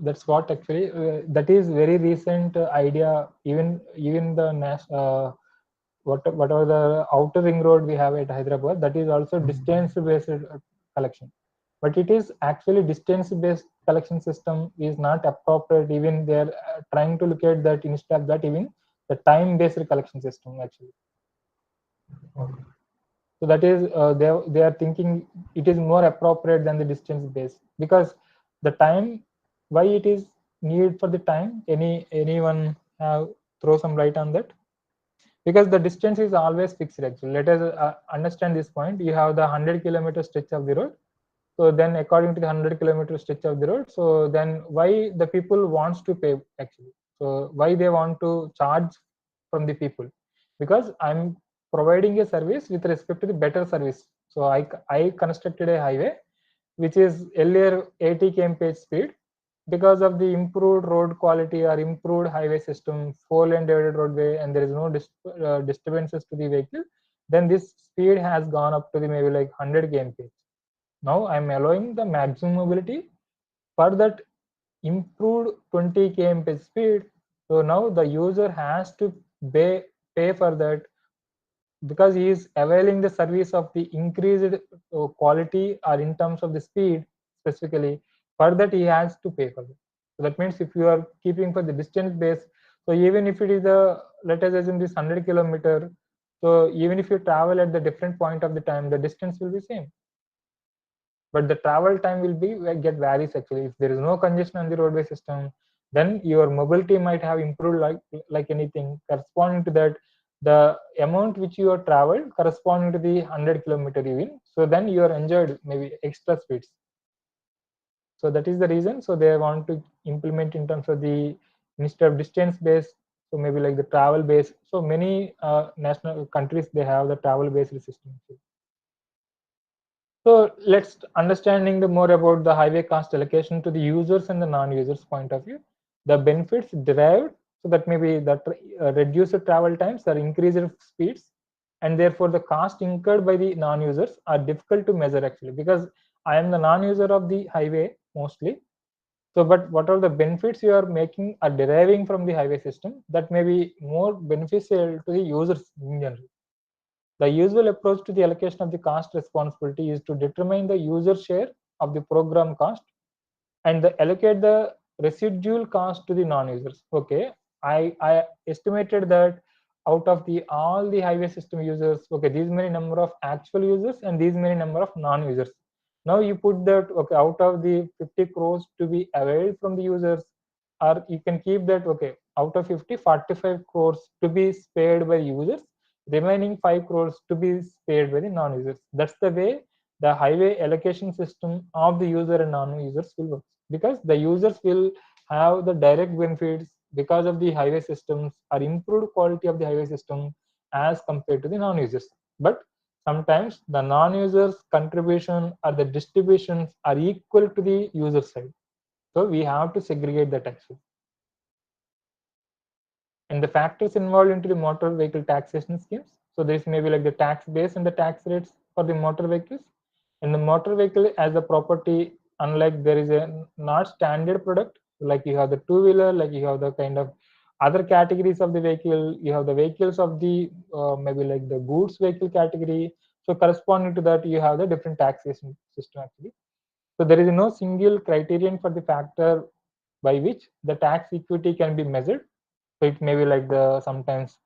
that's what actually that is very recent idea. Even the whatever the outer ring road we have at Hyderabad, that is also distance based collection. But it is actually distance based collection system is not appropriate. Even they're trying to look at that instead of that even the time based collection system actually. Okay. So that is they are thinking it is more appropriate than the distance based, because the time why it is need for the time, anyone have throw some light on that? Because the distance is always fixed actually. Let us understand this point. You have the 100-kilometer stretch of the road. So then according to the 100-kilometer stretch of the road, so then why the people wants to pay actually? So why they want to charge from the people? Because I'm providing a service with respect to the better service. So I constructed a highway which is earlier 80 km/h speed. Because of the improved road quality or improved highway system, 4-lane divided roadway, and there is no disturbances to the vehicle, then this speed has gone up to the maybe like 100 km/h. Now I'm allowing the maximum mobility for that improved 20 km/h speed. So now the user has to pay for that, because he is availing the service of the increased quality or in terms of the speed specifically. For that he has to pay for it. So that means if you are keeping for the distance base, so even if it is the, let us assume this 100-kilometer, so even if you travel at the different point of the time, the distance will be same, but the travel time will be get varies actually. If there is no congestion on the roadway system, then your mobility might have improved like anything. Corresponding to that, the amount which you have traveled corresponding to the 100-kilometer even, so then you are enjoyed maybe extra speeds. So that is the reason. So they want to implement in terms of the, instead of distance based, so maybe like the travel based. So many national countries they have the travel based system. So let's understanding the more about the highway cost allocation to the users and the non-users point of view. The benefits derived, so that may be that reduced travel times or increased speeds, and therefore the cost incurred by the non-users are difficult to measure actually, because I am the non-user of the highway mostly. So, but what are the benefits you are making or deriving from the highway system that may be more beneficial to the users in general? The usual approach to the allocation of the cost responsibility is to determine the user share of the program cost and allocate the residual cost to the non-users. Okay, I estimated that out of the all the highway system users, okay, these many number of actual users and these many number of non-users. Now you put that, okay, out of the 50 crores to be availed from the users, or you can keep that, okay, out of 50, 45 crores to be spared by users, remaining 5 crores to be spared by the non-users. That's the way the highway allocation system of the user and non-users will work, because the users will have the direct benefits because of the highway systems or improved quality of the highway system as compared to the non-users. But sometimes the non-users contribution or the distributions are equal to the user side, so we have to segregate that actually. And the factors involved into the motor vehicle taxation schemes, so this may be like the tax base and the tax rates for the motor vehicles. And the motor vehicle as a property, unlike there is a not standard product, like you have the two-wheeler, like you have the kind of other categories of the vehicle, you have the vehicles of the maybe like the goods vehicle category. So corresponding to that, you have the different taxation system actually. So there is no single criterion for the factor by which the tax equity can be measured. So it may be like the sometimes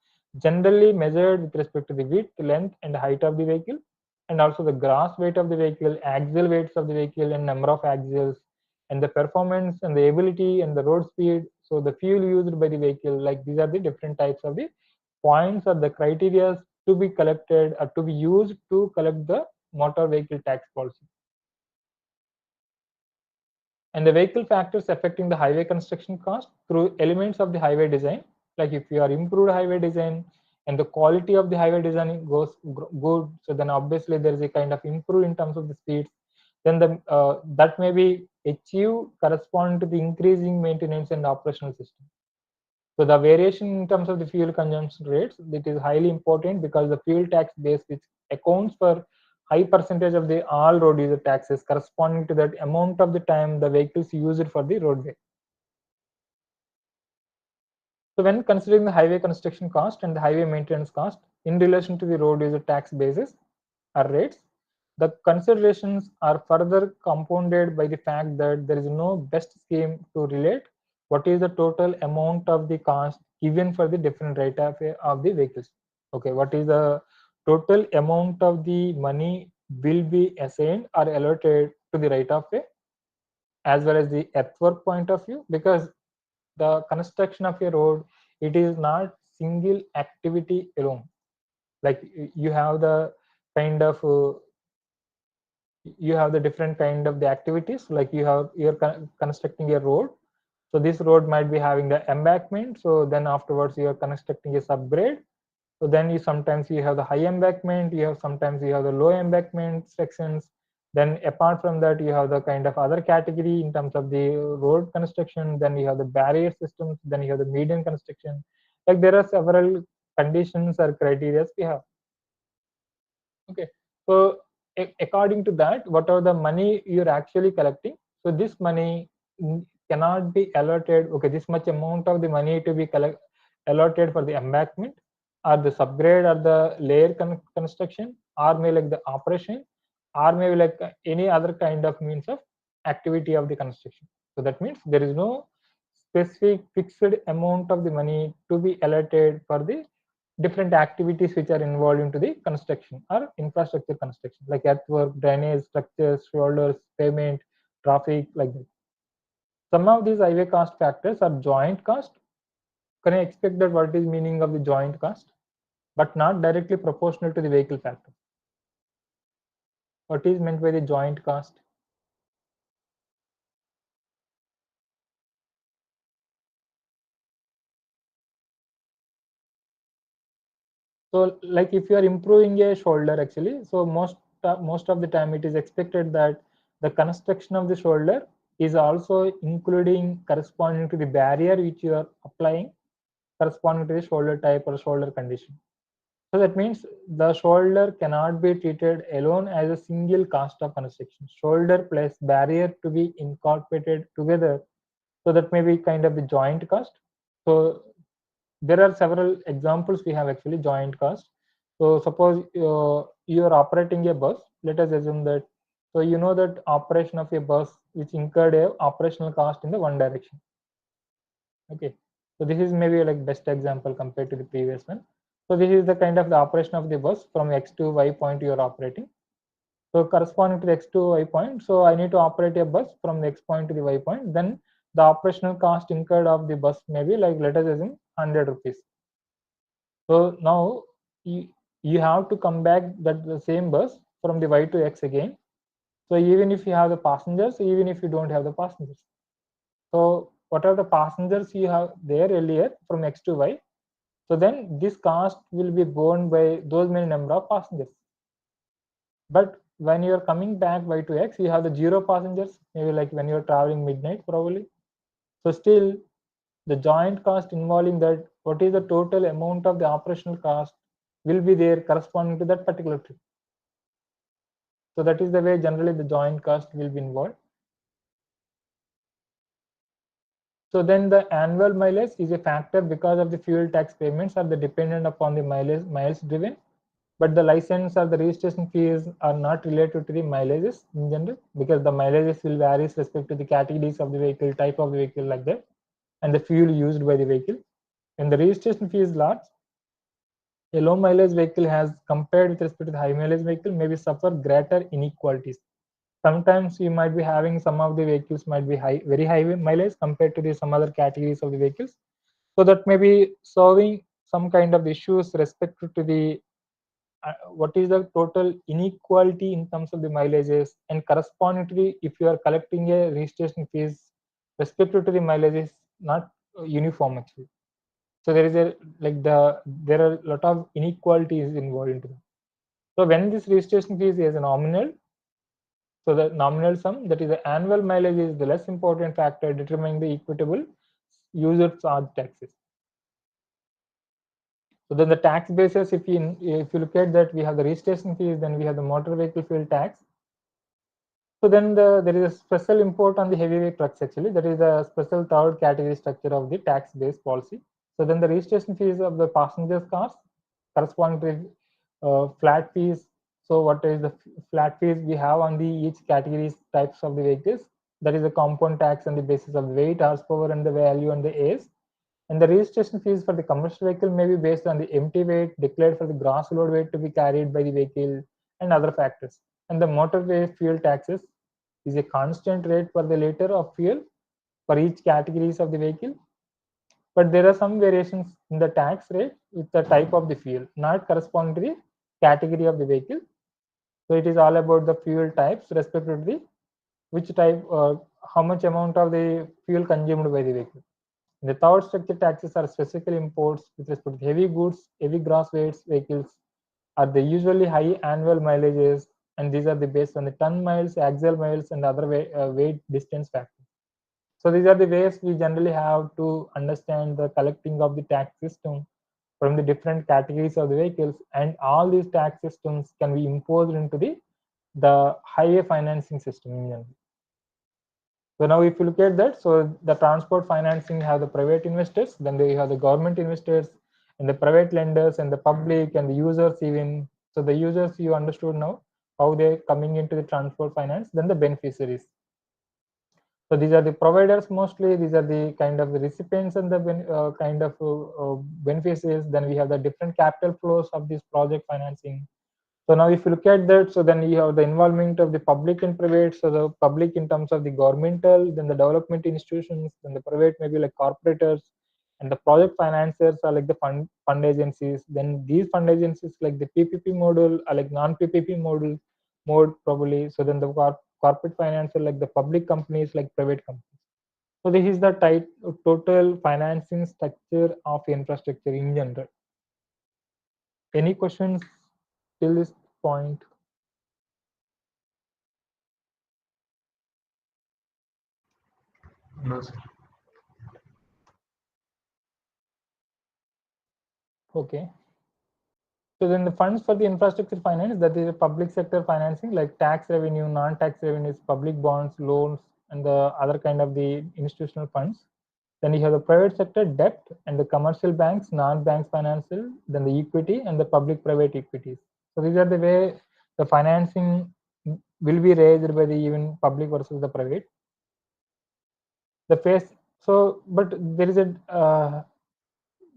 generally measured with respect to the width, length, and height of the vehicle, and also the gross weight of the vehicle, axle weights of the vehicle, and number of axles, and the performance and the ability and the road speed. So the fuel used by the vehicle, like these are the different types of the points or the criteria to be collected or to be used to collect the motor vehicle tax policy. And the vehicle factors affecting the highway construction cost through elements of the highway design, like if you are improved highway design and the quality of the highway design goes good, so then obviously there is a kind of improve in terms of the speeds, then the that may be achieved corresponding to the increasing maintenance and operational system. So the variation in terms of the fuel consumption rates, it is highly important because the fuel tax base, which accounts for high percentage of the all road user taxes, corresponding to that amount of the time the vehicles used for the roadway. So when considering the highway construction cost and the highway maintenance cost in relation to the road user tax basis or rates, the considerations are further compounded by the fact that there is no best scheme to relate what is the total amount of the cost given for the different rate of the vehicles. Okay, what is the total amount of the money will be assigned or allotted to the right of way as well as the earthwork point of view, because the construction of a road, it is not single activity alone. Like you have the kind of you have the different kind of the activities, like you're constructing a road, so this road might be having the embankment, so then afterwards you are constructing a subgrade, so then you sometimes you have the high embankment, you have sometimes you have the low embankment sections, then apart from that you have the kind of other category in terms of the road construction, then you have the barrier systems, then you have the median construction, like there are several conditions or criteria we have. Okay, so according to that, what are the money you're actually collecting, so this money cannot be allotted, okay, this much amount of the money to be allotted for the embankment or the subgrade or the layer construction, or maybe like the operation, or maybe like any other kind of means of activity of the construction. So that means there is no specific fixed amount of the money to be allotted for the different activities which are involved into the construction or infrastructure construction, like earthwork, drainage, structures, shoulders, pavement, traffic, like that. Some of these highway cost factors are joint cost. Can I expect that what is meaning of the joint cost, but not directly proportional to the vehicle factor? What is meant by the joint cost? So like if you are improving a shoulder actually, so most of the time it is expected that the construction of the shoulder is also including corresponding to the barrier which you are applying corresponding to the shoulder type or shoulder condition. So that means the shoulder cannot be treated alone as a single cost of construction. Shoulder plus barrier to be incorporated together So that may be kind of the joint cost. So there are several examples we have actually joint cost. So suppose you are operating a bus. Let us assume that, so you know that operation of a bus which incurred a operational cost in the one direction. Okay, so this is maybe like best example compared to the previous one. So this is the kind of the operation of the bus from X to Y point you are operating. So corresponding to the X to Y point, so I need to operate a bus from the X point to the Y point. Then the operational cost incurred of the bus may be like, let us assume 100 rupees. So now you have to come back that the same bus from the Y to X again. So even if you have the passengers, even if you don't have the passengers. So what are the passengers you have there earlier from X to Y? So then this cost will be borne by those many number of passengers. But when you are coming back Y to X, you have the 0 passengers, maybe like when you're traveling midnight probably. So still the joint cost involving that, what is the total amount of the operational cost will be there corresponding to that particular trip. So that is the way generally the joint cost will be involved. So then the annual mileage is a factor because of the fuel tax payments are the dependent upon the miles driven, but the license or the registration fees are not related to the mileages in general, because the mileages will vary with respect to the categories of the vehicle, type of the vehicle like that, and the fuel used by the vehicle. When the registration fee is large, a low mileage vehicle has compared with respect to the high mileage vehicle maybe suffer greater inequalities. Sometimes you might be having some of the vehicles might be very high mileage compared to the some other categories of the vehicles. So that may be solving some kind of issues respected to the what is the total inequality in terms of the mileages, and correspondingly if you are collecting a registration fees respected to the mileages not uniform actually. So there is a there are a lot of inequalities involved into them. So when this registration fees is nominal, so the nominal sum, that is the annual mileage, is the less important factor determining the equitable user charge taxes. So then the tax basis, if you look at that, we have the registration fees, then we have the motor vehicle fuel tax. So then there is a special import on the heavyweight trucks actually. That is the special third category structure of the tax based policy. So then the registration fees of the passengers cars correspond to flat fees. So what is the flat fees we have on the each categories types of the vehicles? That is the compound tax on the basis of weight, horsepower, and the value and the age. And the registration fees for the commercial vehicle may be based on the empty weight declared for the gross load weight to be carried by the vehicle and other factors. And the motorway fuel taxes is a constant rate per the liter of fuel for each categories of the vehicle. But there are some variations in the tax rate with the type of the fuel, not corresponding to the category of the vehicle. So it is all about the fuel types respective to the which type, how much amount of the fuel consumed by the vehicle. The third structure taxes are specifically imports with respect to heavy goods, heavy gross weights vehicles are the usually high annual mileages, and these are the based on the ton miles, axle miles, and other weight distance factors. So these are the ways we generally have to understand the collecting of the tax system from the different categories of the vehicles, and all these tax systems can be imposed into the highway financing system in general. So now if you look at that, so the transport financing have the private investors, then they have the government investors, and the private lenders, and the public, and the users even. So the users, you understood now how they're coming into the transport finance, then the beneficiaries. So these are the providers mostly, these are the kind of the recipients and the kind of beneficiaries. Then we have the different capital flows of this project financing. So now if you look at that, so then you have the involvement of the public and private. So the public in terms of the governmental, then the development institutions, then the private maybe like corporators, and the project financiers are like the fund agencies. Then these fund agencies like the PPP model are like non-PPP mode probably. So then the corporate financier like the public companies like private companies. So this is the total financing structure of infrastructure in general. Any questions till this point? No, sir. Okay. So then the funds for the infrastructure finance, that is public sector financing like tax revenue, non-tax revenues, public bonds, loans, and the other kind of the institutional funds. Then you have the private sector debt and the commercial banks, non-banks financial, then the equity and the public-private equities. So these are the way the financing will be raised by the even public versus the private. The phase, so but there is a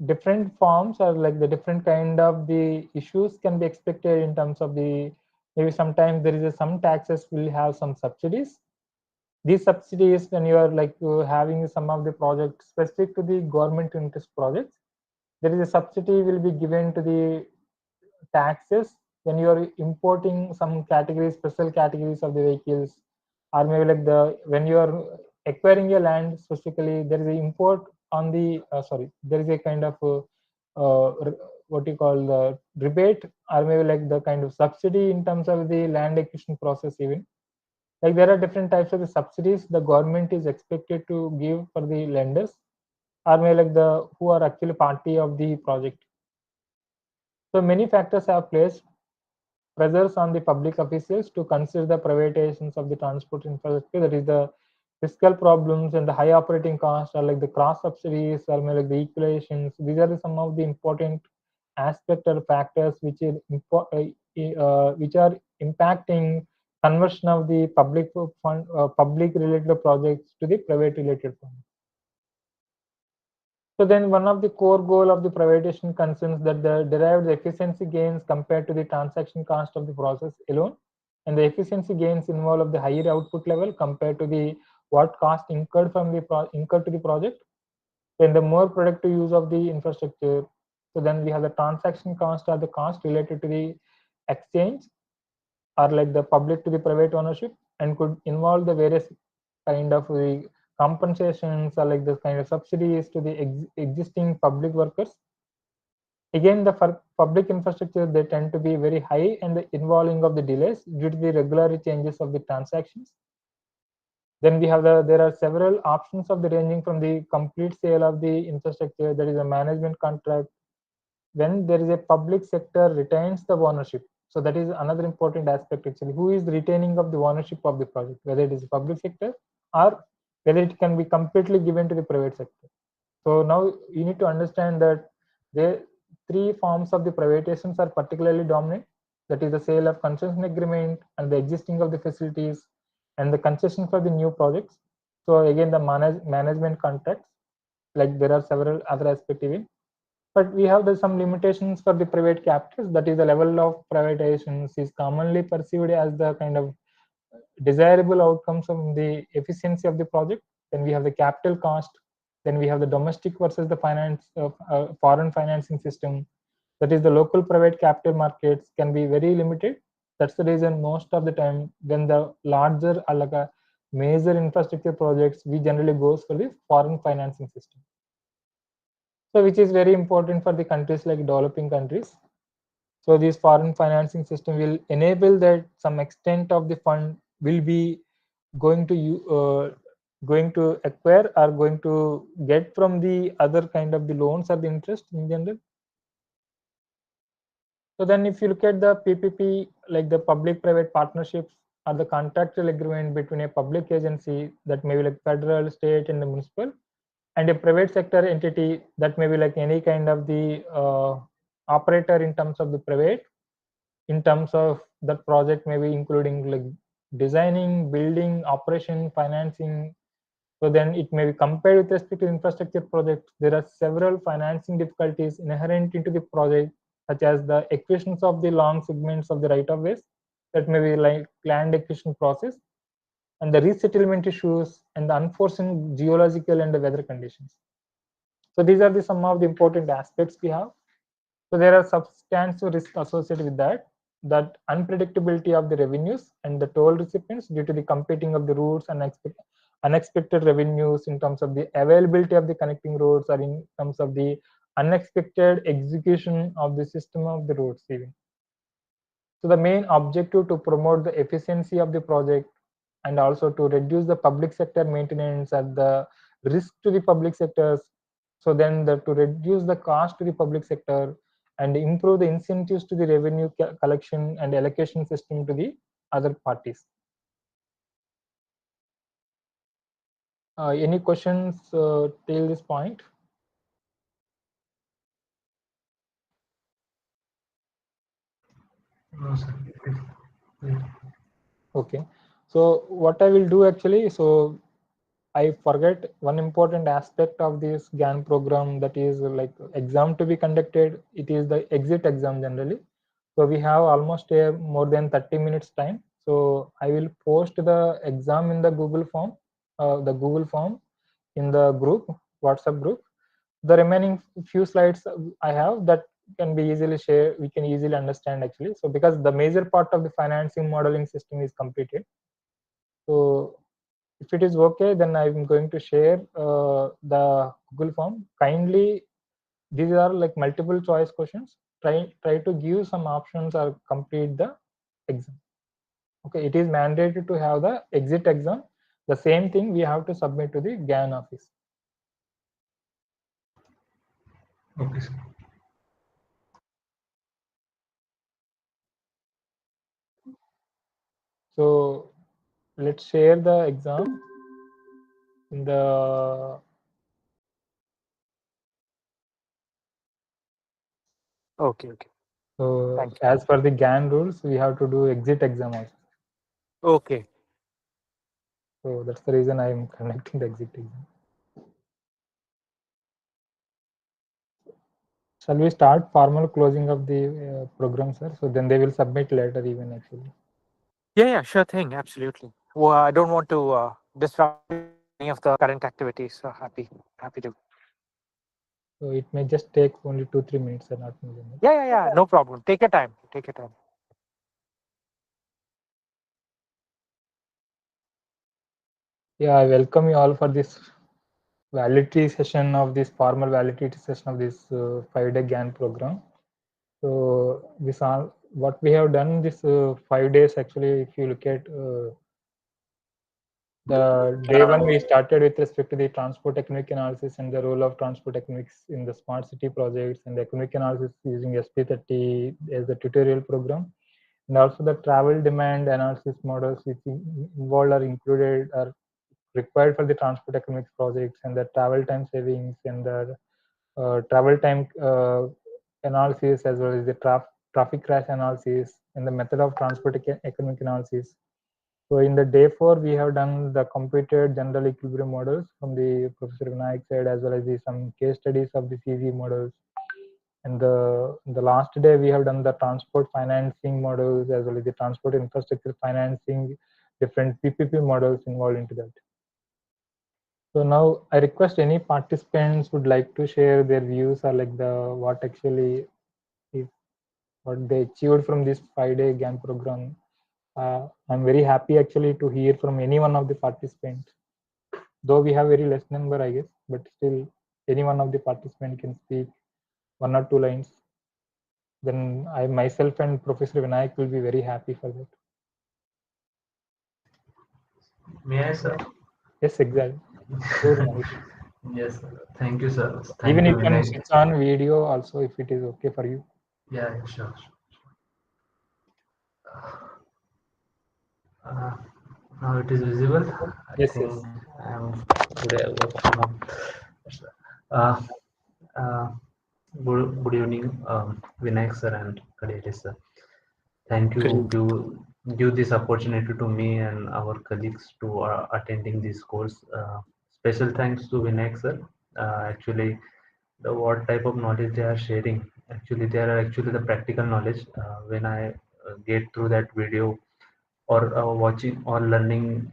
different forms or like the different kind of the issues can be expected in terms of the, maybe sometimes there is some taxes will have some subsidies. These subsidies, when you are like having some of the projects specific to the government interest projects, there is a subsidy will be given to the taxes when you are importing some categories, special categories of the vehicles, or maybe like the when you are acquiring a land specifically, there is an import on the there is a kind of what you call the rebate, or maybe like the kind of subsidy in terms of the land acquisition process. Even like there are different types of the subsidies the government is expected to give for the lenders, or maybe like the who are actually party of the project. So many factors have placed pressures on the public officials to consider the privatizations of the transport infrastructure. That is the fiscal problems and the high operating costs, or like the cross subsidies, or maybe like the equalizations. These are some of the important aspect or factors which is which are impacting conversion of the public fund, public related projects to the private related funds. So then one of the core goal of the privatization concerns that the derived efficiency gains compared to the transaction cost of the process alone, and the efficiency gains involve the higher output level compared to the what cost incurred from the incurred to the project, then the more productive use of the infrastructure. So then we have the transaction cost or the cost related to the exchange, or like the public to the private ownership, and could involve the various kind of the compensations, or like the kind of subsidies to the existing public workers. Again, the public infrastructure, they tend to be very high, and the involving of the delays due to the regular changes of the transactions. Then we have there are several options of the ranging from the complete sale of the infrastructure, that is a management contract, when there is a public sector retains the ownership. So that is another important aspect actually. Who is retaining of the ownership of the project, whether it is public sector or whether it can be completely given to the private sector. So now you need to understand that the three forms of the privatizations are particularly dominant. That is the sale of concession agreement and the existing of the facilities and the concession for the new projects. So again, the management contracts, like there are several other aspects even. But we have some limitations for the private capitals. That is the level of privatizations is commonly perceived as the kind of desirable outcomes of the efficiency of the project. Then we have the capital cost. Then we have the domestic versus the foreign financing system. That is the local private capital markets can be very limited. That's the reason most of the time when the larger or like a major infrastructure projects, we generally goes for the foreign financing system. So which is very important for the countries like developing countries. So this foreign financing system will enable that some extent of the fund will be going to acquire or going to get from the other kind of the loans or the interest in general. So then if you look at the PPP, like the public-private partnerships or the contractual agreement between a public agency that may be like federal, state, and the municipal, and a private sector entity that may be like any kind of the operator in terms of the private, in terms of the project, maybe including like designing, building, operation, financing. So then it may be compared with respect to infrastructure projects. There are several financing difficulties inherent into the project, such as the acquisitions of the long segments of the right of ways, that may be like land acquisition process, and the resettlement issues, and the unforeseen geological and the weather conditions. So these are some of the important aspects we have. So there are substantial risks associated with that unpredictability of the revenues and the toll recipients due to the competing of the routes and unexpected revenues in terms of the availability of the connecting roads, or in terms of the unexpected execution of the system of the roads even. So the main objective to promote the efficiency of the project, and also to reduce the public sector maintenance at the risk to the public sectors. So then to reduce the cost to the public sector and improve the incentives to the revenue collection and allocation system to the other parties. Any questions till this point? No, sir. Yeah. Okay. So what I will do actually, so I forget one important aspect of this GAN program, that is like exam to be conducted. It is the exit exam generally. So we have almost a more than 30 minutes time. So I will post the exam in the Google form, in the group, WhatsApp group. The remaining few slides I have, that can be easily shared. We can easily understand actually. So because the major part of the financing modeling system is completed. So if it is okay, then I'm going to share the Google form. Kindly, these are like multiple choice questions. Try to give some options or complete the exam. Okay, it is mandated to have the exit exam. The same thing we have to submit to the GAN office. Okay, sir. So let's share the exam in the Okay. so Thank you. as per the GAN rules, we have to do exit exam also. Okay. So that's the reason I am conducting the exit exam. Shall we start formal closing of the program, sir? So then they will submit later even actually. Yeah, sure thing. Absolutely. Well, I don't want to disrupt any of the current activities. So happy to. So it may just take only 2-3 minutes and not more than that. Yeah. No problem. Take your time. Yeah, I welcome you all for this validity session of this formal validity session of this 5-day GAN program. So this all what we have done this 5 days actually. If you look at the day one, we started with respect to the transport economic analysis and the role of transport economics in the smart city projects, and the economic analysis using SP30 as the tutorial program, and also the travel demand analysis models which involved or included or required for the transport economics projects, and the travel time savings and the travel time analysis, as well as the traffic crash analysis and the method of transport economic analysis. So in the day 4, we have done the computed general equilibrium models from the Professor Vinayak side, as well as some case studies of the CZ models. And the last day, we have done the transport financing models, as well as the transport infrastructure financing, different PPP models involved into that. So now I request any participants would like to share their views or like what actually is what they achieved from this 5-day GAN program. I'm very happy actually to hear from any one of the participants. Though we have very less number, I guess, but still any one of the participants can speak 1 or 2 lines. Then I myself and Professor Vinayak will be very happy for that. May I, sir? Yes, exactly. Sure, Mohit. Yes, sir. Thank you, sir. Even Thank you you, can Vinayak. switch on video also if it is okay for you. Yeah, sure. Uh, Now it is visible. I Yes, think yes. I'm today working on. Uh, uh, good evening, Vinayak sir and Kaderi sir. Thank you Great. give this opportunity to me and our colleagues to attending this course. Special thanks to Vinayak sir. Actually, the what type of knowledge they are sharing. Actually, they are actually the practical knowledge. When I get through that video or watching or learning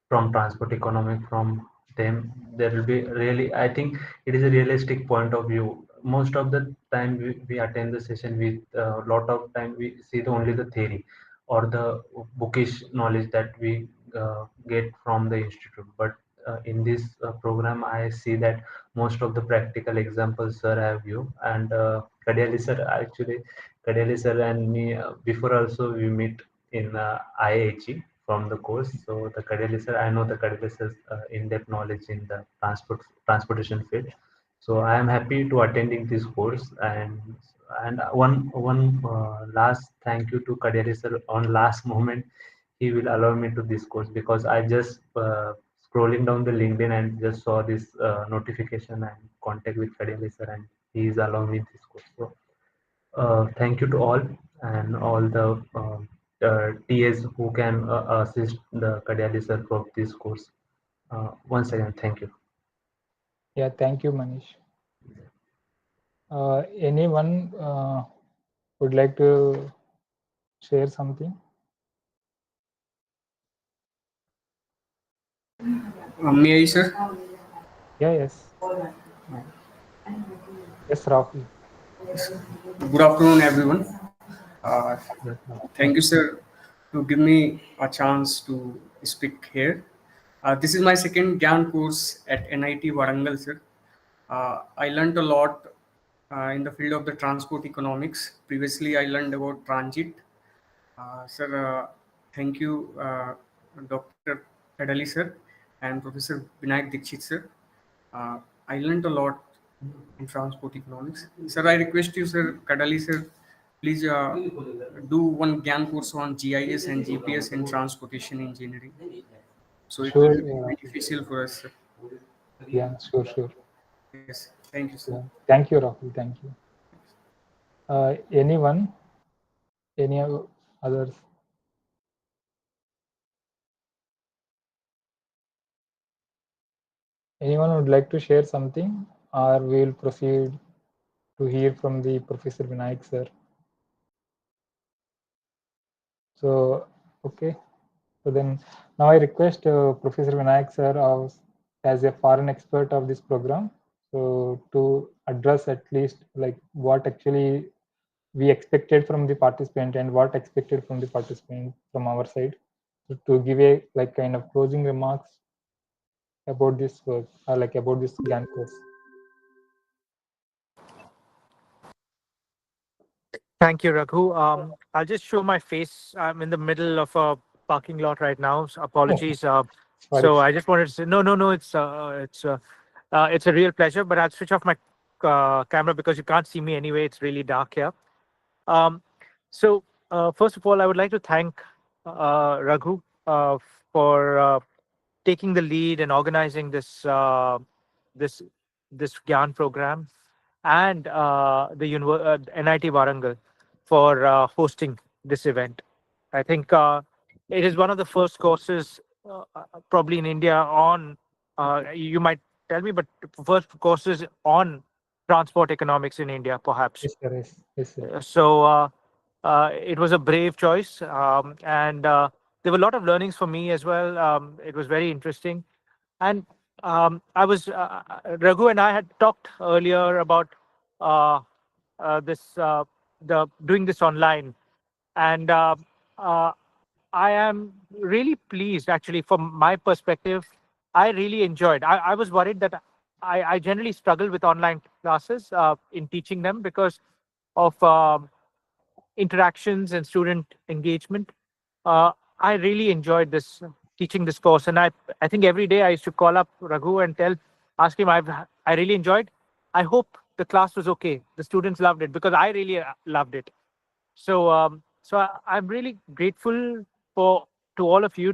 from transport economic from them, there will be really, I think it is a realistic point of view. Most of the time we attend the session with a lot of time we see only the theory or the bookish knowledge that we get from the institute, but in this program I see that most of the practical examples sir have you and Kadeli sir. Actually, Kadeli sir and me before also we meet in IIH from the course. So the Kadeli sir, I know the Kadeli sir's in-depth knowledge in the transportation field. So I am happy to attending this course, and one last thank you to Kadeli sir on last moment. He will allow me to this course because I just scrolling down the LinkedIn and just saw this notification and contact with Kadeli sir, and he is along with this course. So thank you to all and all the TAs who can assist the Kadeli sir for this course. Once again, thank you. Yeah, thank you, Manish. Anyone would like to share something? May I, sir? Yeah, yes. Yes, Rahul. Good afternoon, everyone. Yes, Thank you, sir, to give me a chance to speak here. This is my second Gian course at NIT Warangal, sir. I learned a lot in the field of the transport economics. Previously, I learned about transit. Sir, thank you, Dr. Kadali, sir, and Professor Vinayak Dixit, sir. I learned a lot in transport economics. Sir, I request you, sir, Kadali, sir, please do one GAN course on GIS and GPS in transportation engineering. So it will sure. be beneficial for us, sir. Yeah, sure, sure. Yes, thank you, sir. Yeah. Thank you, Rahul. Thank you. Anyone? Any others? Anyone would like to share something, or we will proceed to hear from the Professor Vinayak, sir? So, okay. So then, now I request Professor Vinayak, sir, as a foreign expert of this program, so to address at least like what actually we expected from the participant and what expected from the participant from our side, so to give a like kind of closing remarks about this work, or like about this GAN course. Thank you, Raghu. I'll just show my face. I'm in the middle of a parking lot right now. So apologies. Sorry. So I just wanted to say, no. It's a real pleasure. But I'll switch off my camera because you can't see me anyway. It's really dark here. Um, so first of all, I would like to thank Raghu for taking the lead and organizing this this GAN program, and NIT Warangal for hosting this event. I think it is one of the first courses, probably in India, on. You might tell me, but first courses on transport economics in India, perhaps. Yes, sir. Yes, sir. So it was a brave choice, and there were a lot of learnings for me as well. It was very interesting, and I was Raghu and I had talked earlier about uh, this the doing this online, and uh, I am really pleased actually from my perspective. I really enjoyed. I was worried that I generally struggle with online classes in teaching them because of interactions and student engagement. Uh, I really enjoyed this teaching this course, and I think every day I used to call up Raghu and ask him I really enjoyed. I hope the class was okay. The students loved it because I really loved it. So I'm really grateful for to all of you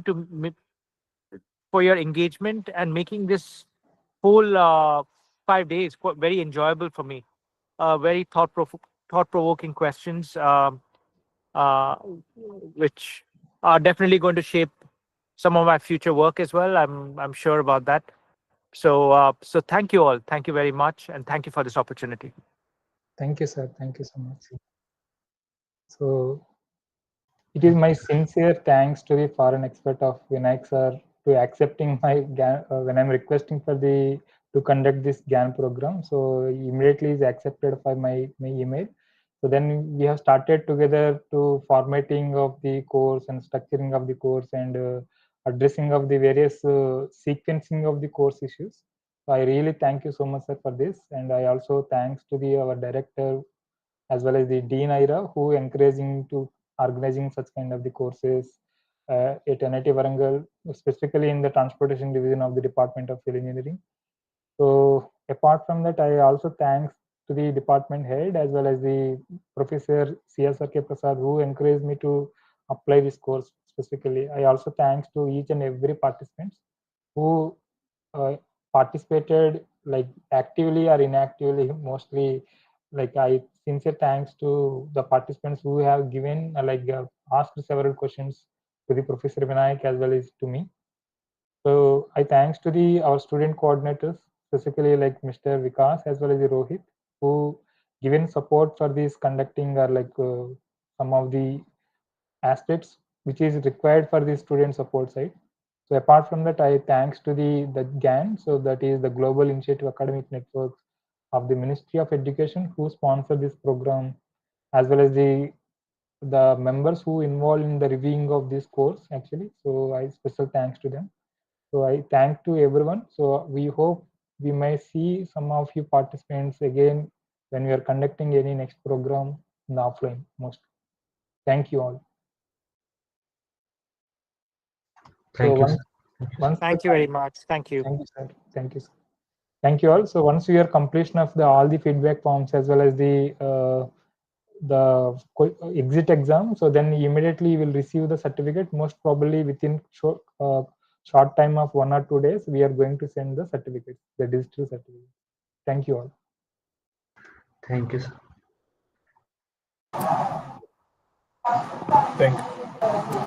for your engagement and making this whole 5 days very enjoyable for me. Very thought provoking questions. Uh, which are definitely going to shape some of my future work as well. I'm sure about that. So thank you all. Thank you very much, and thank you for this opportunity. Thank you, sir. Thank you so much. So it is my sincere thanks to the foreign expert of Vinayak sir to accepting my when I'm requesting for the to conduct this GAN program. So immediately is accepted by my email. So then we have started together to formatting of the course and structuring of the course and addressing of the various sequencing of the course issues. So I really thank you so much, sir, for this. And I also thanks to the our director as well as the Dean Ira, who encouraging to organizing such kind of the courses at NIT Warangal, specifically in the transportation division of the Department of Civil Engineering. So apart from that, I also thanks to the department head as well as the Professor CSRK Prasad, who encouraged me to apply this course specifically. I also thanks to each and every participant who participated like actively or inactively, mostly. Like I sincere thanks to the participants who have given asked several questions to the Professor Vinayak as well as to me. So I thanks to our student coordinators, specifically like Mr. Vikas as well as Rohit, who given support for this conducting or some of the aspects which is required for the student support side. So apart from that, I thanks to the GAN, so that is the Global Initiative Academic Networks of the Ministry of Education, who sponsor this program, as well as the members who involved in the reviewing of this course actually. So I special thanks to them. So I thank to everyone. So we hope we may see some of you participants again when we are conducting any next program in the offline most. Thank you all. Thank So you, sir. once Thank you very much. Thank you. Thank you, sir. Thank you, sir. Thank you all. So once we are completion of all the feedback forms as well as the exit exam, so then immediately you will receive the certificate. Most probably within short time of 1 or 2 days, we are going to send the certificate, the digital certificate. Thank you all. Thank you, sir. Thank you.